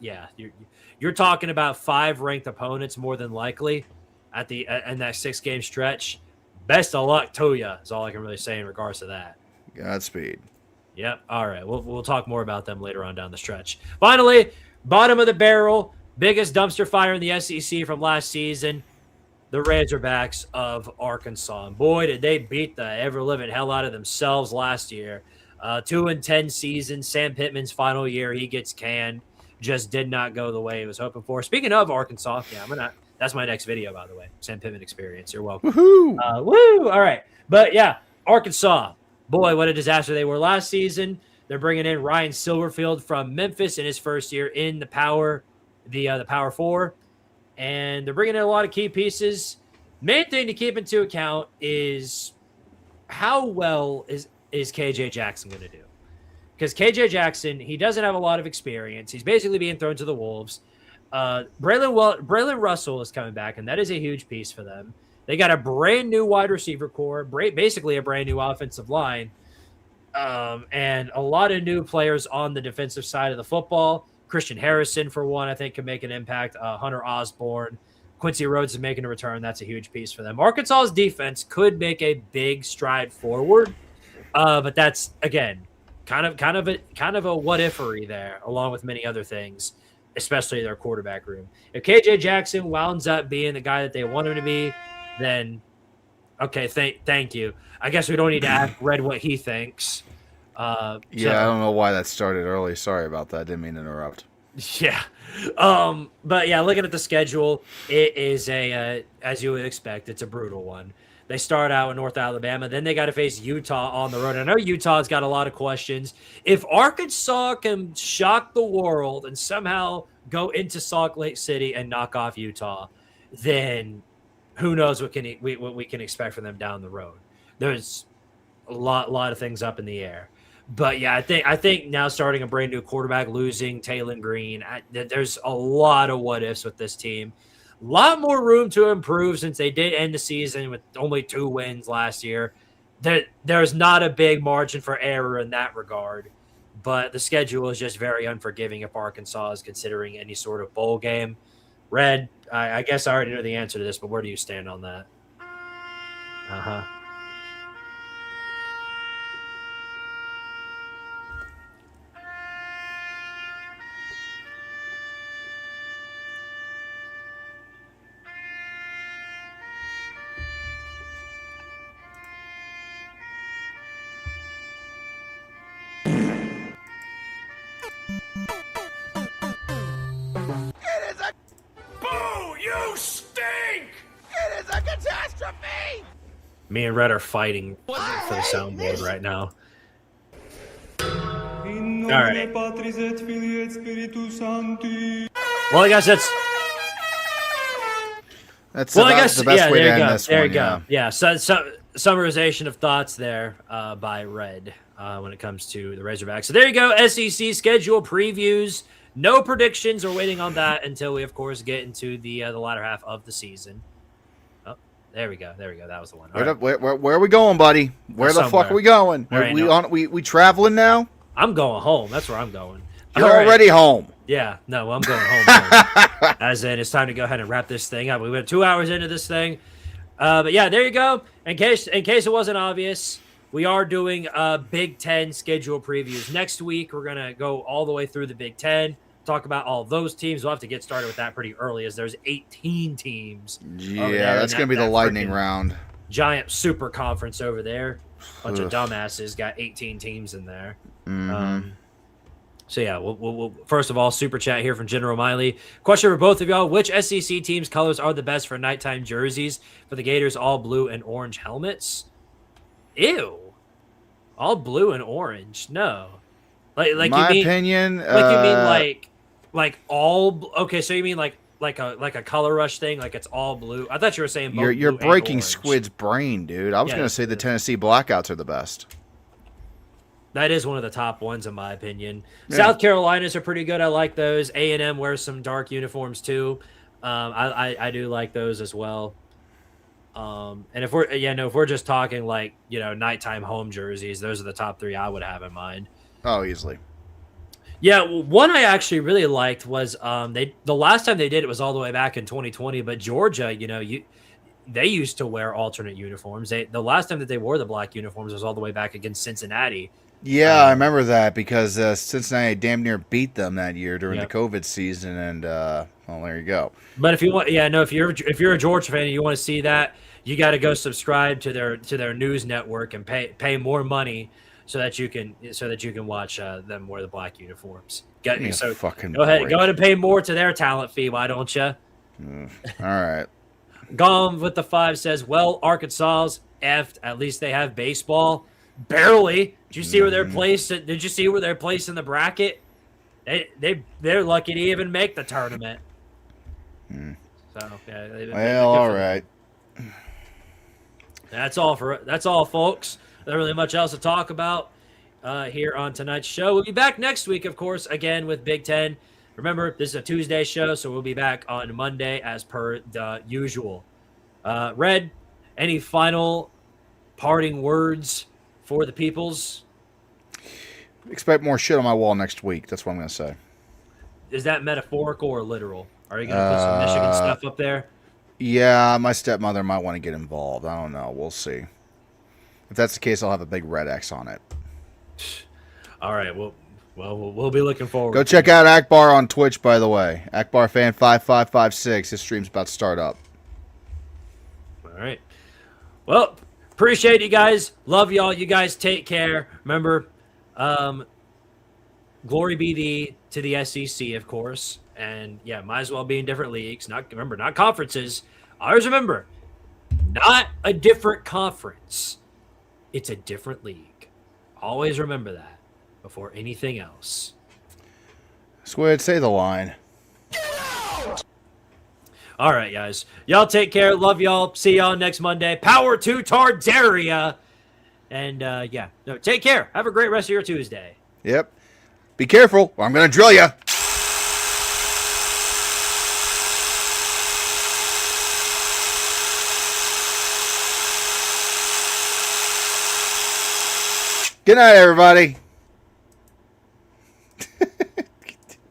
you're talking about 5 ranked opponents more than likely in that 6-game stretch. Best of luck to you is all I can really say in regards to that. Godspeed. Yep. All right. We'll talk more about them later on down the stretch. Finally, bottom of the barrel, biggest dumpster fire in the SEC from last season, the Razorbacks of Arkansas. And boy, did they beat the ever-living hell out of themselves last year. 2-10 season, Sam Pittman's final year, he gets canned. Just did not go the way he was hoping for. Speaking of Arkansas, that's my next video, by the way. Sam Pittman experience. You're welcome. Woohoo! Woo! All right. But yeah, Arkansas. Boy, what a disaster they were last season. They're bringing in Ryan Silverfield from Memphis in his first year in the Power 4. And they're bringing in a lot of key pieces. Main thing to keep into account is how well is KJ Jackson going to do? Because KJ Jackson, he doesn't have a lot of experience. He's basically being thrown to the wolves. Braylon Russell is coming back, and that is a huge piece for them. They got a brand new wide receiver core, basically a brand new offensive line, and a lot of new players on the defensive side of the football. Christian Harrison, for one, I think can make an impact. Hunter Osborne, Quincy Rhodes is making a return. That's a huge piece for them. Arkansas's defense could make a big stride forward, but that's again kind of a what ifery there, along with many other things, especially their quarterback room. If KJ Jackson wounds up being the guy that they want him to be, then okay, thank you. I guess we don't need to ask Red what he thinks. I don't know why that started early. Sorry about that. Didn't mean to interrupt. Yeah. But yeah, looking at the schedule, it is as you would expect, it's a brutal one. They start out in North Alabama, then they got to face Utah on the road. I know Utah's got a lot of questions. If Arkansas can shock the world and somehow go into Salt Lake City and knock off Utah, then who knows what we can expect from them down the road. There's a lot of things up in the air. But yeah, I think now starting a brand new quarterback, losing Taylon Green, there's a lot of what ifs with this team. A lot more room to improve since they did end the season with only 2 wins last year. There's not a big margin for error in that regard. but the schedule is just very unforgiving if Arkansas is considering any sort of bowl game. Red, I guess I already know the answer to this, but where do you stand on that? Uh-huh. Boo! You stink! It is a catastrophe! Me and Red are fighting for the soundboard right now. All right. Well, I guess that's the best way to end this there one. you go. Yeah. So summarization of thoughts there by Red when it comes to the Razorbacks. So there you go. SEC schedule previews. No predictions. We're waiting on that until we, of course, get into the latter half of the season. Oh, there we go. There we go. That was the one. Where are we going, buddy? Where the fuck are we going? We traveling now? I'm going home. That's where I'm going. You're already home. Yeah, no, I'm going home. As in, it's time to go ahead and wrap this thing up. We went 2 hours into this thing, but yeah, there you go. In case it wasn't obvious, we are doing Big Ten schedule previews next week. We're gonna go all the way through the Big Ten, talk about all those teams. We'll have to get started with that pretty early, as there's 18 teams. Yeah, that's gonna be the lightning round. Giant super conference over there. Bunch of dumbasses got 18 teams in there. Mm-hmm. So yeah, we'll first of all, super chat here from General Miley. Question for both of y'all: which SEC teams' colors are the best for nighttime jerseys for the Gators? All blue and orange helmets. Ew, all blue and orange. No, like my you mean, opinion. Like you mean like all? Okay, so you mean like a color rush thing? Like it's all blue? I thought you were saying both you're blue breaking and orange. Squid's brain, dude. I was gonna say the Tennessee Blackouts are the best. That is one of the top ones, in my opinion. Yeah. South Carolinas are pretty good. I like those. A&M wears some dark uniforms too. I do like those as well. And if we're just talking like nighttime home jerseys, those are the top three I would have in mind. Oh, easily. Yeah, one I actually really liked was the last time they did it was all the way back in 2020. But Georgia, they used to wear alternate uniforms. The last time that they wore the black uniforms was all the way back against Cincinnati. Yeah, I remember that because Cincinnati damn near beat them that year during the COVID season, and well, there you go. But if you want, if you're a Georgia fan and you want to see that, you got to go subscribe to their news network and pay more money so that you can watch them wear the black uniforms. Go ahead and pay more to their talent fee. Why don't you? All right. Gom with the 5 says, well, Arkansas's effed. At least they have baseball. Barely. Did you see where they're placed? Did you see where they're placed in the bracket? They're lucky to even make the tournament. So all right. That's all, folks. Not really much else to talk about here on tonight's show. We'll be back next week, of course, again with Big Ten. Remember, this is a Tuesday show, so we'll be back on Monday as per the usual. Red, any final parting words for the peoples? Expect more shit on my wall next week. That's what I'm going to say. Is that metaphorical or literal? Are you going to put some Michigan stuff up there? Yeah, my stepmother might want to get involved. I don't know. We'll see. If that's the case, I'll have a big red X on it. All right. Well, we'll be looking forward. Go check out Akbar on Twitch, by the way. Akbar Fan 5556. His stream's about to start up. All right. Well, appreciate you guys. Love y'all. You guys take care. Remember, glory be to the SEC, of course. And yeah, might as well be in different leagues. Not conferences. Always remember, not a different conference. It's a different league. Always remember that before anything else. Squid, say the line. All right, guys. Y'all take care. Love y'all. See y'all next Monday. Power to Tardaria. And take care. Have a great rest of your Tuesday. Yep. Be careful, or I'm going to drill you. Good night, everybody.